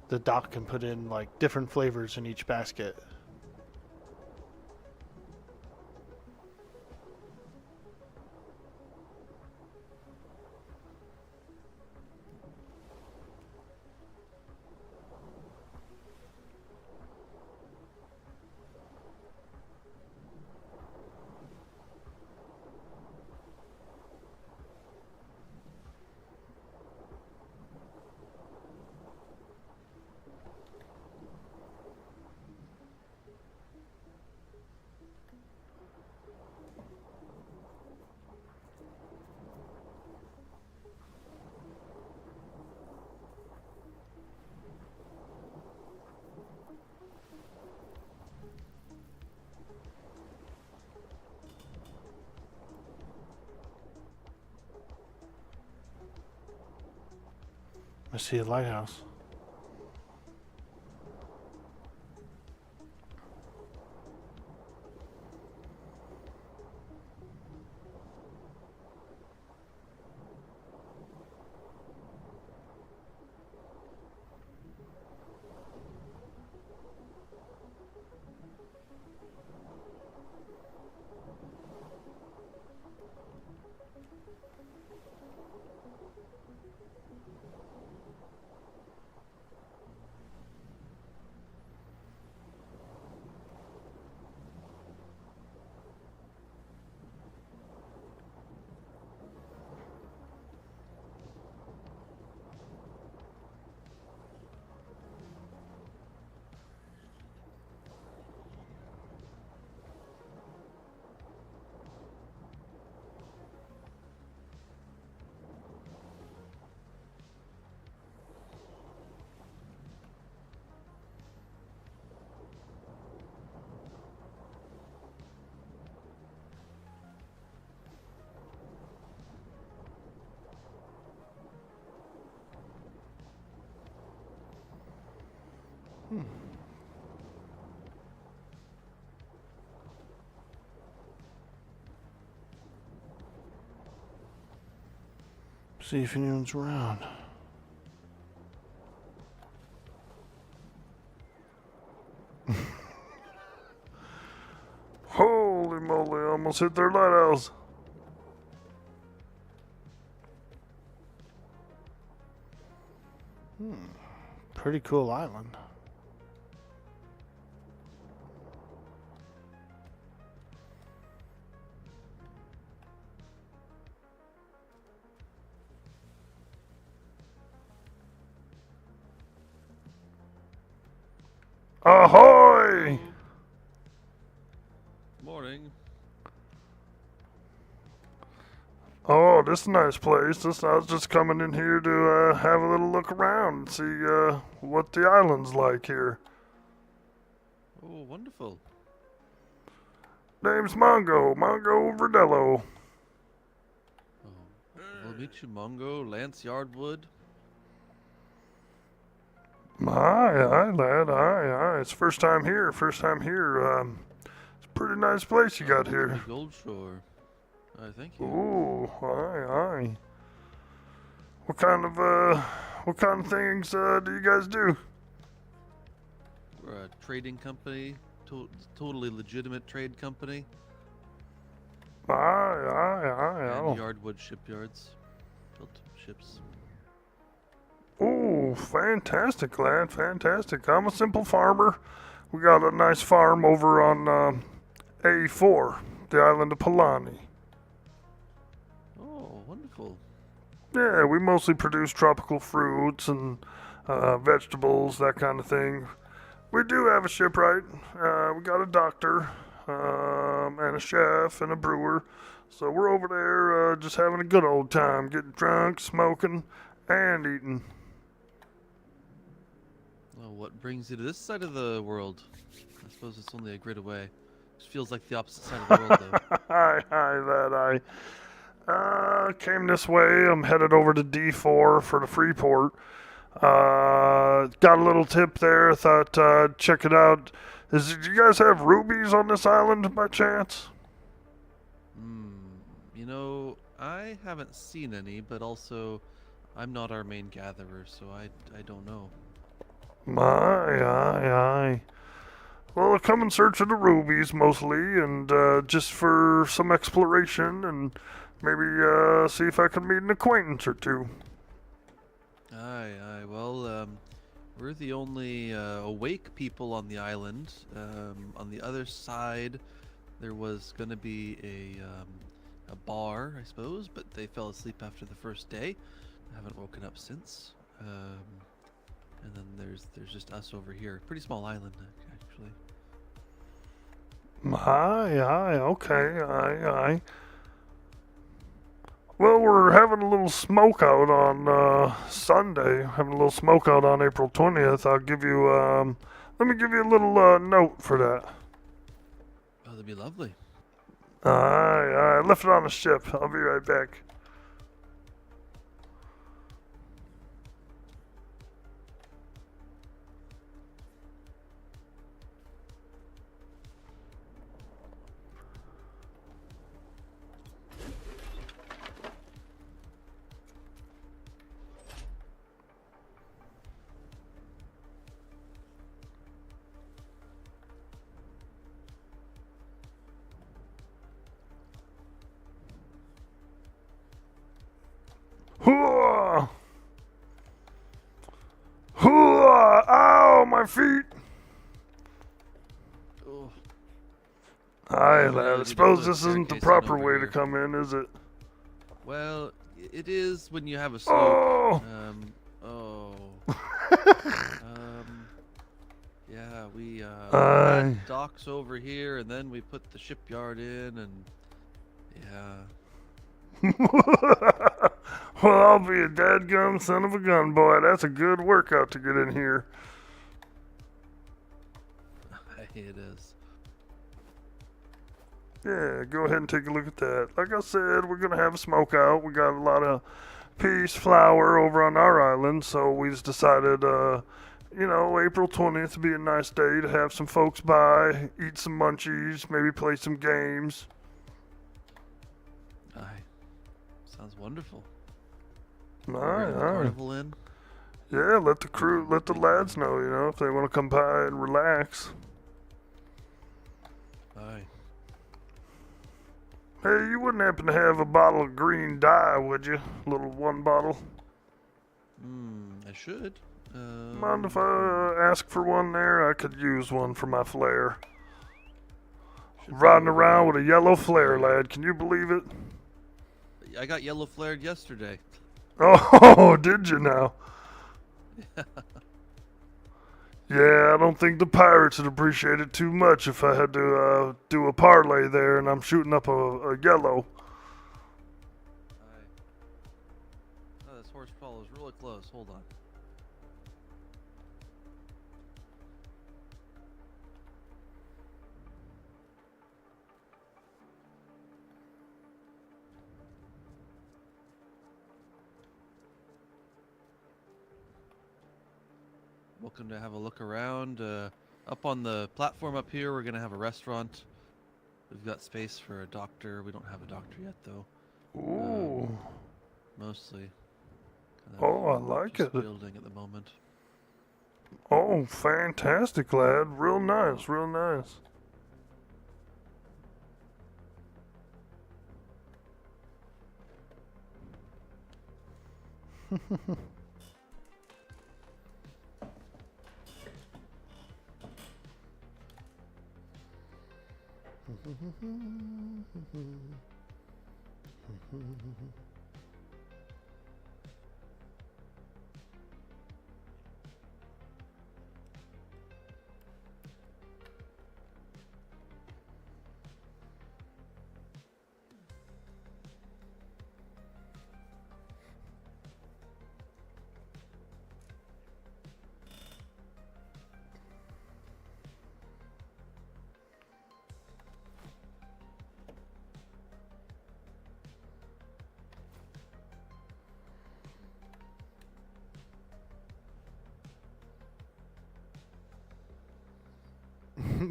the doc can put in like different flavors in each basket. I see a lighthouse. See if anyone's around. Holy moly, I almost hit their lighthouse. Pretty cool island. Ahoy! Morning. Oh, this is a nice place. I was just coming in here to have a little look around and see what the island's like here. Oh, wonderful. Name's Mongo. Mongo Verdello. Oh, well, meet you, Mongo. Lance Yardwood. Aye, lad. Aye. It's first time here. It's a pretty nice place you got here. Goldshore. Thank you. Ooh, aye. What kind of things do you guys do? We're a trading company. Totally legitimate trade company. Aye. And Yardwood shipyards. Built ships. Ooh, fantastic, lad, fantastic. I'm a simple farmer. We got a nice farm over on A4, the island of Palani. Oh, wonderful. Yeah, we mostly produce tropical fruits and vegetables, that kind of thing. We do have a shipwright. We got a doctor and a chef and a brewer. So we're over there just having a good old time, getting drunk, smoking, and eating. Well, what brings you to this side of the world? I suppose it's only a grid away. It feels like the opposite side of the world, though. Hi, lad. I came this way. I'm headed over to D4 for the Freeport. Got a little tip there. Thought check it out. Do you guys have rubies on this island by chance? You know, I haven't seen any, but also I'm not our main gatherer, so I don't know. Aye. Well, I come in search of the rubies mostly, and just for some exploration, and maybe see if I can meet an acquaintance or two. Aye. Well, we're the only awake people on the island. On the other side, there was gonna be a bar, I suppose, but they fell asleep after the first day. I haven't woken up since. And then there's just us over here. Pretty small island, actually. Aye, okay, aye. Well, we're having a little smoke out on Sunday. Having a little smoke out on April 20th. I'll give you, let me give you a little note for that. Oh, that'd be lovely. Aye, I left it on the ship. I'll be right back. Hooah! Ow, my feet! Oh. Aye, Yeah, lad. I you suppose don't this have isn't the staircase proper over way to here. come in, is it? Well, it is when you have a slope. Oh! Yeah, we Aye. had docks over here, and then we put the shipyard in, and yeah. Well, I'll be a dadgum son of a gun, boy. That's a good workout to get in here. It is. Yeah, go ahead and take a look at that. Like I said, we're gonna have a smoke out. We got a lot of peace flower over on our island, so we just decided, April 20th would be a nice day to have some folks by, eat some munchies, maybe play some games. Aye. Sounds wonderful. Aye. Carnival in. Yeah, let the lads know, if they want to come by and relax. Aye. Hey, you wouldn't happen to have a bottle of green dye, would you? A little one bottle. I should. Mind if I ask for one there? I could use one for my flare. Riding around with a yellow flare, lad. Can you believe it? I got yellow flared yesterday. Oh, did you now? Yeah, I don't think the pirates would appreciate it too much if I had to do a parlay there and I'm shooting up a yellow. Aye. Oh, this horse follows really close. Hold on. welcome to have a look around. Up on the platform up here, we're gonna have a restaurant. We've got space for a doctor. We don't have a doctor yet, though. Ooh. Mostly. Oh, I like just it. Building at the moment. Oh, fantastic, lad. Real nice, real nice.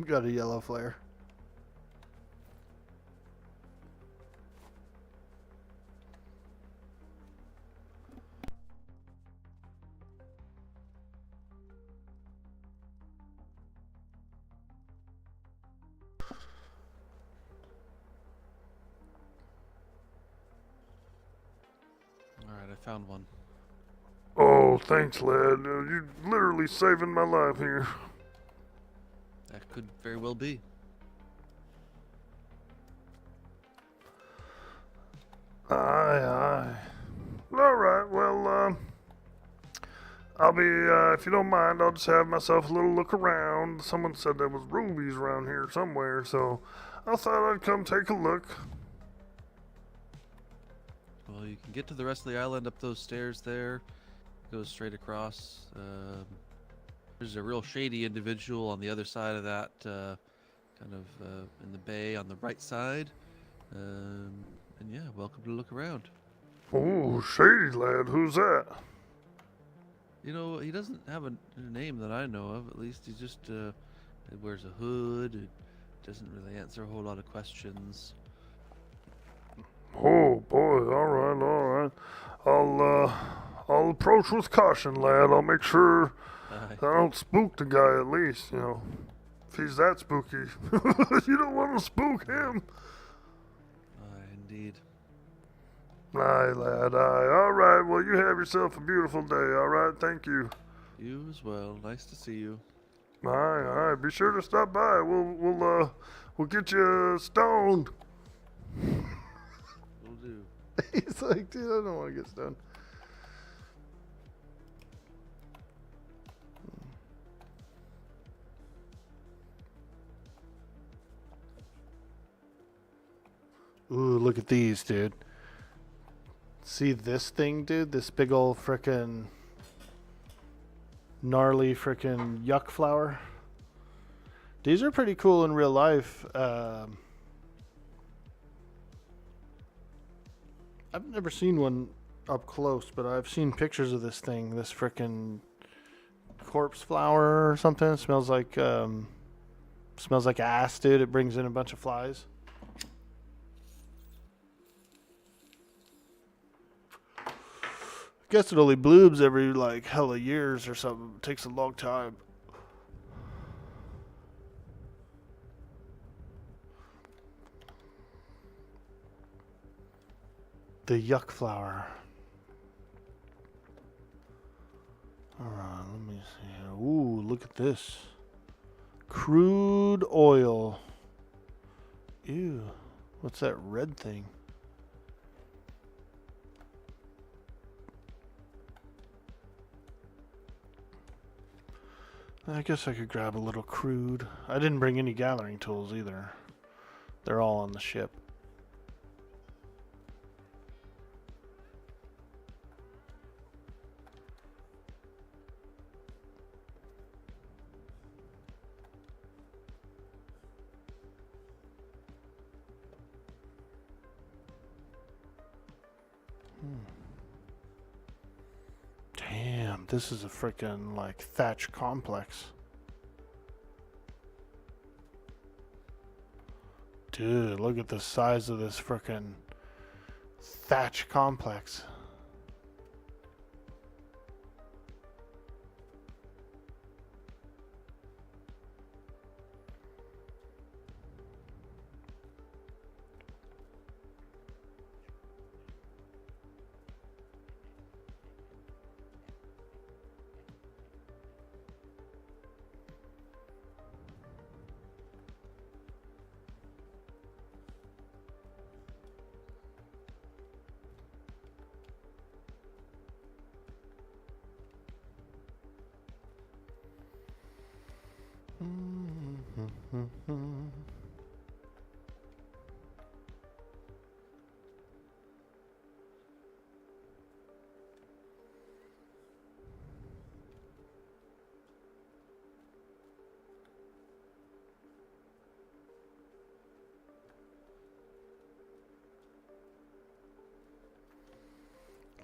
Got a yellow flare. Alright, I found one. Oh, thanks, lad. You're literally saving my life here. That could very well be. Aye, aye. Alright, well, I'll be, if you don't mind, I'll just have myself a little look around. Someone said there was rubies around here somewhere, so I thought I'd come take a look. Well, you can get to the rest of the island up those stairs there. Go straight across. There's a real shady individual on the other side of that, kind of in the bay on the right side. And yeah, welcome to look around. Oh, shady lad, who's that? You know, he doesn't have a name that I know of. At least he just he wears a hood. It doesn't really answer a whole lot of questions. Oh boy, all right. I'll approach with caution, lad. I'll make sure I don't spook the guy at least, you know. If he's that spooky. You don't want to spook him. Indeed. Aye, lad, aye. Alright, well, you have yourself a beautiful day, alright? Thank you. You as well. Nice to see you. Aye, aye. Be sure to stop by. We'll get you stoned. Will do. He's like, dude, I don't want to get stoned. Ooh, look at these, dude. See this thing, dude? This big old frickin' gnarly frickin' yuck flower. These are pretty cool in real life. I've never seen one up close, but I've seen pictures of this thing. This frickin' corpse flower or something. It smells like ass, dude. It brings in a bunch of flies. Guess it only blooms every like hella years or something. It takes a long time. The yuck flower. Alright, let me see here. Ooh, look at this. Crude oil. Ew. What's that red thing? I guess I could grab a little crude. I didn't bring any gathering tools either. They're all on the ship. Damn, Damn, this is a freaking like thatch complex. Dude, look at the size of this freaking thatch complex.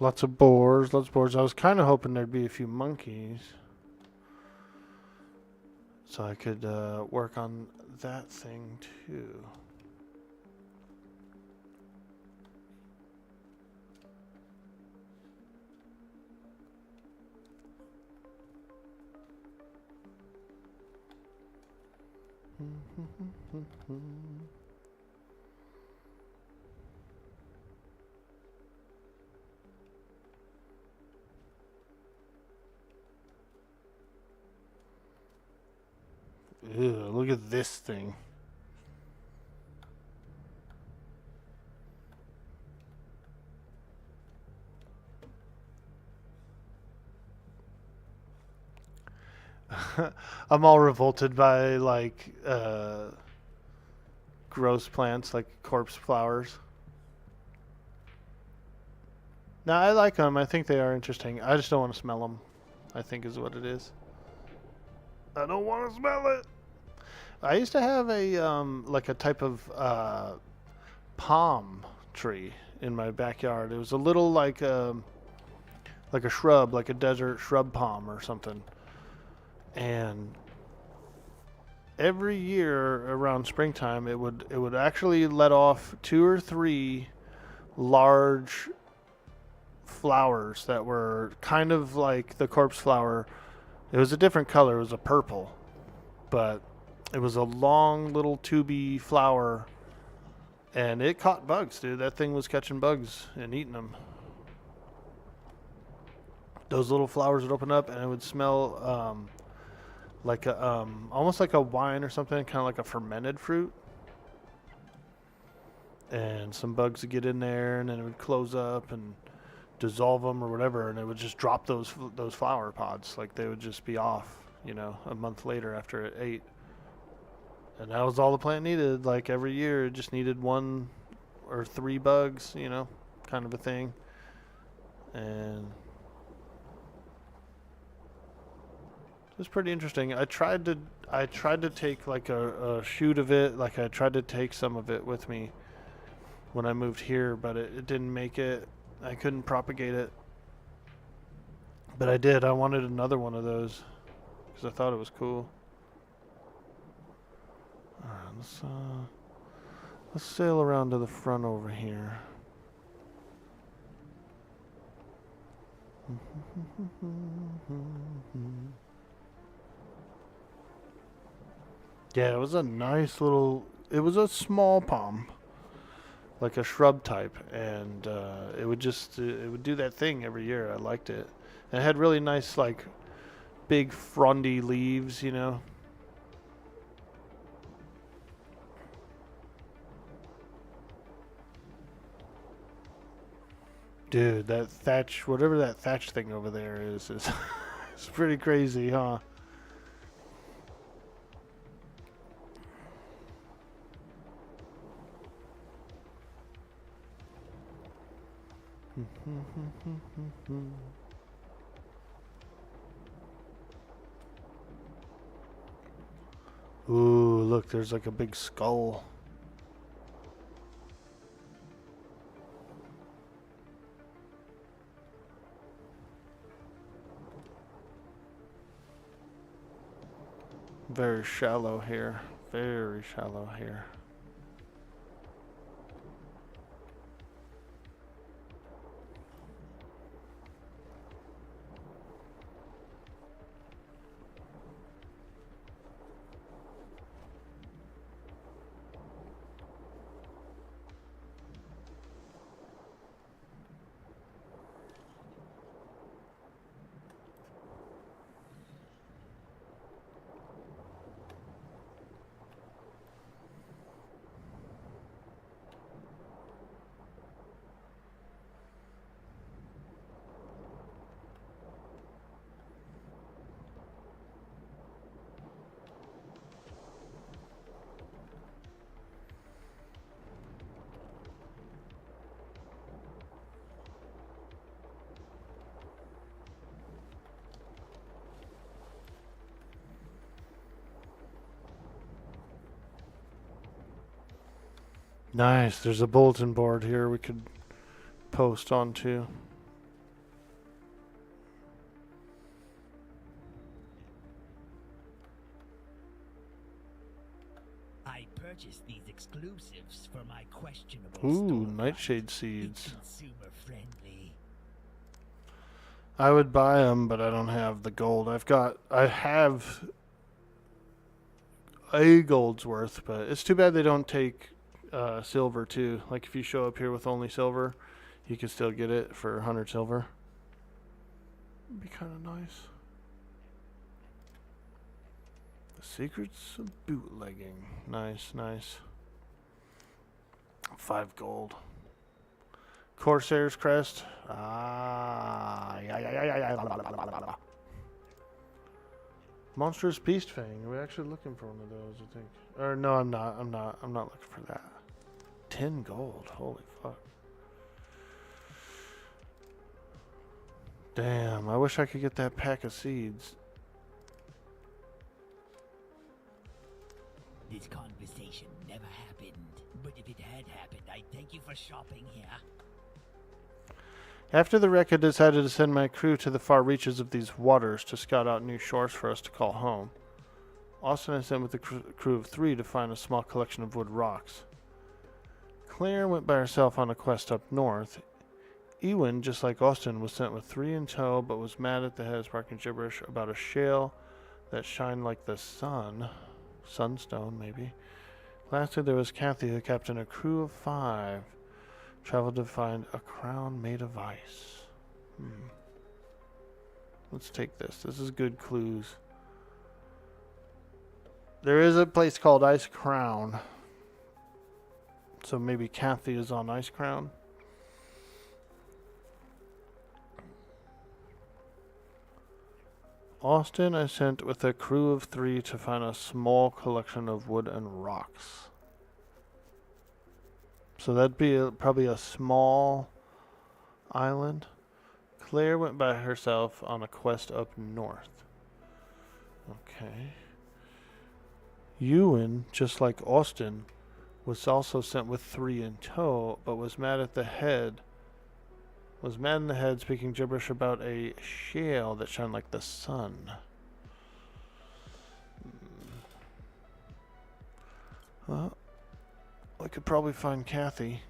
Lots of boars, lots of boars. I was kind of hoping there'd be a few monkeys, so I could work on that thing too. Ew, look at this thing. I'm all revolted by like gross plants like corpse flowers. No, I like them. I think they are interesting. I just don't want to smell them, I think is what it is. I don't want to smell it. I used to have a like a type of palm tree in my backyard. It was a little like a shrub, like a desert shrub palm or something. And every year around springtime, it would actually let off 2 or 3 large flowers that were kind of like the corpse flower. It was a different color. It was a purple, but it was a long little tubey flower, and it caught bugs, dude. That thing was catching bugs and eating them. Those little flowers would open up, and it would smell like a almost like a wine or something, kind of like a fermented fruit. And some bugs would get in there, and then it would close up and dissolve them or whatever, and it would just drop those flower pods. Like they would just be off, you know, a month later after it ate. And that was all the plant needed. Like every year, it just needed 1 or 3 bugs, you know, kind of a thing. And it was pretty interesting. I tried to take like a shoot of it. Like I tried to take some of it with me when I moved here, but it didn't make it. I couldn't propagate it. But I did. I wanted another one of those because I thought it was cool. All right, let's sail around to the front over here. Yeah, it was a nice little. It was a small palm, like a shrub type, and it would do that thing every year. I liked it. And it had really nice, like, big frondy leaves, you know. Dude, that thatch, whatever that thatch thing over there is it's pretty crazy, huh? Ooh, look, there's like a big skull. Very shallow here. Very shallow here. Nice. There's a bulletin board here we could post onto. I purchased these exclusives for my questionable Ooh, storefront. nightshade seeds. It's consumer friendly. I would buy them, but I don't have the gold. I have a gold's worth, but it's too bad they don't take silver too. Like if you show up here with only silver, you can still get it for 100 silver. It'd be kind of nice. The secrets of bootlegging. Nice, nice. 5 gold. Corsair's crest. Monstrous Beast Fang. We're actually looking for one of those, I think. Or no, I'm not. I'm not looking for that. 10 gold. Holy fuck. Damn, I wish I could get that pack of seeds. This conversation never happened, but if it had happened, I'd thank you for shopping here. After the wreck, I decided to send my crew to the far reaches of these waters to scout out new shores for us to call home. Austin I sent with a crew of 3 to find a small collection of wood rocks. Claire went by herself on a quest up north. Ewan, just like Austin, was sent with 3 in tow, but was mad at the heads barking gibberish about a shale that shined like the sun. Sunstone, maybe. Lastly, there was Kathy, who captained a crew of 5. Traveled to find a crown made of ice. Let's take this. This is good clues. There is a place called Ice Crown. So maybe Kathy is on Ice Crown. Austin I sent with a crew of 3 to find a small collection of wood and rocks. So that'd be probably a small island. Claire went by herself on a quest up north. Okay. Ewan, just like Austin, was also sent with 3 in tow, but was mad at the head. Was mad in the head, speaking gibberish about a shale that shined like the sun. Well, I could probably find Kathy.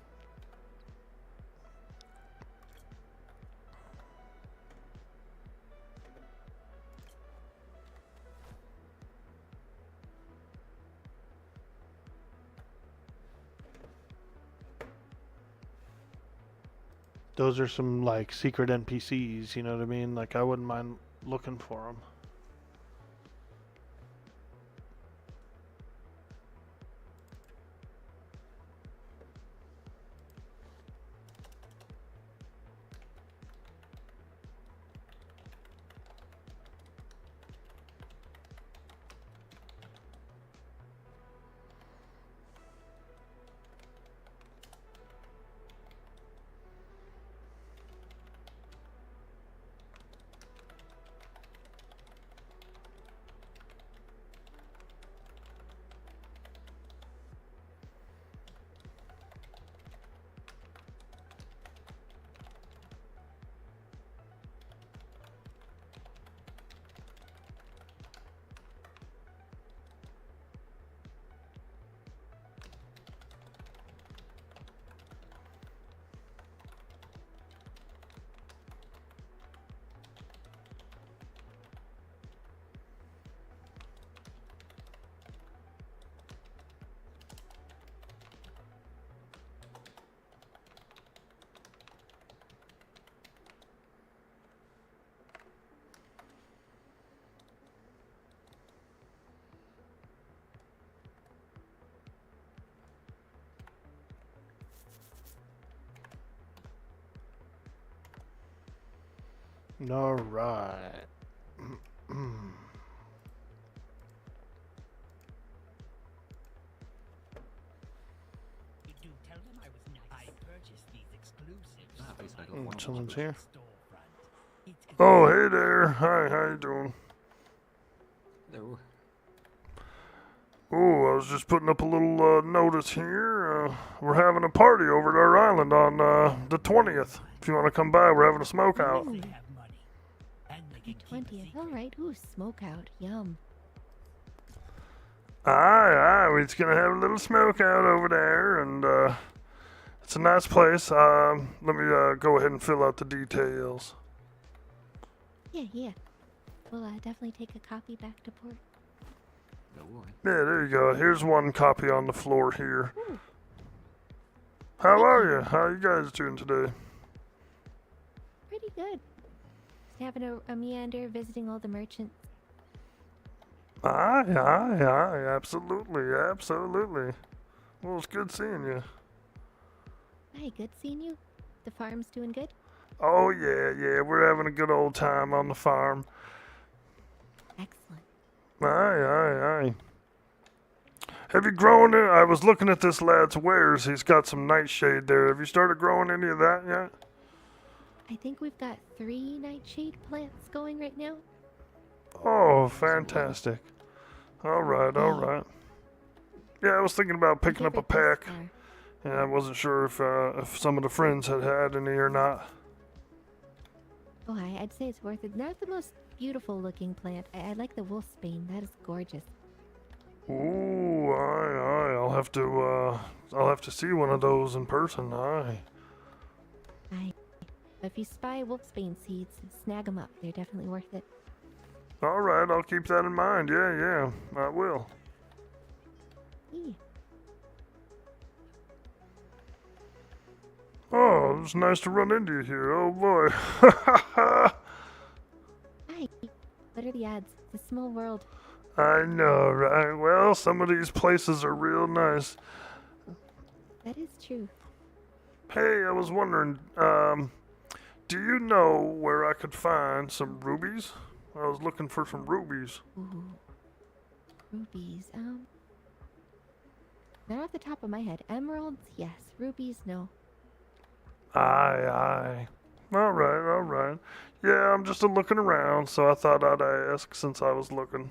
Those are some like secret NPCs, you know what I mean? Like I wouldn't mind looking for them. All right. You do tell them I was nice. I purchased these exclusives. Ah, please, I don't want Someone's here. Storefront. It's Oh, hey there. Hi, how you doing? Hello. Oh, I was just putting up a little notice here. We're having a party over at our island on the 20th. If you want to come by, we're having a smoke out. they have money. And they The can keep a 20th. secret. Alright. Ooh, smoke out. Yum. Aye, we're just gonna have a little smoke out over there, and it's a nice place. Let me go ahead and fill out the details. Yeah, yeah. We'll definitely take a copy back to port. No worry. Yeah, there you go. Here's one copy on the floor here. Ooh. How Thank are you. you? How are you guys doing today? Pretty good. Just having a meander, visiting all the merchants. Aye, absolutely, absolutely. Well, it's good seeing you. Hi, good seeing you. The farm's doing good. Oh, yeah, we're having a good old time on the farm. Excellent. Aye. Have you grown it? I was looking at this lad's wares. He's got some nightshade there. Have you started growing any of that yet? I think we've got 3 nightshade plants going right now. Oh, fantastic. All right. Yeah, I was thinking about picking up a pack. Yeah, I wasn't sure if some of the friends had any or not. Oh, I'd say it's worth it. Not the most beautiful looking plant. I like the wolfsbane. That is gorgeous. Ooh, aye. I'll have to see one of those in person. Aye. If you spy wolfsbane seeds, snag them up. They're definitely worth it. All right, I'll keep that in mind. Yeah, I will. Yeah. Oh, it's nice to run into you here. Oh boy. Hi. What are the odds? It's a small world. I know, right? Well, some of these places are real nice. That is true. Hey, I was wondering, do you know where I could find some rubies? I was looking for some rubies. Ooh. Rubies. Not off the top of my head. Emeralds, yes. Rubies, no. Aye. All right. Yeah, I'm just looking around, so I thought I'd ask since I was looking.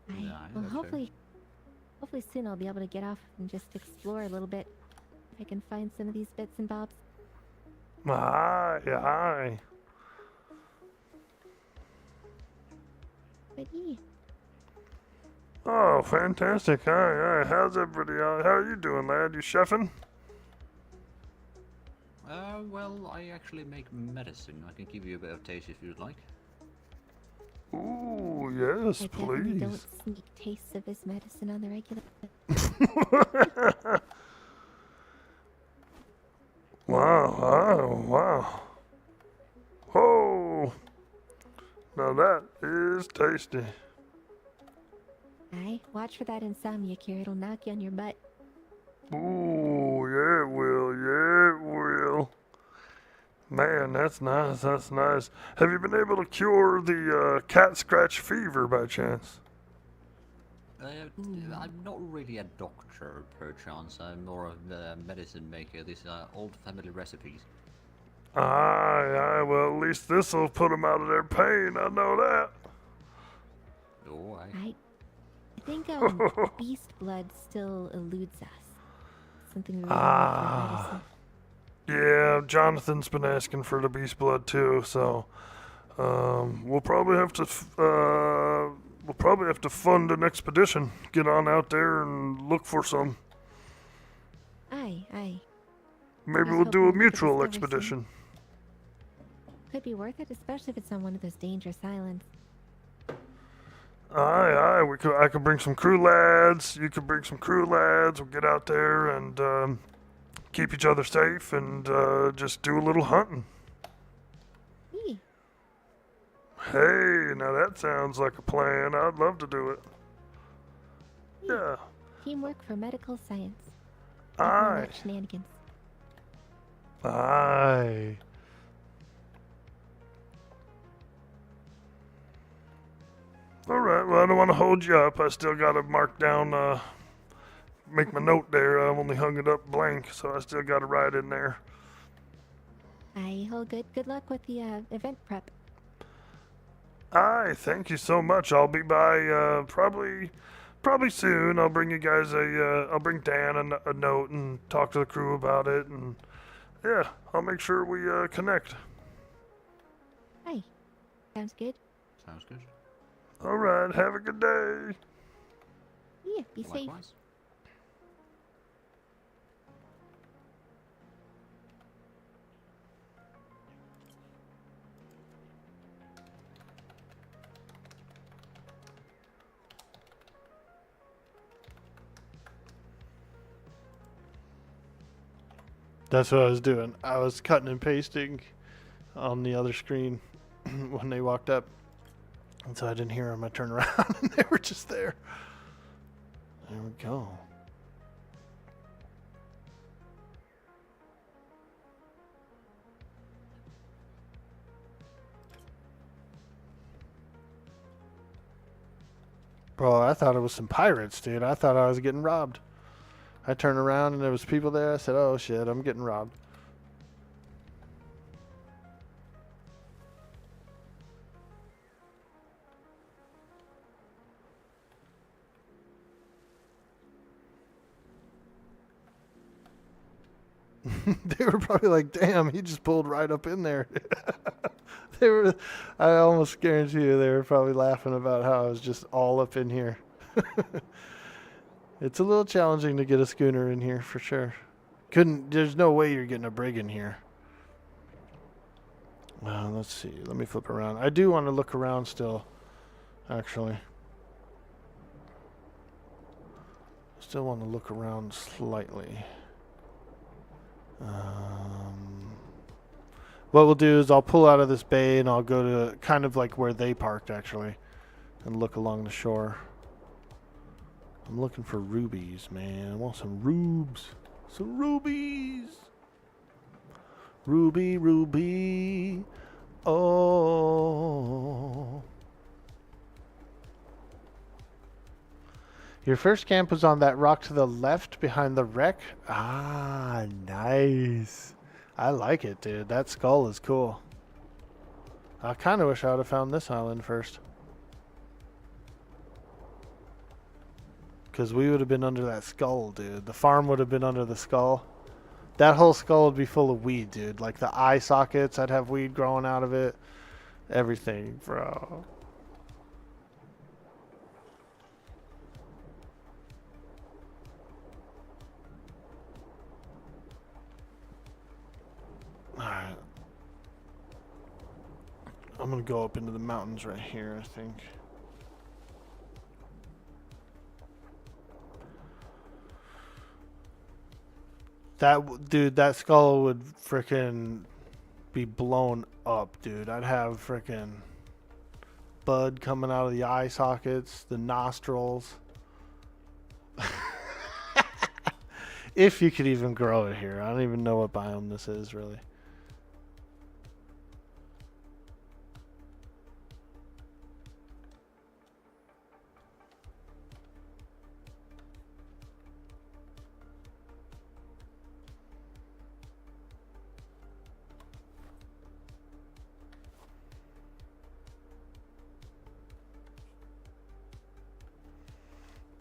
Yeah, Well, that's fair. hopefully soon I'll be able to get off and just explore a little bit. If I can find some of these bits and bobs. Aye. But yeah. Oh, fantastic. Aye. How's everybody? How are you doing, lad? You chefing? Well, I actually make medicine. I can give you a bit of taste if you'd like. Ooh, yes, I definitely please. don't sneak tastes of his medicine on the regular. Wow. Oh, now that is tasty. Aye, watch for that insomnia cure. It'll knock you on your butt. Ooh, yeah, it will. Man, that's nice. Have you been able to cure the cat scratch fever by chance? I'm not really a doctor, perchance. I'm more of a medicine maker. These are old family recipes. Aye. Well, at least this'll put them out of their pain. I know that. Oh, I think beast blood still eludes us. Something really good medicine. Yeah, Jonathan's been asking for the beast blood too, so we'll probably have to fund an expedition. Get on out there and look for some. Aye. Maybe Just we'll do a hoping we could mutual discover expedition. Could be worth it, especially if it's on one of those dangerous islands. Aye. I could bring some crew lads. You could bring some crew lads. We'll get out there and keep each other safe and just do a little hunting. Yeah. Hey, now that sounds like a plan. I'd love to do it. Yeah. Teamwork for medical science. Aye. Not shenanigans. Aye. All right. Well, I don't want to hold you up. I still got to mark down, make my note there. I've only hung it up blank, so I still got to write in there. Aye, all good. Good luck with the event prep. Aye, thank you so much. I'll be by probably soon. I'll bring you guys I'll bring Dan a note and talk to the crew about it, and yeah, I'll make sure we connect. Aye, sounds good. Sounds good. All right, have a good day. Yeah, be safe. Likewise. That's what I was doing. I was cutting and pasting on the other screen when they walked up. And so I didn't hear them. I turned around and they were just there. There we go. Bro, I thought it was some pirates, dude. I thought I was getting robbed. I turned around and there was people there. I said, oh shit, I'm getting robbed. They were probably like, damn, he just pulled right up in there. They were, I almost guarantee you they were probably laughing about how I was just all up in here. It's a little challenging to get a schooner in here for sure. There's no way you're getting a brig in here. Let's see. Let me flip around. I do want to look around still, actually. Still want to look around slightly. What we'll do is I'll pull out of this bay and I'll go to kind of like where they parked actually and look along the shore. I'm looking for rubies, man. I want some rubes. Some rubies. Ruby, ruby. Oh. Your first camp was on that rock to the left behind the wreck? Ah, nice. I like it, dude. That skull is cool. I kind of wish I would have found this island first. Because we would have been under that skull, dude. The farm would have been under the skull. That whole skull would be full of weed, dude. Like the eye sockets, I'd have weed growing out of it. Everything, bro. Alright. I'm gonna go up into the mountains right here, I think. That skull would frickin' be blown up, dude. I'd have frickin' bud coming out of the eye sockets, the nostrils. If you could even grow it here. I don't even know what biome this is, really.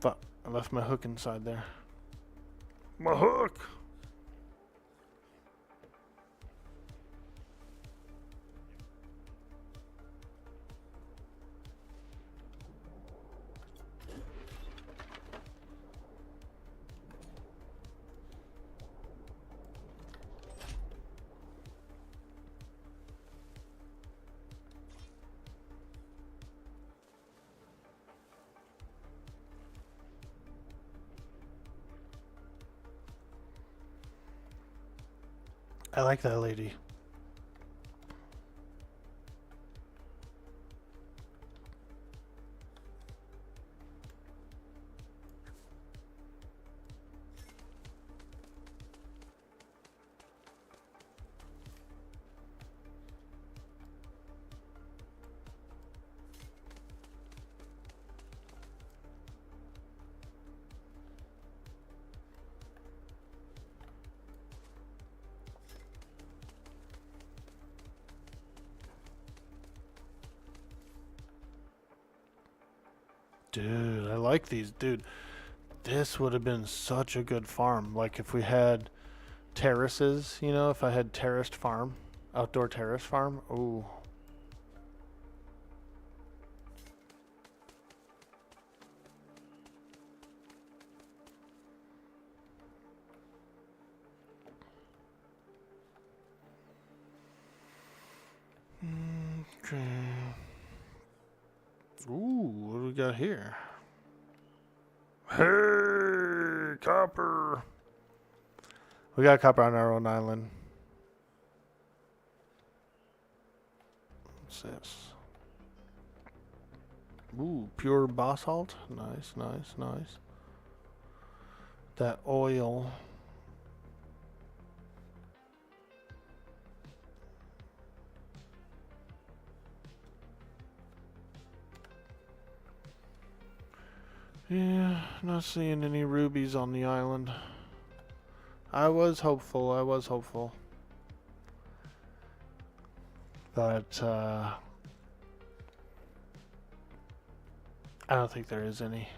Fuck, I left my hook inside there. My hook. I like that lady. Dude, I like these. Dude, this would have been such a good farm. Like if we had terraces, you know, if I had terraced farm, outdoor terrace farm. Ooh. Okay. Ooh, what do we got here? Hey, copper. We got copper on our own island. What's this? Ooh, pure basalt. Nice, nice, nice. That oil. Yeah, not seeing any rubies on the island. I was hopeful, But, I don't think there is any.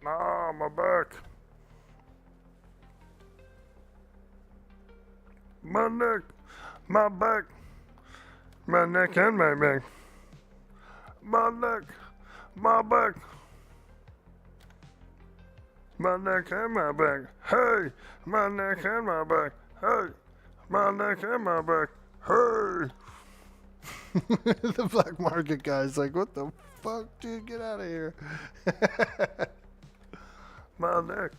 Nah, my back. My neck, my back, my neck and my back. My neck, my back, my neck and my back. Hey, my neck and my back. Hey, my neck and my back. Hey. The black market guy's like, what the fuck, dude? Get out of here. My neck,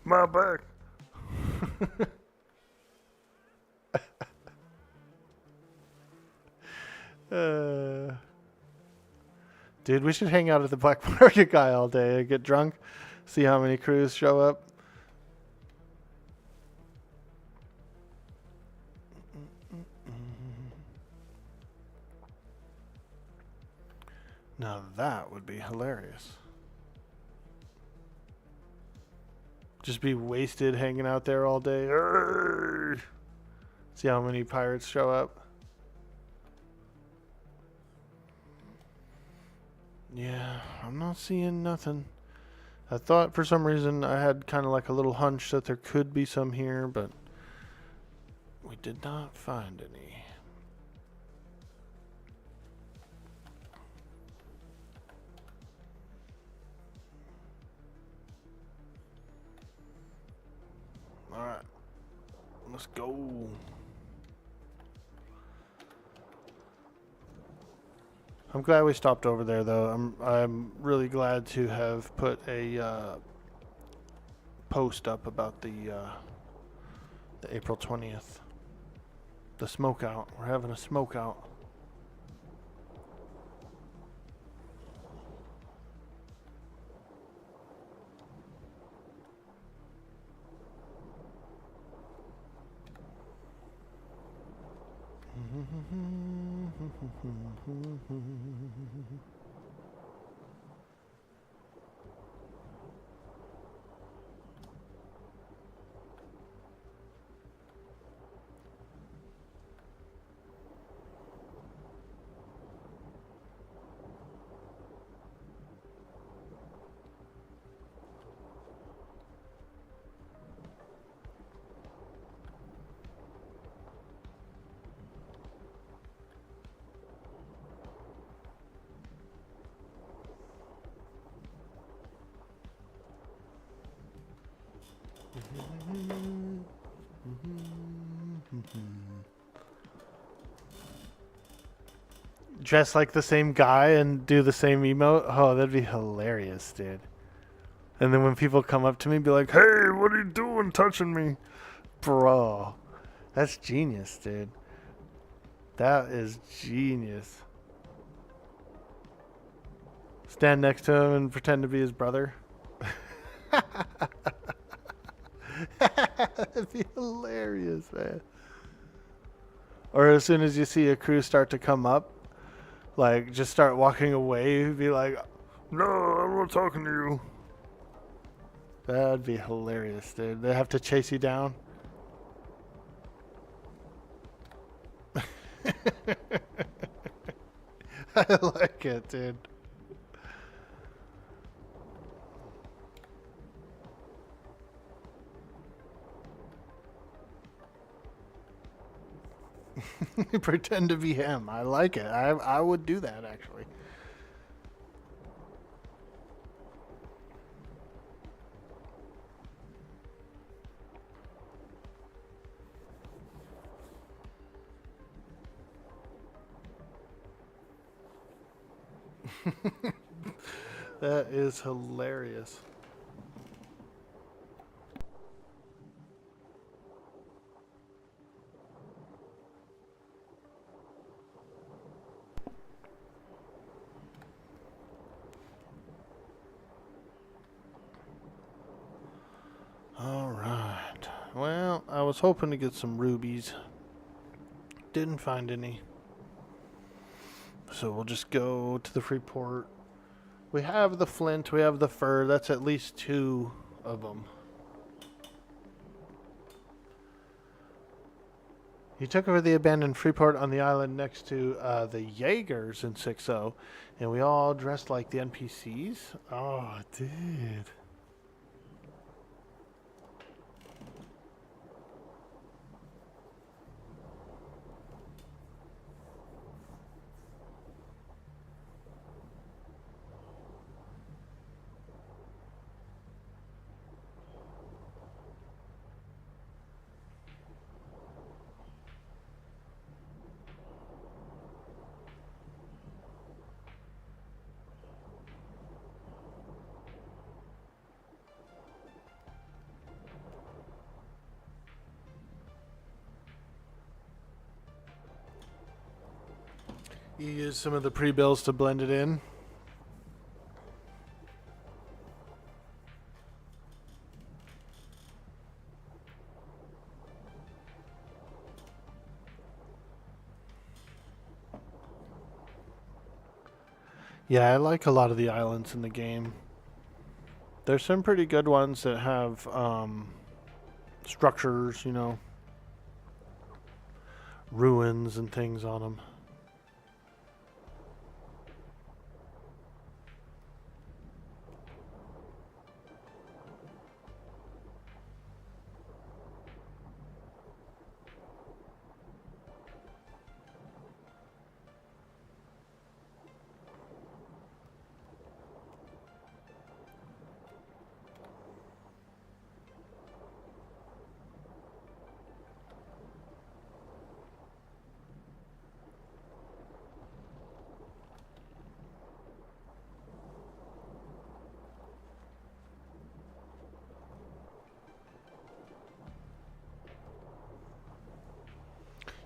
my back. Dude, we should hang out at the black market guy all day and get drunk. See how many crews show up. Now that would be hilarious. Just be wasted hanging out there all day. Arrgh. See how many pirates show up. Yeah, I'm not seeing nothing. I thought for some reason I had kind of like a little hunch that there could be some here, but we did not find any. Alright, let's go. I'm glad we stopped over there, though. I'm really glad to have put a post up about the April 20th, the smoke out. We're having a smoke out. dress like the same guy and do the same emote. Oh, that'd be hilarious, dude. And then when people come up to me, be like, Hey, what are you doing touching me? bro, that's genius, dude. That is genius. Stand next to him and pretend to be his brother. That'd be hilarious, man. Or as soon as you see a crew start to come up, like, just start walking away, be like, No, I'm not talking to you. that'd be hilarious, dude. They have to chase you down. I like it, dude. Pretend to be him. I like it. I would do that, actually. That is hilarious. All right. Well, I was hoping to get some rubies. Didn't find any. So we'll just go to the free port. We have the flint, we have the fur. That's at least 2 of them. He took over the abandoned Freeport on the island next to the Jaegers in 6.0, and we all dressed like the NPCs. Oh, dude. You use some of the pre-bills to blend it in. Yeah, I like a lot of the islands in the game. There's some pretty good ones that have structures, you know, ruins and things on them.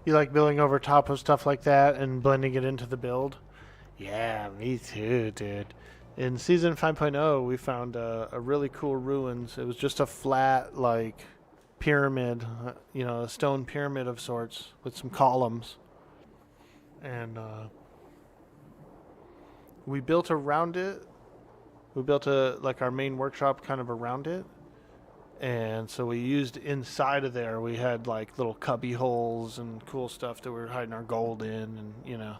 You like building over top of stuff like that and blending it into the build? Yeah, me too, dude. In Season 5.0, we found a really cool ruins. It was just a flat, like, pyramid, you know, a stone pyramid of sorts with some columns. And we built around it. We built like our main workshop kind of around it. And so we used inside of there, we had like little cubby holes and cool stuff that we were hiding our gold in, and you know.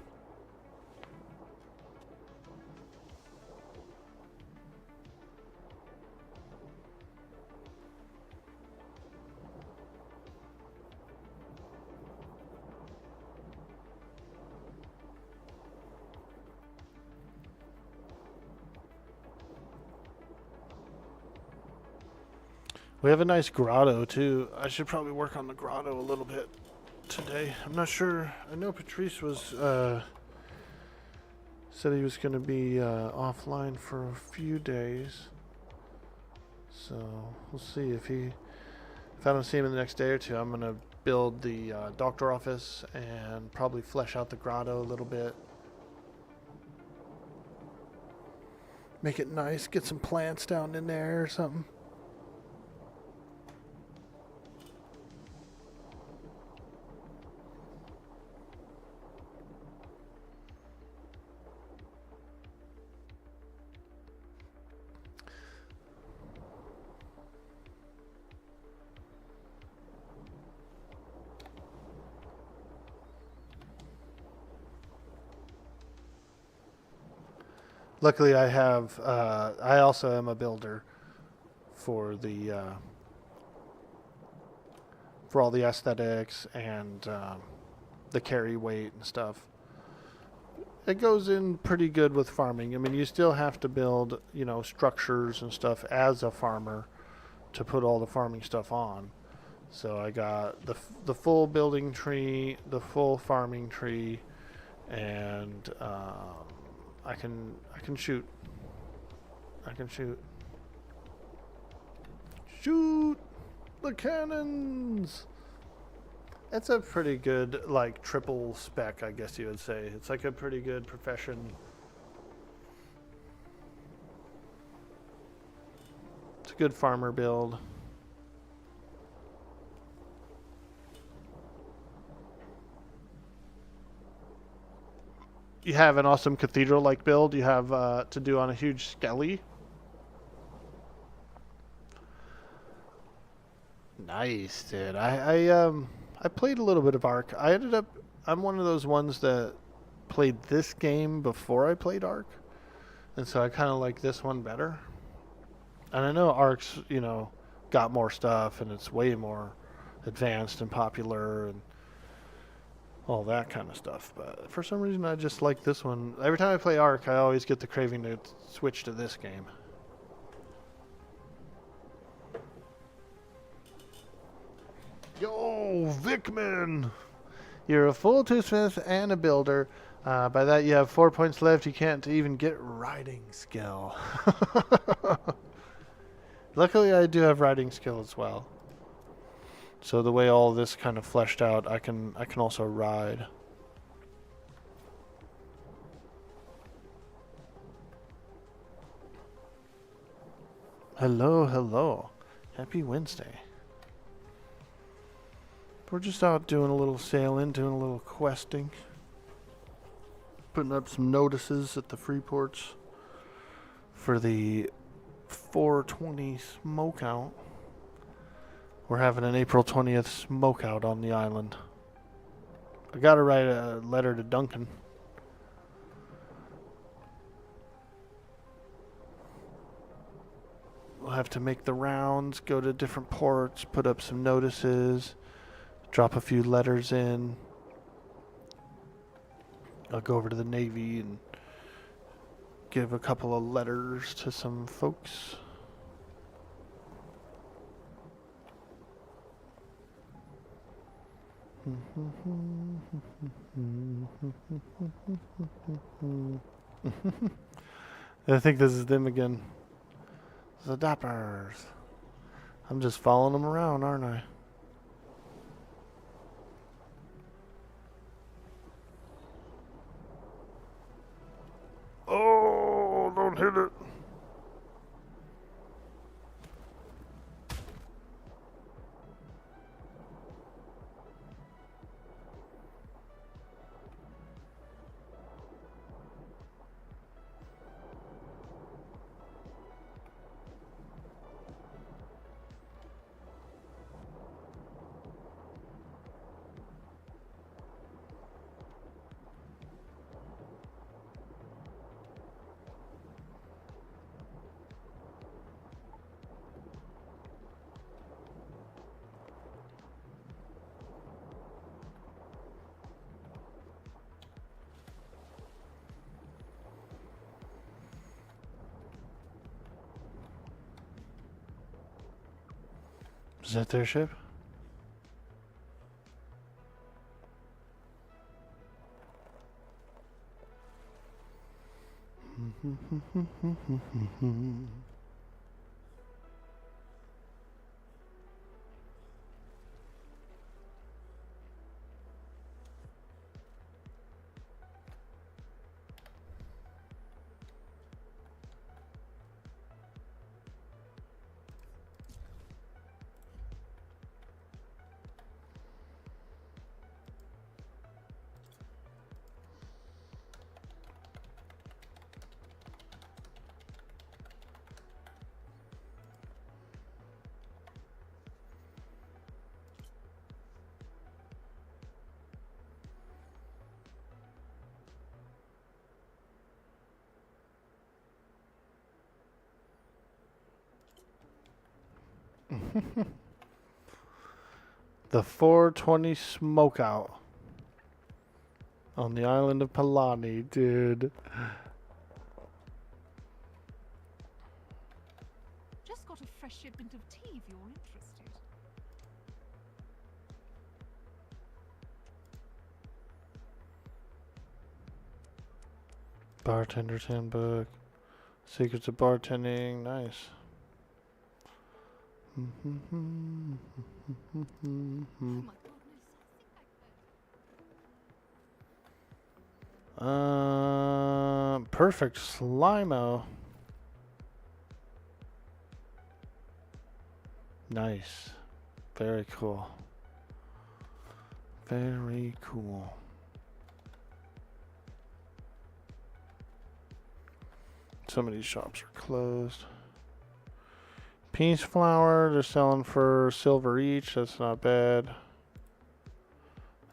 We have a nice grotto too. I should probably work on the grotto a little bit today. I'm not sure. I know Patrice was Said he was going to be offline for a few days. So we'll see if I don't see him in the next day or two. I'm going to build the doctor office and probably flesh out the grotto a little bit. Make it nice. Get some plants down in there or something. Luckily, I have. I also am a builder for the for all the aesthetics and the carry weight and stuff. It goes in pretty good with farming. I mean, you still have to build, you know, structures and stuff as a farmer to put all the farming stuff on. So I got the full building tree, the full farming tree, and I can shoot. I can shoot. Shoot the cannons! It's a pretty good, like, triple spec, I guess you would say. It's like a pretty good profession. It's a good farmer build. You have an awesome cathedral-like build you have to do on a huge skelly. Nice, dude. I played a little bit of Ark. I'm one of those ones that played this game before I played Ark, and so I kind of like this one better. And I know Ark's, you know, got more stuff and it's way more advanced and popular and all that kind of stuff, but for some reason I just like this one. Every time I play Ark, I always get the craving to switch to this game. Yo, Vickman! You're a full toothsmith and a builder. By that you have 4 points left. You can't even get riding skill. Luckily I do have riding skill as well. So the way all this kind of fleshed out, I can also ride. Hello, hello. Happy Wednesday. We're just out doing a little sailing, doing a little questing. Putting up some notices at the free ports for the 420 smokeout. We're having an April 20th smokeout on the island. I gotta write a letter to Duncan. We'll have to make the rounds, go to different ports, put up some notices, drop a few letters in. I'll go over to the Navy and give a couple of letters to some folks. I think this is them again. The Dappers. I'm just following them around, aren't I? Oh, don't hit it. Is that their ship? The 420 smokeout on the island of Palani, dude. Just got a fresh shipment of tea if you're interested. Bartender's handbook. Secrets of bartending. Nice. Oh my goodness, I think Perfect Slimo. Nice. Very cool. Very cool. Some of these shops are closed. Peace flower, they're selling for silver each. That's not bad.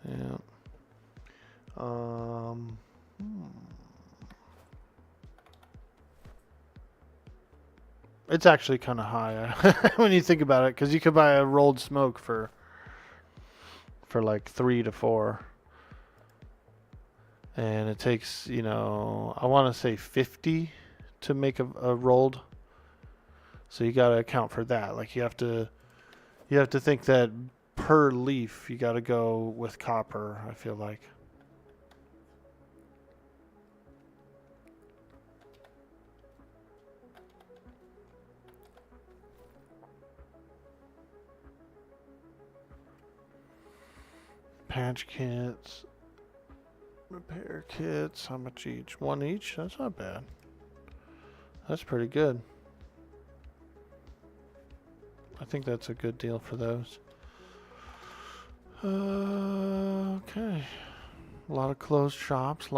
Yeah. It's actually kind of high when you think about it, because you could buy a rolled smoke for like 3 to 4, and it takes, you know, I want to say 50 to make a rolled. So you got to account for that. Like you have to think that per leaf you got to go with copper, I feel like. Patch kits, repair kits, how much each? 1 each? That's not bad. That's pretty good. I think that's a good deal for those. Okay. A lot of closed shops,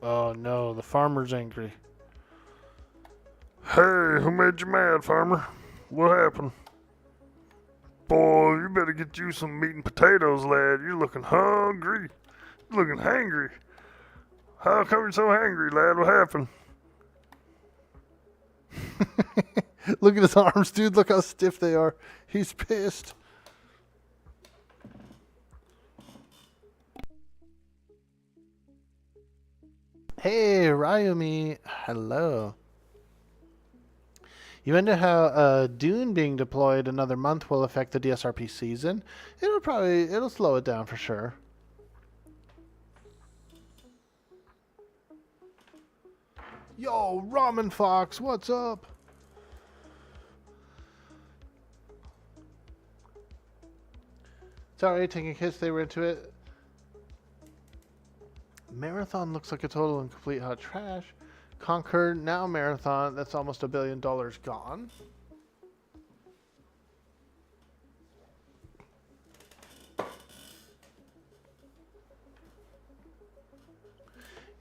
Oh no, the farmer's angry. Hey, who made you mad, farmer? What happened? Boy, you better get you some meat and potatoes, lad. You're looking hungry. You're looking hangry. How come you're so hangry, lad? What happened? Look at his arms, dude. Look how stiff they are. He's pissed. Hey, Ryumi. Hello. You wonder how Dune being deployed another month will affect the DSRP season? It'll slow it down for sure. Yo, Ramen Fox, what's up? Sorry, taking hits, they were into it. Marathon looks like a total and complete hot trash. Conquer, now Marathon, that's almost $1 billion gone.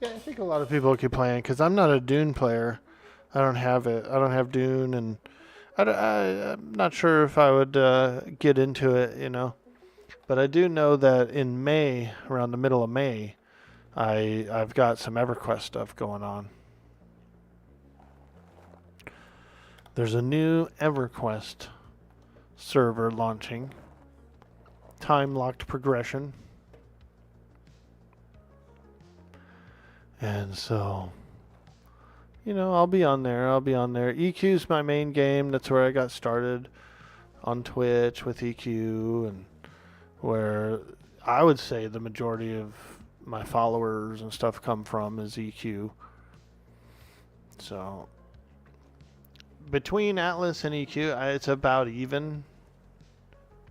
Yeah, I think a lot of people keep playing, because I'm not a Dune player. I don't have it. I don't have Dune, and I'm not sure if I would get into it, you know. But I do know that in May, around the middle of May, I've got some EverQuest stuff going on. There's a new EverQuest server launching. Time-locked progression. And so, you know, I'll be on there. EQ's my main game. That's where I got started on Twitch with EQ, and where I would say the majority of my followers and stuff come from is EQ. So between Atlas and EQ, it's about even.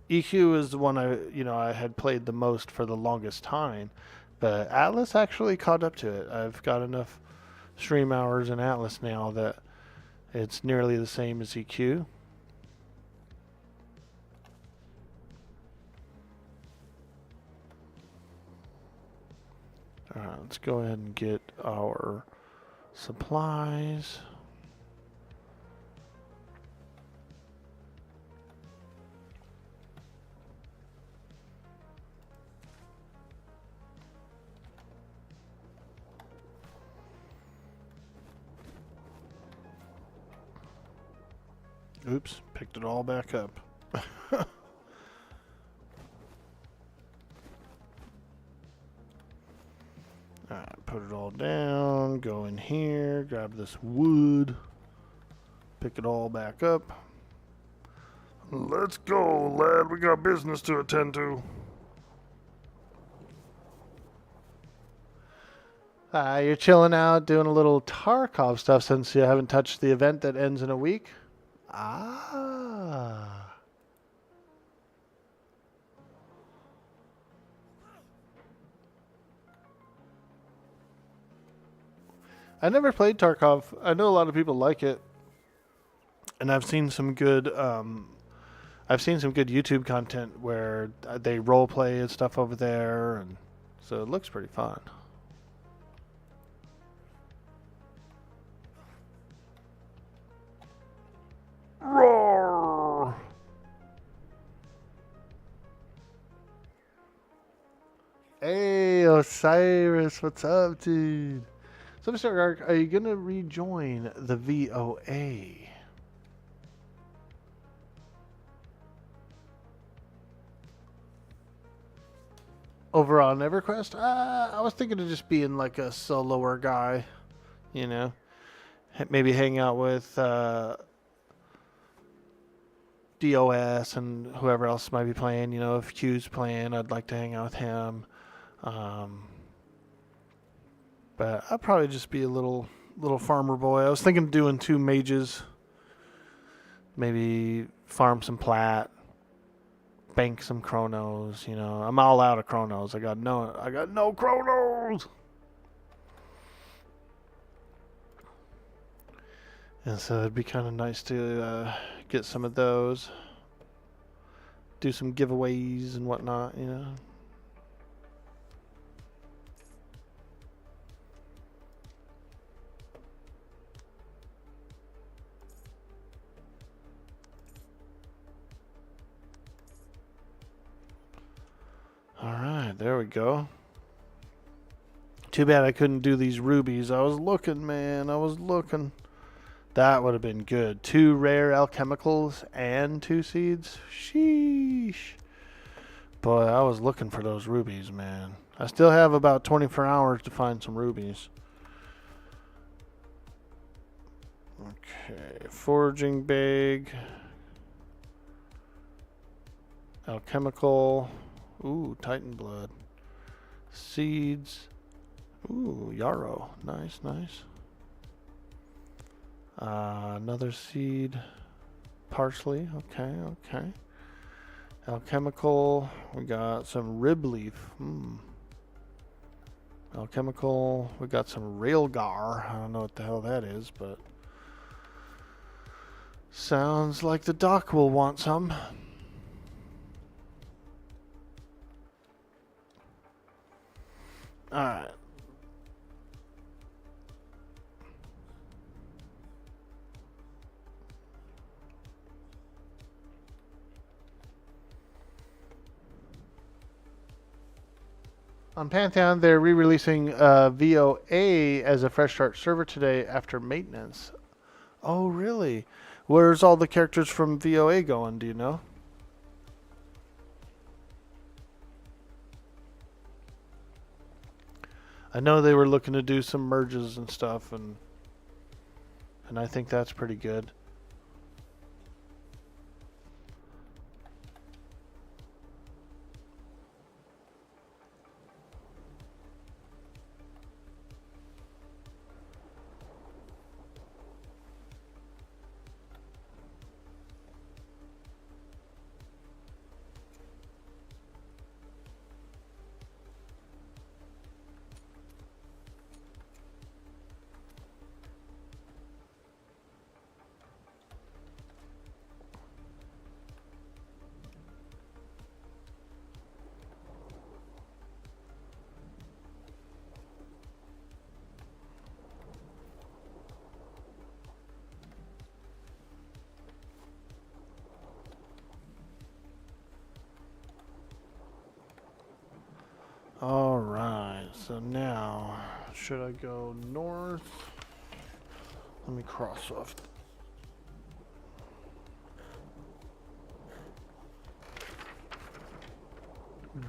EQ is the one I had played the most for the longest time, but Atlas actually caught up to it. I've got enough stream hours in Atlas now that it's nearly the same as EQ. Alright, let's go ahead and get our supplies. Oops, picked it all back up. Alright, put it all down, go in here, grab this wood, pick it all back up. Let's go, lad. We got business to attend to. You're chilling out, doing a little Tarkov stuff since you haven't touched the event that ends in a week? Ah. I never played Tarkov. I know a lot of people like it, and I've seen some good YouTube content where they role play and stuff over there, and so it looks pretty fun. Roar! Hey, Osiris, what's up, dude? So, Mr. Ark, are you gonna rejoin the VOA? Over on EverQuest? I was thinking of just being like a soloer guy, you know? Maybe hang out with DOS and whoever else might be playing. You know, if Q's playing, I'd like to hang out with him. But I'd probably just be a little farmer boy. I was thinking of doing 2 mages. Maybe farm some plat, bank some chronos. You know, I'm all out of chronos. I got no chronos. And so it'd be kind of nice to get some of those, do some giveaways and whatnot, you know. Alright, there we go. Too bad I couldn't do these rubies. I was looking, man. That would have been good. 2 rare alchemicals and 2 seeds. Sheesh. Boy, I was looking for those rubies, man. I still have about 24 hours to find some rubies. Okay, foraging bag. Alchemical. Ooh, Titan blood. Seeds. Ooh, yarrow. Nice, nice. Another seed. Parsley. Okay. Alchemical. We got some rib leaf. Alchemical. We got some railgar. I don't know what the hell that is, but sounds like the doc will want some. Alright. On Pantheon, they're re-releasing VOA as a fresh start server today after maintenance. Oh, really? Where's all the characters from VOA going? Do you know? I know they were looking to do some merges and stuff, and I think that's pretty good. Alright, so now, should I go north? Let me cross off.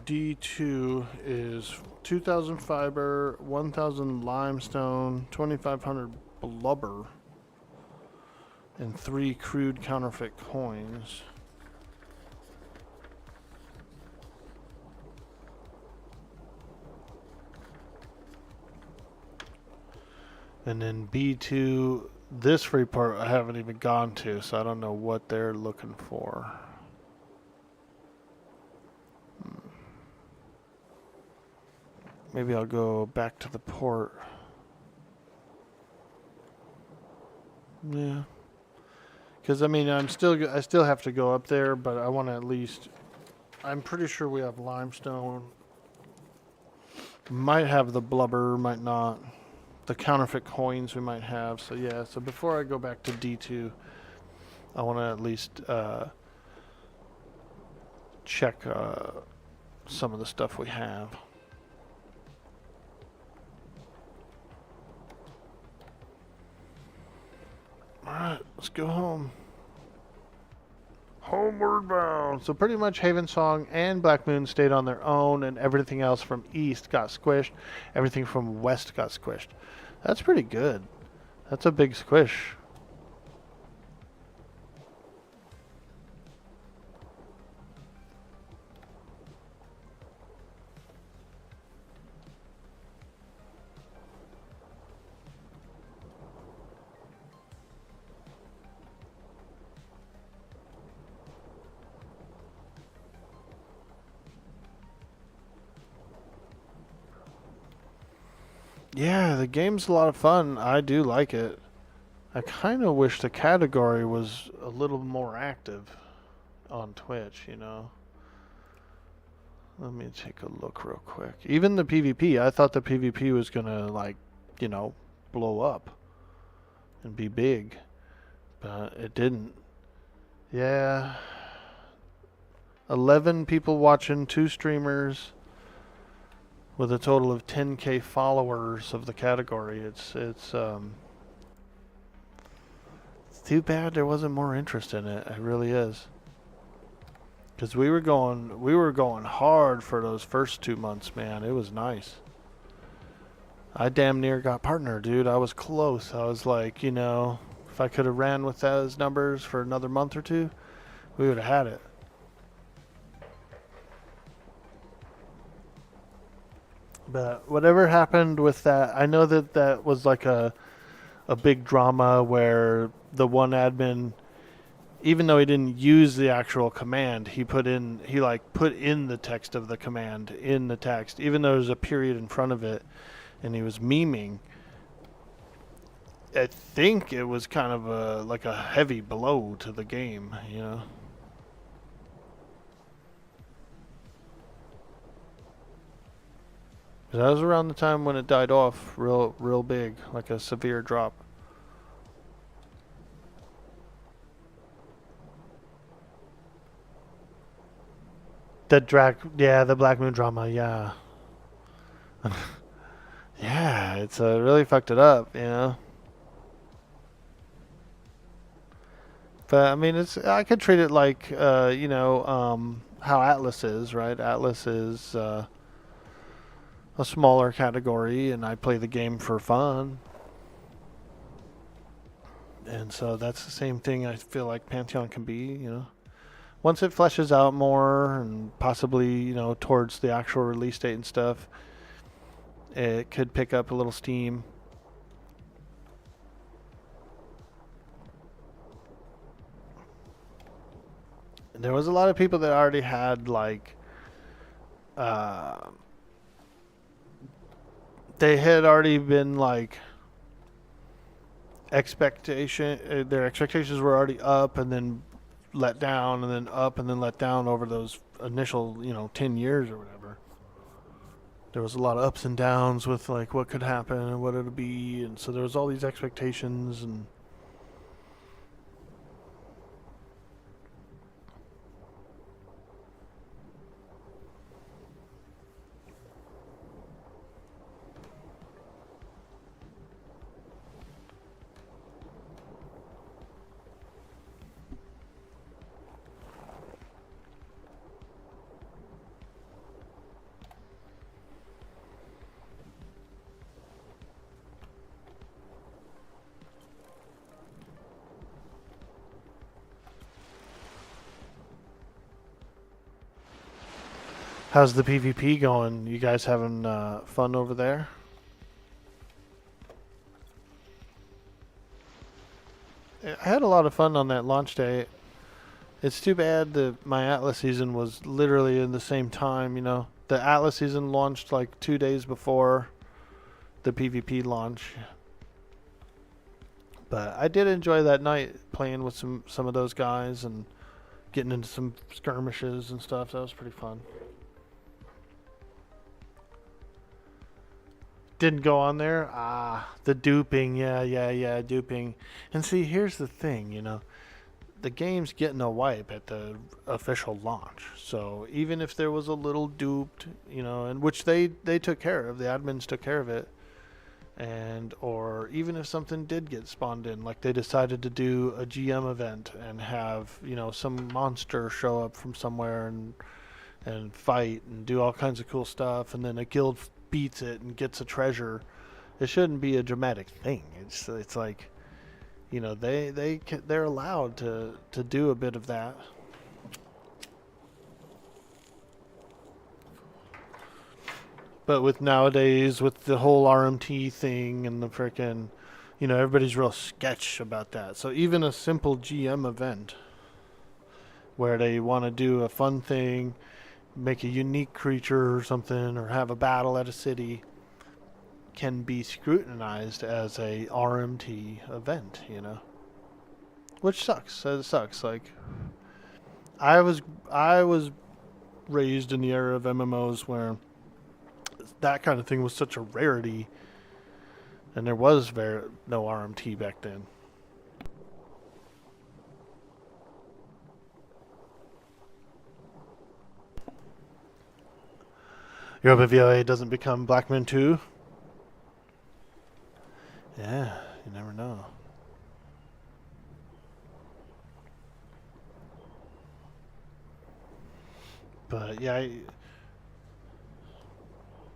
D2 is 2,000 fiber, 1,000 limestone, 2,500 blubber, and 3 crude counterfeit coins. And then B2, this free part I haven't even gone to, so I don't know what they're looking for. Maybe I'll go back to the port. Yeah. Because, I mean, I still have to go up there, but I want to at least... I'm pretty sure we have limestone. Might have the blubber, might not. The counterfeit coins we might have. So yeah, so before I go back to D2, I want to at least check some of the stuff we have. Alright, let's go home. Homeward bound. So pretty much Haven Song and Black Moon stayed on their own, and everything else from east got squished. Everything from west got squished. That's pretty good. That's a big squish. Yeah, the game's a lot of fun. I do like it. I kind of wish the category was a little more active on Twitch, you know. Let me take a look real quick. Even the PvP, I thought the PvP was gonna, like, you know, blow up and be big, but it didn't. Yeah. 11 people watching, 2 streamers, with a total of 10K followers of the category. It's too bad there wasn't more interest in it. It really is. Because we were going hard for those first 2 months, man. It was nice. I damn near got partner, dude. I was close. I was like, you know, if I could have ran with those numbers for another month or 2, we would have had it. But whatever happened with that, I know that that was like a big drama where the one admin, even though he didn't use the actual command, he put in the text of the command in the text, even though there's a period in front of it, and he was memeing. I think it was kind of a heavy blow to the game, you know. That was around the time when it died off real big, like a severe drop. The Black Moon drama, yeah. Yeah, it's really fucked it up, you know. But I mean, I could treat it like you know, how Atlas is, right? Atlas is a smaller category, and I play the game for fun. And so that's the same thing I feel like Pantheon can be, you know. Once it fleshes out more and possibly, you know, towards the actual release date and stuff, it could pick up a little steam. There was a lot of people that already had like they had already been like their expectations were already up and then let down and then up and then let down over those initial, you know, 10 years or whatever. There was a lot of ups and downs with like what could happen and what it'll be, and so there was all these expectations. And how's the PvP going? You guys having fun over there? I had a lot of fun on that launch day. It's too bad that my Atlas season was literally in the same time, you know. The Atlas season launched like 2 days before the PvP launch. But I did enjoy that night playing with some of those guys and getting into some skirmishes and stuff. That was pretty fun. Didn't go on there? The duping. Yeah, duping. And see, here's the thing, you know. The game's getting a wipe at the official launch. So even if there was a little duped, you know, and which they took care of, the admins took care of it. And, or even if something did get spawned in, like they decided to do a GM event and have, you know, some monster show up from somewhere and fight and do all kinds of cool stuff, and then a guild beats it and gets a treasure, it shouldn't be a dramatic thing. It's like, you know, they're allowed to do a bit of that. But with nowadays, with the whole RMT thing and the frickin', you know, everybody's real sketch about that. So even a simple GM event where they want to do a fun thing, make a unique creature or something, or have a battle at a city, can be scrutinized as a RMT event, you know, which sucks. It sucks. Like, I was raised in the era of MMOs where that kind of thing was such a rarity, and there was no RMT back then. You hope if VOA doesn't become Blackman 2? Yeah, you never know. But yeah,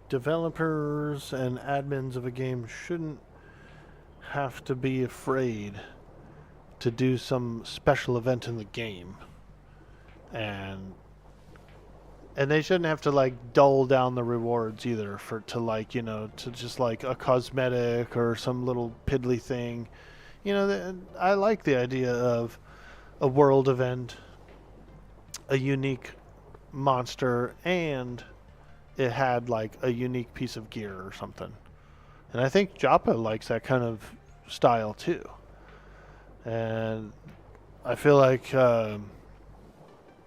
developers and admins of a game shouldn't have to be afraid to do some special event in the game. And they shouldn't have to like dull down the rewards either to like, you know, to just like a cosmetic or some little piddly thing. You know, I like the idea of a world event, a unique monster, and it had like a unique piece of gear or something. And I think Joppa likes that kind of style too. And I feel like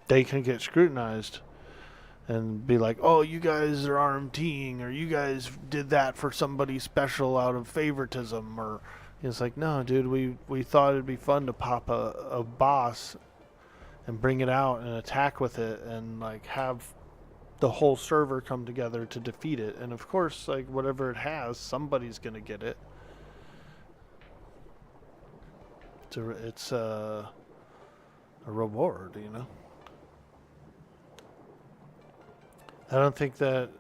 they can get scrutinized and be like, oh, you guys are RMTing, or you guys did that for somebody special out of favoritism, or it's like, no, dude, we thought it'd be fun to pop a boss and bring it out and attack with it and like have the whole server come together to defeat it. And of course, like whatever it has, somebody's gonna get it. It's a reward, you know. I don't think that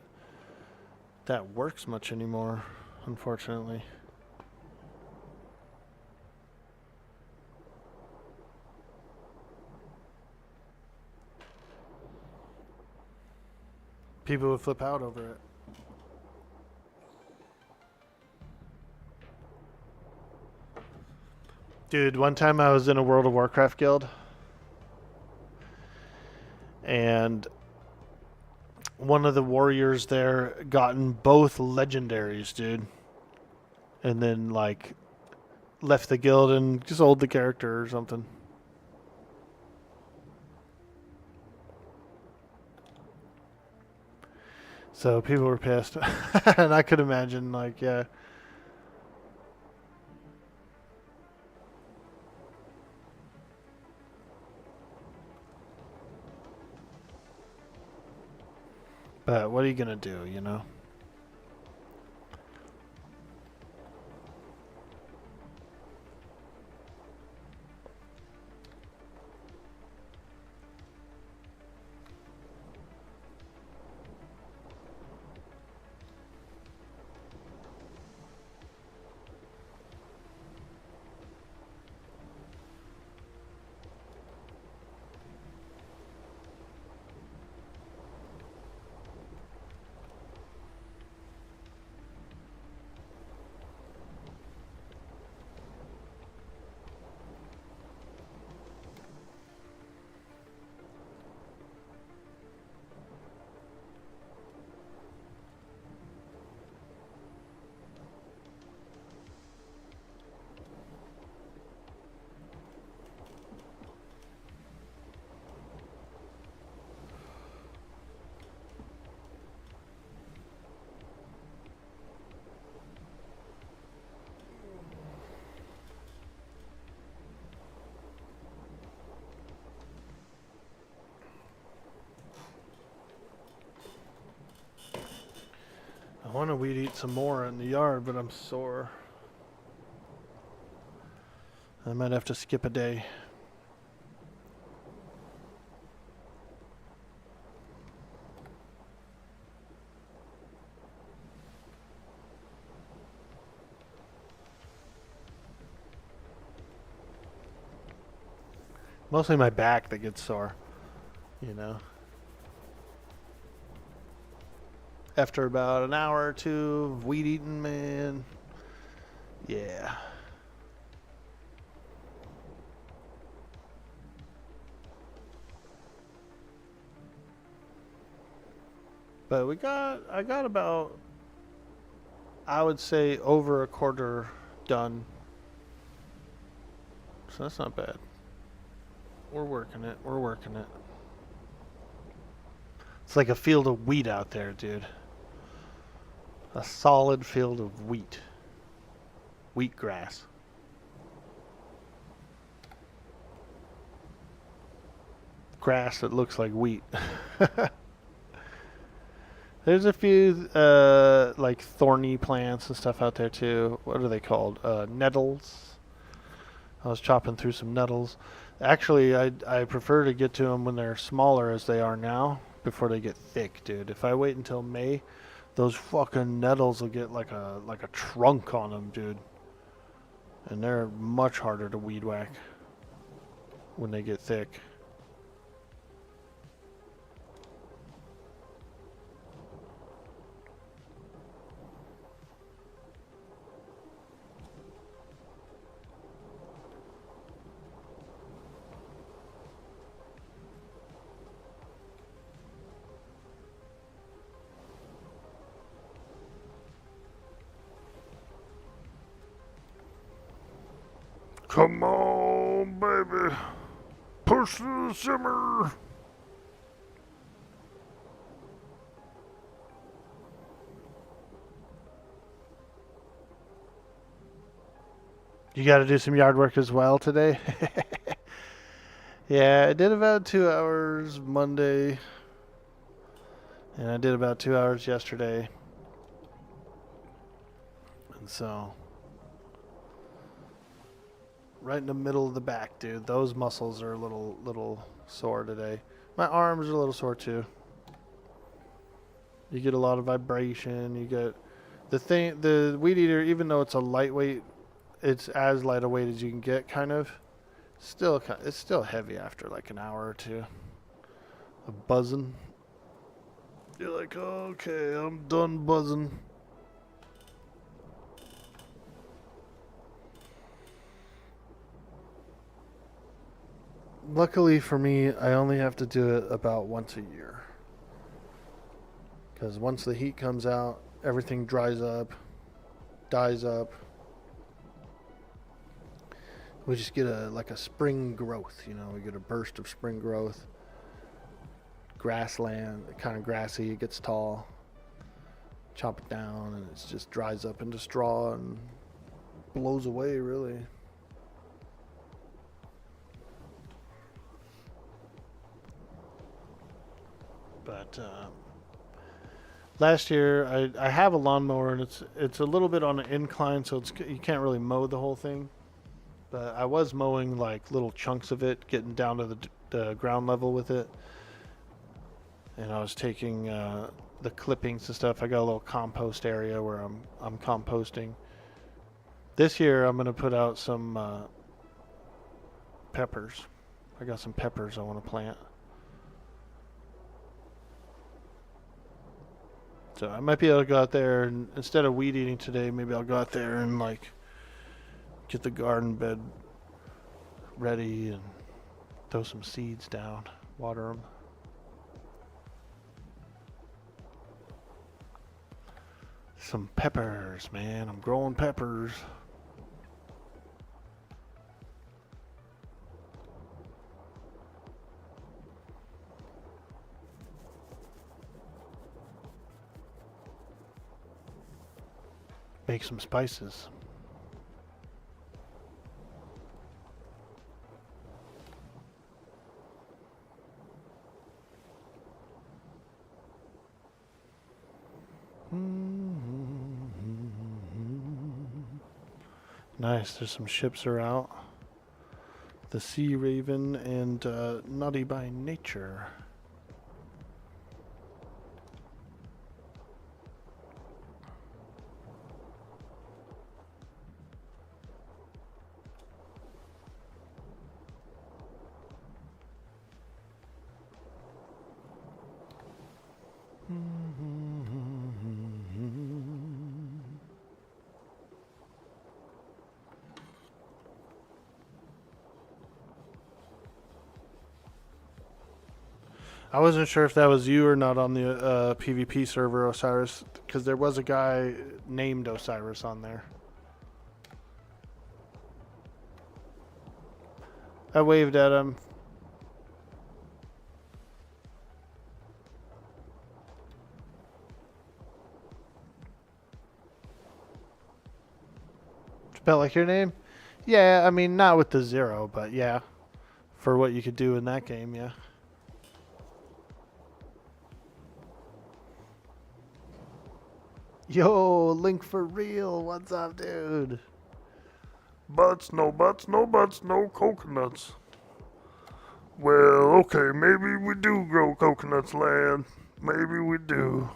that works much anymore, unfortunately. People would flip out over it. Dude, one time I was in a World of Warcraft guild, and one of the warriors there gotten both legendaries, dude. And then, like, left the guild and just sold the character or something. So people were pissed. And I could imagine, like, yeah. But what are you going to do, you know? I want to weed eat some more in the yard, but I'm sore. I might have to skip a day. Mostly my back that gets sore, you know. After about an hour or two of weed eating, man. Yeah. But I got about, I would say, over a quarter done. So that's not bad. We're working it. We're working it. It's like a field of wheat out there, dude. A solid field of wheat. Wheatgrass. Grass that looks like wheat. There's a few like thorny plants and stuff out there too. What are they called? Nettles. I was chopping through some nettles. Actually, I prefer to get to them when they're smaller as they are now, before they get thick, dude. If I wait until May, those fucking nettles will get like a trunk on them, dude. And they're much harder to weed whack when they get thick. Come on, baby. Push the simmer. You got to do some yard work as well today? Yeah, I did about 2 hours Monday. And I did about 2 hours yesterday. And so, right in the middle of the back, dude. Those muscles are a little sore today. My arms are a little sore too. You get a lot of vibration. You get the weed eater, even though it's a lightweight, it's as light a weight as you can get, kind of. It's still heavy after like an hour or two of buzzing. You're like, okay, I'm done buzzing. Luckily for me, I only have to do it about once a year. Because once the heat comes out, everything dries up, dies up. We just get like a spring growth, you know, we get a burst of spring growth. Grassland, kind of grassy, it gets tall. Chop it down and it just dries up into straw and blows away, really. But last year I have a lawnmower and it's a little bit on an incline, so you can't really mow the whole thing. But I was mowing like little chunks of it, getting down to the ground level with it. And I was taking the clippings and stuff. I got a little compost area where I'm composting. This year I'm gonna put out some peppers. I got some peppers I want to plant. So I might be able to go out there and instead of weed eating today, maybe I'll go out there and like get the garden bed ready and throw some seeds down, water them. Some peppers, man. I'm growing peppers. Make some spices. Nice, there's some ships are out. The Sea Raven and Naughty by Nature. I wasn't sure if that was you or not on the PvP server, Osiris, because there was a guy named Osiris on there. I waved at him. Spell like your name? Yeah, I mean, not with the 0, but yeah. For what you could do in that game, yeah. Yo, Link for real. What's up, dude? Butts, no coconuts. Well, okay, maybe we do grow coconuts, lad. Maybe we do.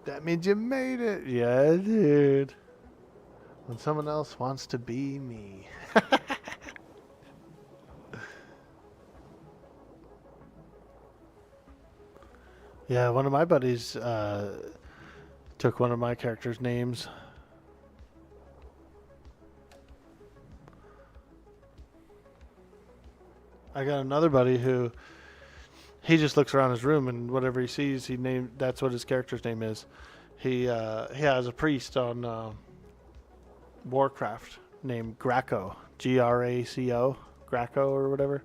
That means you made it. Yeah, dude. When someone else wants to be me. Yeah, one of my buddies took one of my characters' names. I got another buddy who he just looks around his room and whatever he sees, that's what his character's name is. He has a priest on Warcraft named Graco, Graco, Graco or whatever.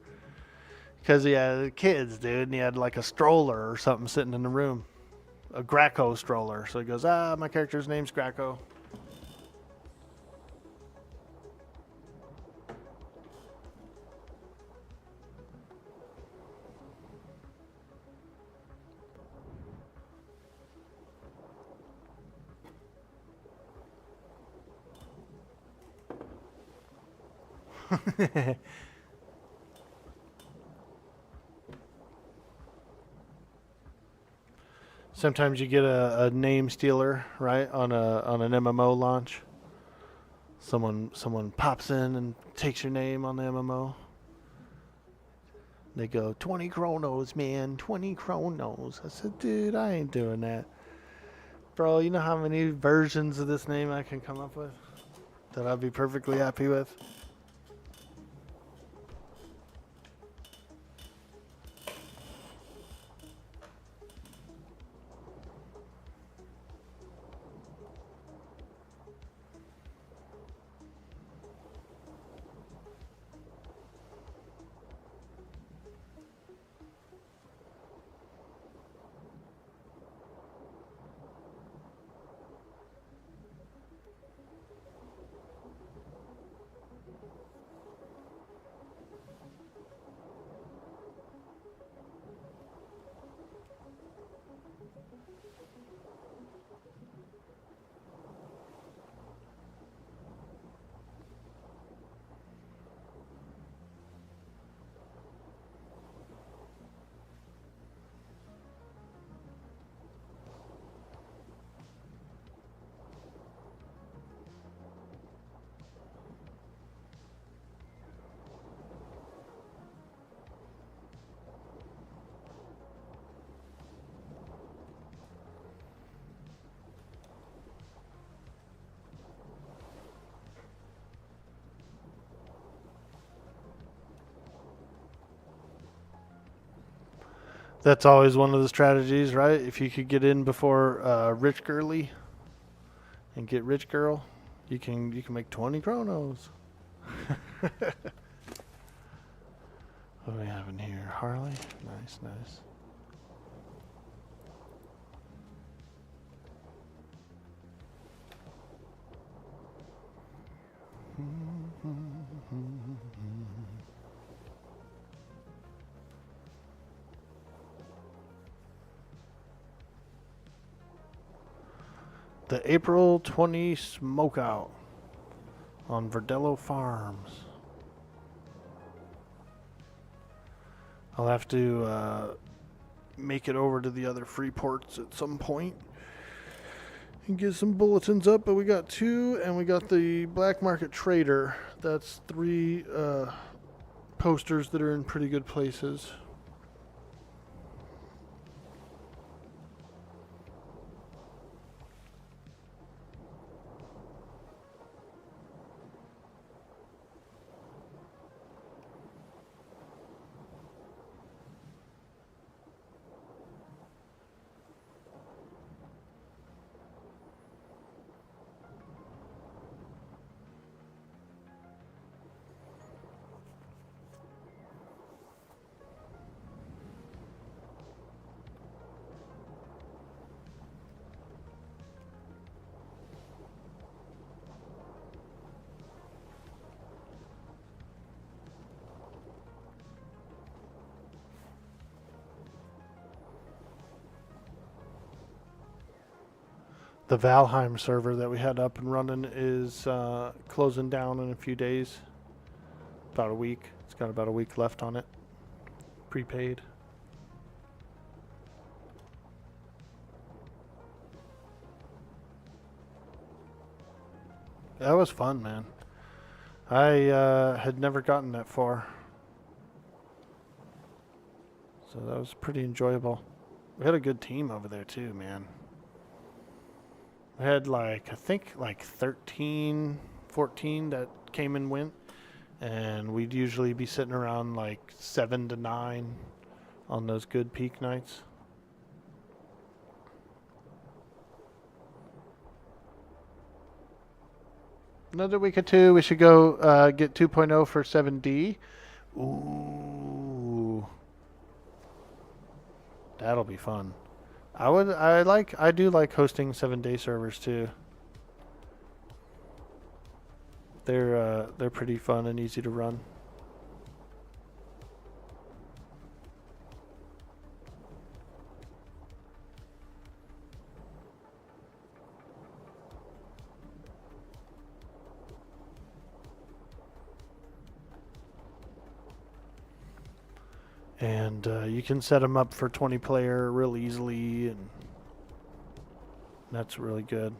Because he had kids, dude, and he had like a stroller or something sitting in the room. A Graco stroller. So he goes, my character's name's Graco. Sometimes you get a name stealer, right, on an MMO launch. Someone pops in and takes your name on the MMO. They go, 20 chronos, man, 20 chronos. I said, dude, I ain't doing that. Bro, you know how many versions of this name I can come up with that I'd be perfectly happy with? That's always one of the strategies, right? If you could get in before Rich Girly and get Rich Girl, you can make 20 chronos. What do we have in here? Harley? Nice, nice. The April 20 smokeout on Verdello Farms. I'll have to make it over to the other free ports at some point and get some bulletins up, but we got 2, and we got the Black Market Trader. That's 3 posters that are in pretty good places. The Valheim server that we had up and running is closing down in a few days. About a week. It's got about a week left on it. Prepaid. That was fun, man. I had never gotten that far. So that was pretty enjoyable. We had a good team over there too, man. We had I think 13, 14 that came and went. And we'd usually be sitting around 7 to 9 on those good peak nights. Another week or two, we should go get 2.0 for 7D. Ooh. That'll be fun. I do like hosting 7-day servers too. They're pretty fun and easy to run. And you can set them up for 20 player real easily, and that's really good.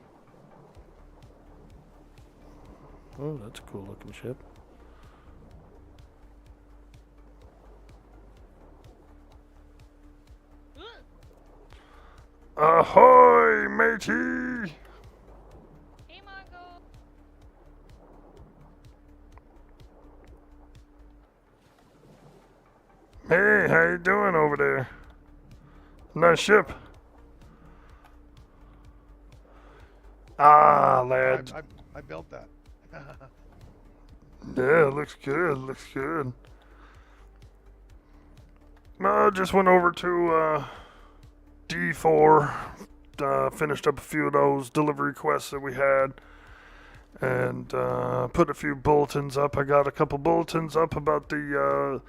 Oh, that's a cool looking ship. Ahoy, matey! Hey, Mongo. Hey, how you doing over there? Nice ship. Ah, lad. I built that. Yeah, looks good, looks good. I just went over to D4, finished up a few of those delivery quests that we had, and put a few bulletins up. I got a couple bulletins up about the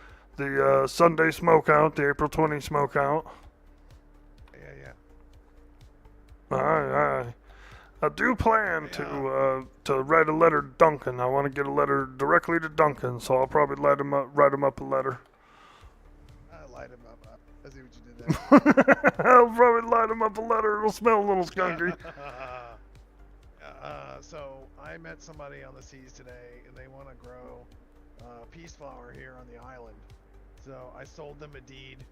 Sunday smokeout, the April 20 smokeout. Yeah. Aye. I do plan to write a letter to Duncan. I want to get a letter directly to Duncan, so I'll probably write him up a letter. I light him up. I see what you did there. I'll probably light him up a letter. It'll smell a little skunky. So I met somebody on the seas today, and they want to grow peace flower here on the island. So I sold them a deed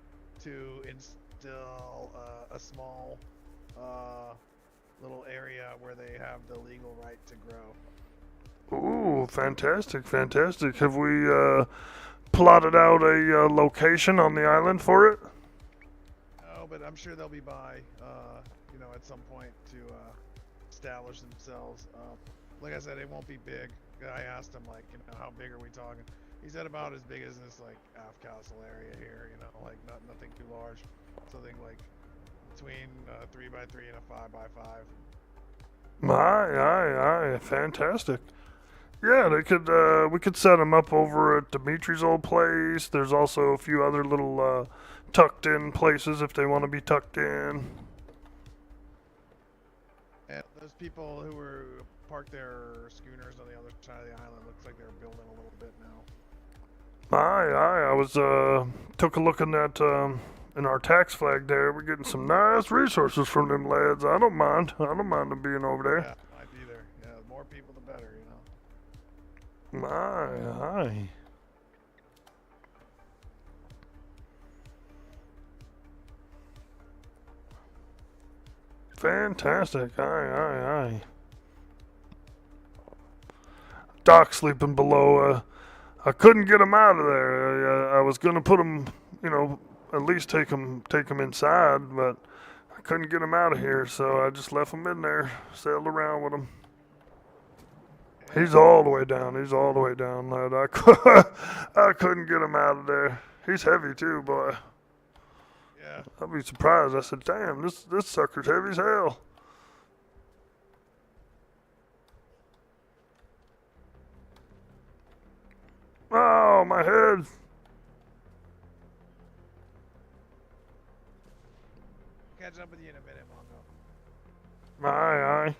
to instill a small little area where they have the legal right to grow. Ooh, fantastic. Have we plotted out a location on the island for it? No, but I'm sure they'll be by, at some point to establish themselves. Like I said, it won't be big. I asked him, how big are we talking? He said about as big as this, aft castle area here, nothing too large. Something between 3x3 and a 5x5. Aye, fantastic. Yeah, we could set them up over at Dimitri's old place. There's also a few other little tucked in places if they want to be tucked in. And those people who were parked their schooners on the other side of the island, looks like they're building a little bit now. Aye, I was took a look in that in our tax flag there. We're getting some nice resources from them lads. I don't mind them being over there. Yeah, might be there. Yeah, the more people the better, Aye. Fantastic. Aye. Doc sleeping below. I couldn't get him out of there. I was gonna put him, at least take him inside, but I couldn't get him out of here, so I just left him in there, sailed around with him. He's all the way down, lad. I couldn't get him out of there. He's heavy too, boy. Yeah. I'd be surprised. I said, damn, this sucker's heavy as hell. Oh, my head. Catch up with you in a minute, Mongo. Aye.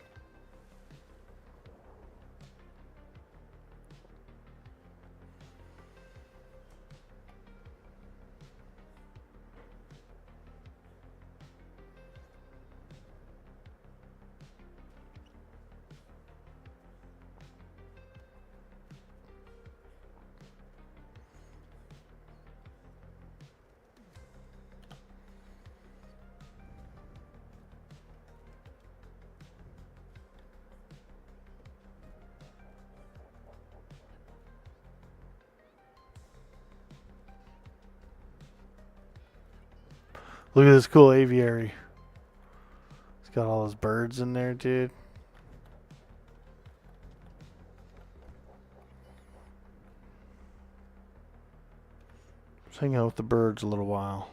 Look at this cool aviary. It's got all those birds in there, dude. Let's hang out with the birds a little while.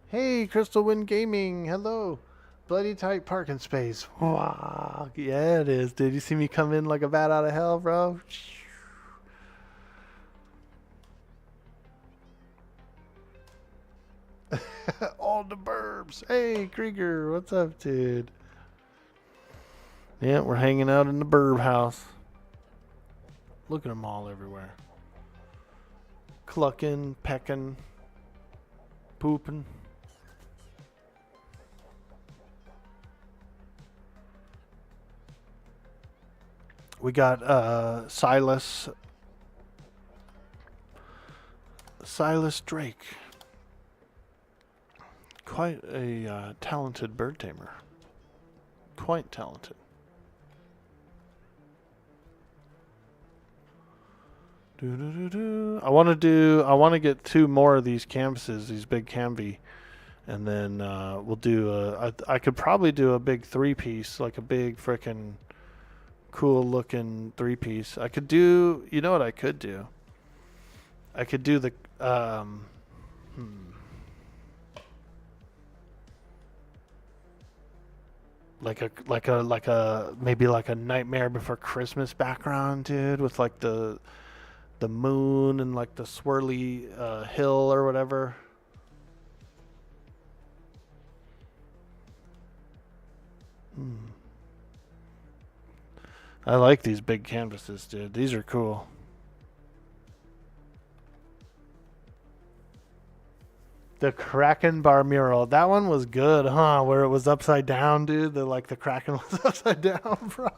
Hey, Crystal Wind Gaming. Hello. Bloody tight parking space. Wow. Yeah, it is. Did you see me come in like a bat out of hell, bro? All the burbs. Hey, Krieger. What's up, dude? Yeah, we're hanging out in the burb house. Look at them all everywhere. Clucking, pecking, pooping. We got Silas Drake. Quite a talented bird tamer. Quite talented. I want to get 2 more of these canvases, these big canvas, and then we'll do I could probably do a big 3-piece, like a big frickin' cool looking 3-piece. I could do, you know what I could do? I could do the like a maybe like a Nightmare Before Christmas background, dude, with like the moon and like the swirly hill or whatever. I like these big canvases, dude. These are cool. The Kraken bar mural. That one was good, huh? Where it was upside down, dude. The Kraken was upside down, bro.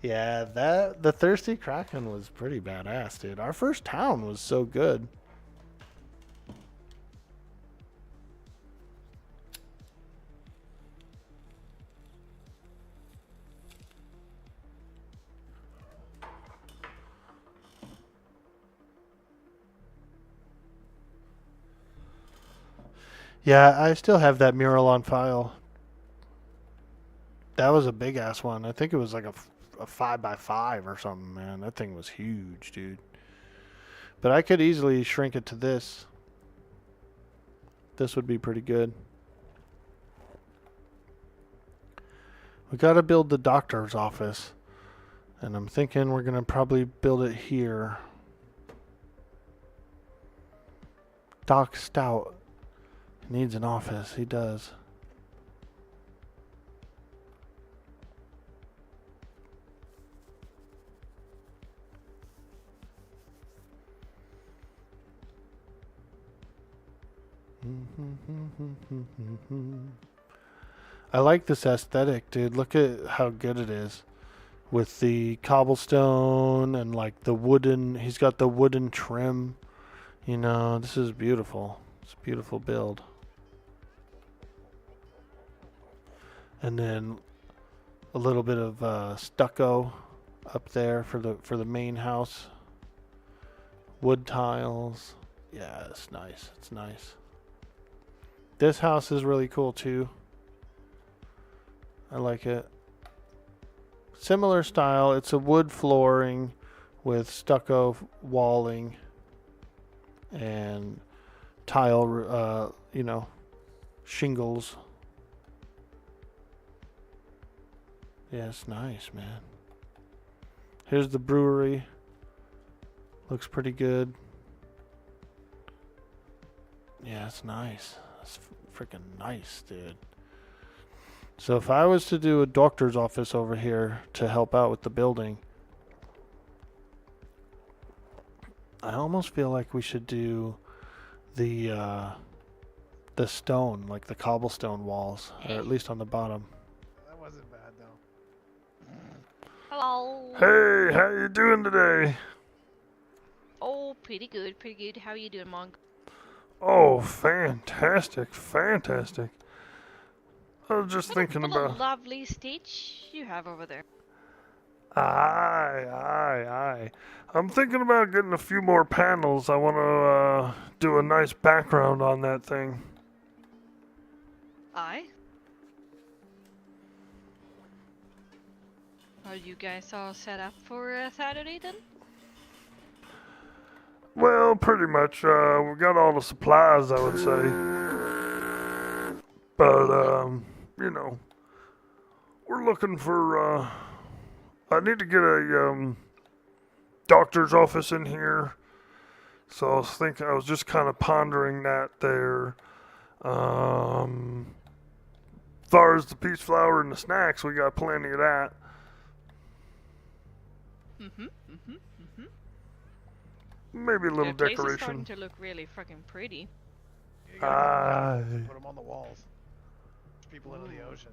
Yeah, the Thirsty Kraken was pretty badass, dude. Our first town was so good. Yeah, I still have that mural on file. That was a big ass one. I think it was like a 5x5 or something, man. That thing was huge, dude. But I could easily shrink it to this. This would be pretty good. We gotta build the doctor's office. And I'm thinking we're gonna probably build it here. Doc Stout needs an office. He does. I like this aesthetic, dude. Look at how good it is. With the cobblestone and like the wooden, he's got the wooden trim. You know, this is beautiful. It's a beautiful build. And then a little bit of stucco up there for the main house. Wood tiles. Yeah, it's nice. It's nice. This house is really cool too. I like it. Similar style. It's a wood flooring with stucco walling and tile, you know, shingles. Yeah, it's nice, man. Here's the brewery. Looks pretty good. Yeah, it's nice. It's freaking nice, dude. So if I was to do a doctor's office over here to help out with the building, I almost feel like we should do the stone, like the cobblestone walls, or at least on the bottom. That wasn't bad though. Hello. Hey, how you doing today? Oh, pretty good, pretty good. How are you doing, Mongo? Oh, fantastic, fantastic. I was just thinking What about... a lovely stage you have over there. Aye. I'm thinking about getting a few more panels. I want to do a nice background on that thing. Aye. Are you guys all set up for Saturday then? Well, pretty much. We got all the supplies, I would say. But, you know, we're looking for, I need to get a, doctor's office in here. So I was just kind of pondering that there. far as the peach flower and the snacks, we got plenty of that. Maybe a little The place is decoration. starting to look really fucking pretty. You gotta put them on the walls. People into the ocean.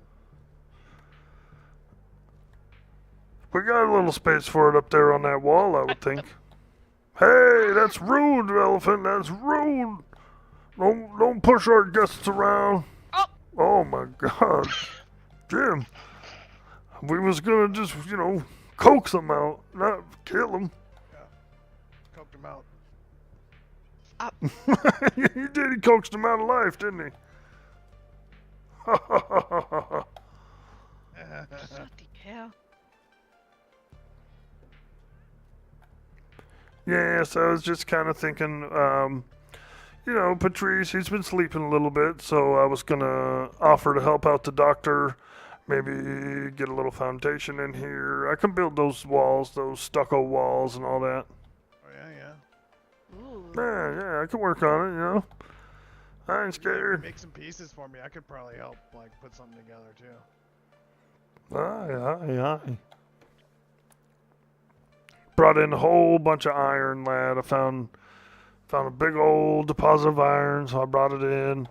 We got a little space for it up there on that wall, I would think. Hey, that's rude, elephant. That's rude. Don't push our guests around. Oh my God, Jim. We was gonna just, coax them out, not kill them. Yeah. Coked them out. He did. He coaxed him out of life, didn't he? Bloody hell. Yes, I was just kind of thinking, Patrice, he's been sleeping a little bit, so I was going to offer to help out the doctor, maybe get a little foundation in here. I can build those walls, those stucco walls and all that. Oh, yeah. Ooh. Yeah, I can work on it, I ain't scared. Make some pieces for me. I could probably help, put something together, too. Aye. Brought in a whole bunch of iron, lad. I found a big old deposit of iron, so I brought it in.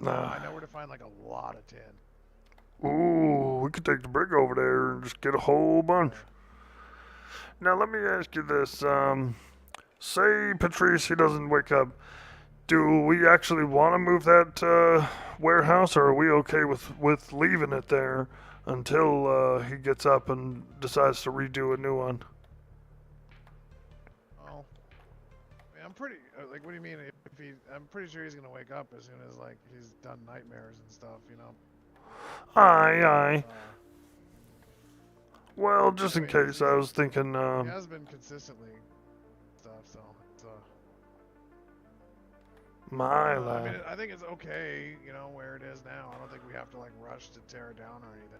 Oh. I know where to find a lot of tin. Ooh, we could take the brig over there and just get a whole bunch. Now let me ask you this. Say Patrice, he doesn't wake up. Do we actually want to move that warehouse, or are we okay with leaving it there until he gets up and decides to redo a new one? Oh, I'm pretty. What do you mean? If he, I'm pretty sure he's gonna wake up as soon as he's done nightmares and stuff. Aye. Well, just in case, I was thinking. He has been consistently stuff, so. My I lad. mean, I think it's okay, where it is now. I don't think we have to rush to tear it down or anything.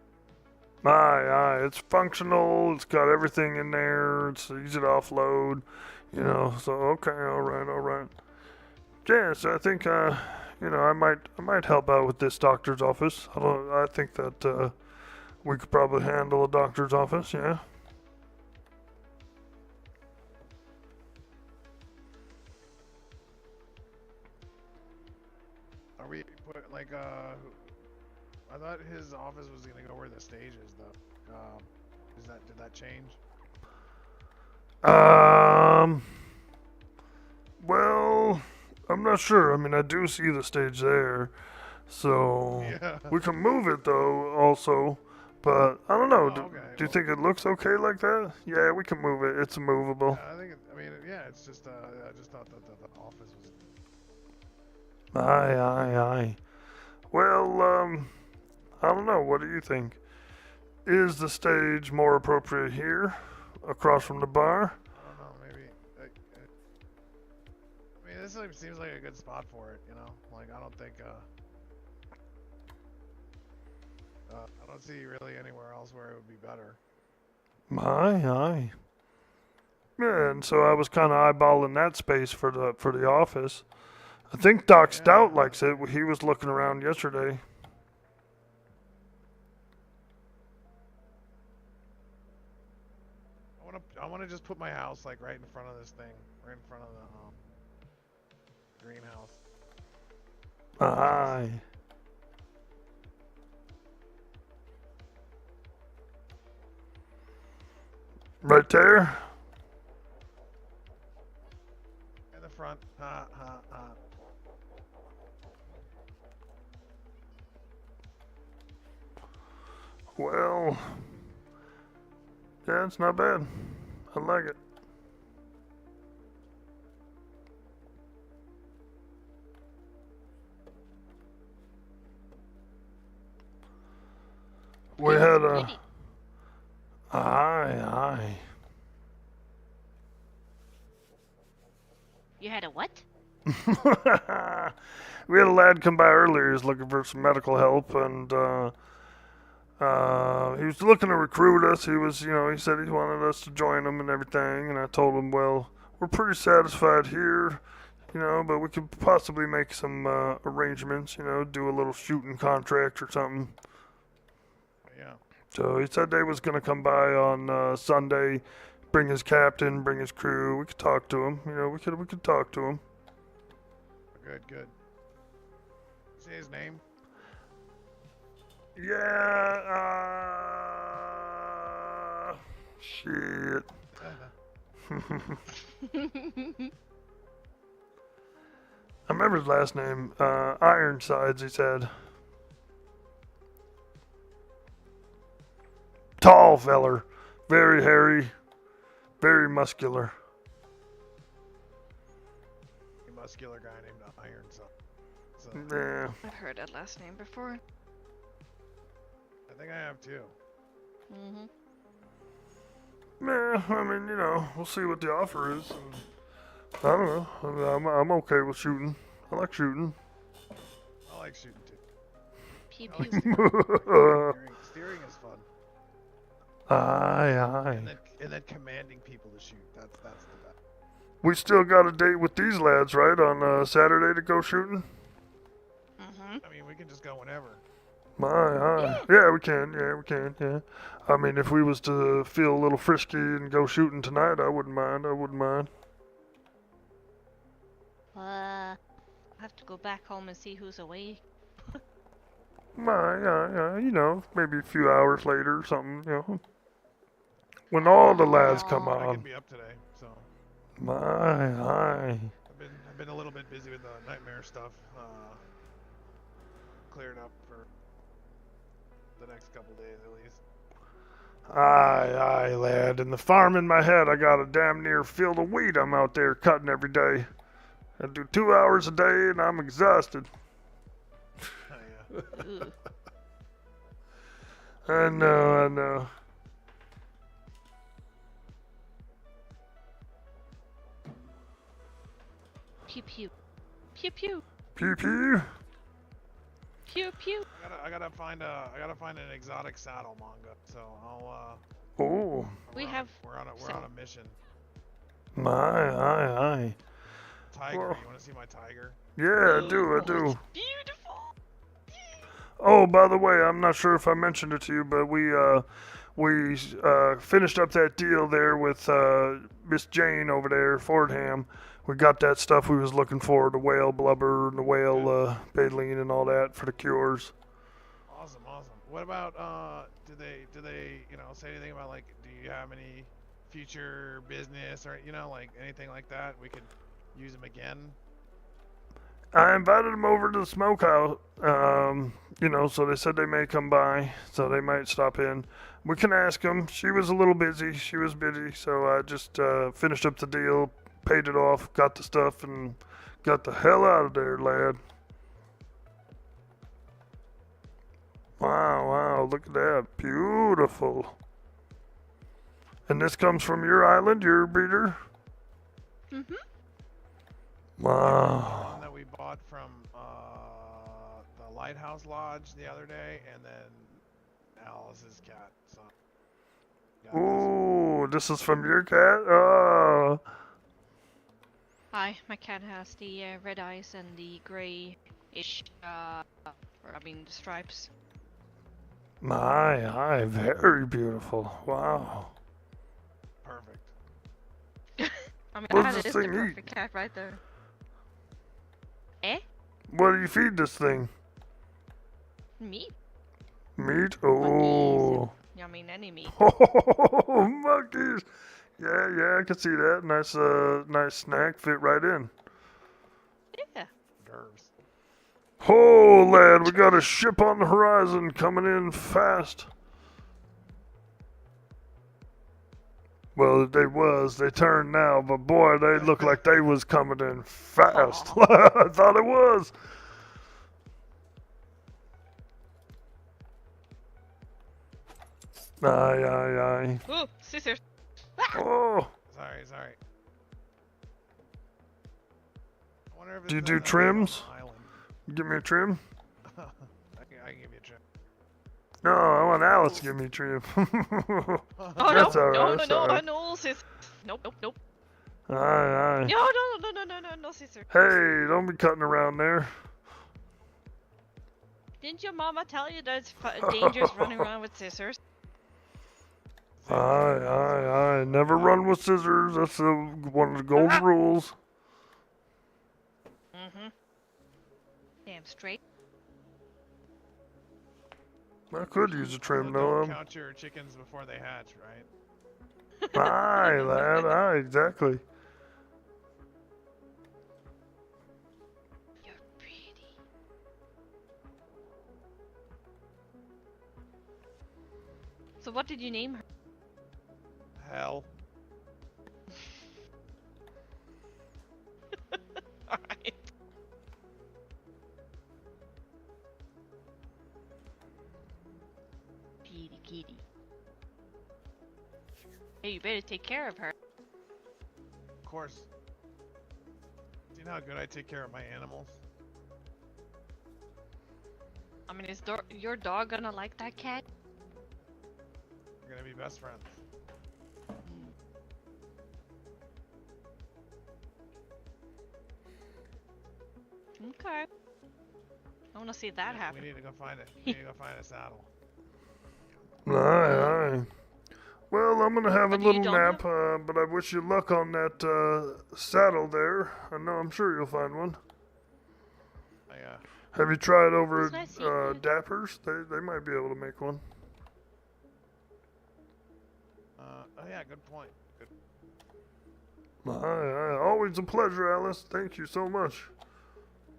Aye, it's functional, it's got everything in there, it's easy to offload, so okay, alright. Yeah, so I think, I might help out with this doctor's office. I think that, we could probably handle a doctor's office, yeah. Are we I thought his office was gonna go where the stage is, though. Did that change? Well, I'm not sure. I mean, I do see the stage there, so Yeah. we can move it though, also. But I don't know. Oh, Do you think it looks okay like that? Yeah, we can move it. It's movable. Yeah, it's just I just thought that the office was. Aye. Well, I don't know. What do you think? Is the stage more appropriate here, across from the bar? I don't know, maybe. This seems like a good spot for it, I don't think, I don't see really anywhere else where it would be better. Aye. Yeah, and so I was kind of eyeballing that space for the office. I think Doc Stout likes it. He was looking around yesterday. I want to just put my house right in front of this thing, right in front of the greenhouse. Aye. Right there? In the front. Well, yeah, it's not bad. I like it. We had a... Aye. You had a what? We had a lad come by earlier. He was looking for some medical help, and he was looking to recruit us. He was, he said he wanted us to join him and everything, and I told him, well, we're pretty satisfied here. you know, but we could possibly make some arrangements, you know, do a little shooting contract or something. Yeah. So he said they was gonna come by on Sunday, bring his captain, bring his crew. We could talk to him, you know, we could talk to him. Good. Say his name. Yeah, shit. I remember his last name, Ironsides, he said. Tall feller, very hairy, very muscular. A muscular guy named Ironside. So, Yeah. I've heard that last name before. I think I have too. Mm-hmm. Yeah, I mean, you know, we'll see what the offer is. And I don't know. I'm okay with shooting. I like shooting. I like shooting too. Pew I like pew. steering is fun. Aye. And then commanding people to shoot. That's the best. We still got a date with these lads, right, on Saturday to go shooting? Mm-hmm. I mean, we can just go whenever. Yeah, we can. Yeah. I mean, if we was to feel a little frisky and go shooting tonight, I wouldn't mind. I'll have to go back home and see who's awake. Yeah, you know, maybe a few hours later or something, you know. When all the lads come I on. could be up today, so. Aye. I've been a little bit busy with the nightmare stuff. Cleared up for the next couple days at least. Aye, lad. In the farm in my head, I got a damn near field of wheat I'm out there cutting every day. I do 2 hours a day and I'm exhausted. Ooh. I know. Pew pew. Pew pew. Pew pew. Pew pew. I gotta find an exotic saddle, Mongo. So I'll Oh. we're on a mission. Aye. Tiger, Well, you wanna see my tiger? Yeah, I do. Beautiful. Oh, by the way, I'm not sure if I mentioned it to you, but we finished up that deal there with Miss Jane over there, Fordham. We got that stuff we was looking for, the whale blubber and the whale baleen and all that for the cures. Awesome. What about do they say anything about, like, do you have any future business or like anything like that? We could use them again. I invited them over to the smokehouse, so they said they may come by, so they might stop in. We can ask them. She was a little busy. So I just finished up the deal, paid it off, got the stuff, and got the hell out of there, lad. Wow, look at that. Beautiful. And this comes from your island, your breeder? Mm-hmm. Wow. One that we bought from the Lighthouse Lodge the other day, and then Alice's cat. So. Ooh, this is from your cat? Oh. Hi, my cat has the red eyes and the grey-ish, the stripes. My, very beautiful. Wow. Perfect. What that does is this the thing eat? perfect cat right there. Eh? What do you feed this thing? Meat? Meat? Oh. Any meat. Oh, monkeys. Yeah, I can see that. Nice snack. Fit right in. Yeah. Nerves. Oh, lad, we got a ship on the horizon coming in fast. Well, they turned now, but boy, they look like they was coming in fast. I thought it was. Aye. Ooh, scissors. Oh. Sorry. I wonder if Do you it's do on the trims? island. Give me a trim? I can give you a trim. No, I want Alice to give me a trim. Oh, That's no, all right. no, scissors. Nope. Aye. No scissors. Hey, don't be cutting around there. Didn't your mama tell you that it's dangerous running around with scissors? Aye. Never run with scissors. That's one of the golden rules. Mm-hmm. Damn straight. I could use a trim, Don't though. count your chickens before they hatch, right? Aye, lad. Aye, exactly. You're pretty. So what did you name her? Hell. Alright. Kitty. Hey, you better take care of her. Of course. Do you know how good I take care of my animals? I mean, is your dog gonna like that cat? We're gonna be best friends. Okay. I wanna see that happen. We need to go find it. We need to go find a saddle. Aye. Well, I'm gonna have a you little don't nap, but I wish you luck on that saddle there. I'm sure you'll find one. Have you tried over It's at nice seeing you. Dapper's? They might be able to make one. Oh yeah, good point. Good. Aye. Always a pleasure, Alice. Thank you so much.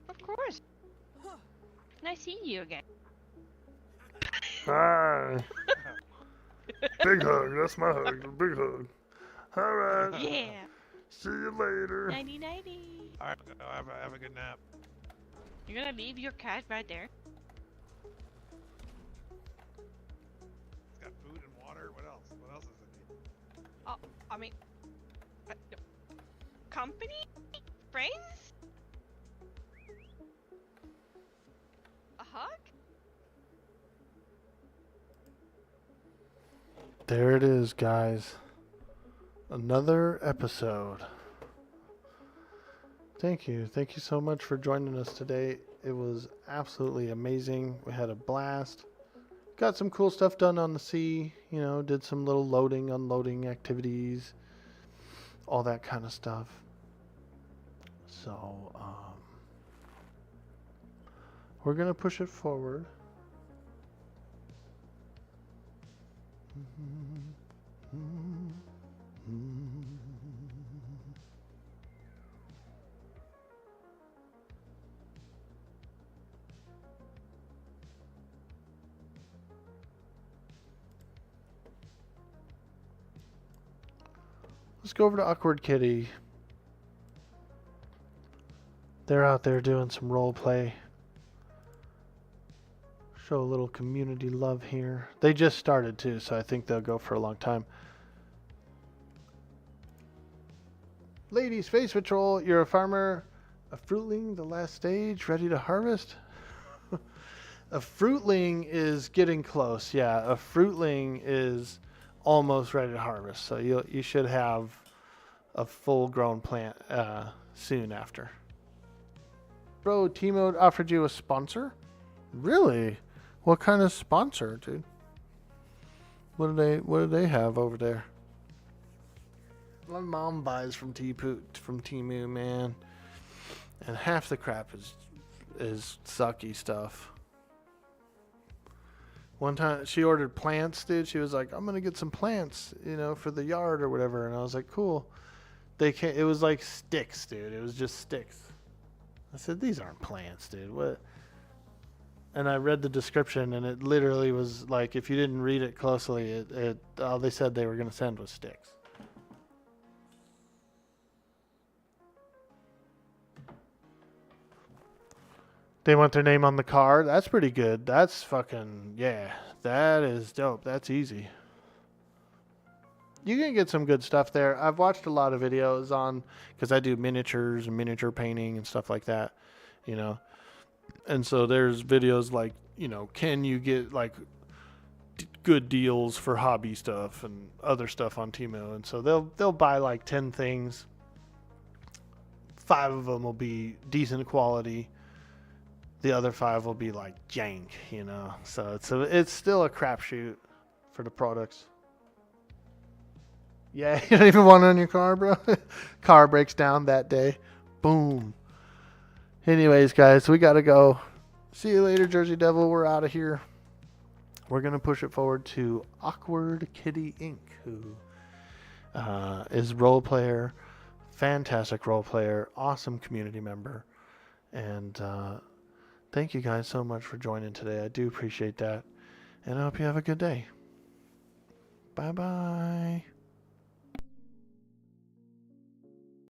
Of course. Nice seeing you again. Aye. Big hug. That's my hug. A big hug. All right. Yeah. See you later. Nighty nighty. Alright, have a good nap. You're gonna leave your cat right there? It's got food and water. What else? What else does it need? Oh, I mean, company? Friends? A hug? There it is, guys. Another episode. Thank you so much for joining us today. It was absolutely amazing. We had a blast. Got some cool stuff done on the sea. Did some little loading, unloading activities, all that kind of stuff. So, we're gonna push it forward. Let's go over to Awkward Kitty. They're out there doing some role play. Show a little community love here. They just started too, so I think they'll go for a long time. Ladies, Space Patrol, you're a farmer. A fruitling, the last stage, ready to harvest? A fruitling is getting close. Yeah, a fruitling is almost ready to harvest. So you should have a full-grown plant soon after. Bro, T-Mode offered you a sponsor? Really? What kind of sponsor, dude? What do they have over there? My mom buys from Temu, man. And half the crap is sucky stuff. One time she ordered plants, dude. She was like, "I'm gonna get some plants, for the yard or whatever." And I was like, "Cool." It was like sticks, dude. It was just sticks. I said, "These aren't plants, dude. What?" And I read the description, and it literally was like, if you didn't read it closely, all they said they were gonna send was sticks. They want their name on the card. That's pretty good. That's fucking, yeah. That is dope. That's easy. You can get some good stuff there. I've watched a lot of videos on, because I do miniatures and miniature painting and stuff like that, And so there's videos like, can you get like good deals for hobby stuff and other stuff on Temu? And so they'll buy like 10 things 5 of them will be decent quality. The other 5 will be like jank, you know. So it's still a crapshoot for the products. Yeah, you don't even want it on your car, bro. Car breaks down that day. Boom. Anyways, guys, we gotta go. See you later, Jersey Devil. We're out of here. We're gonna push it forward to Awkward Kitty Inc., who is role player, fantastic role player, awesome community member, and thank you guys so much for joining today. I do appreciate that, and I hope you have a good day. Bye bye.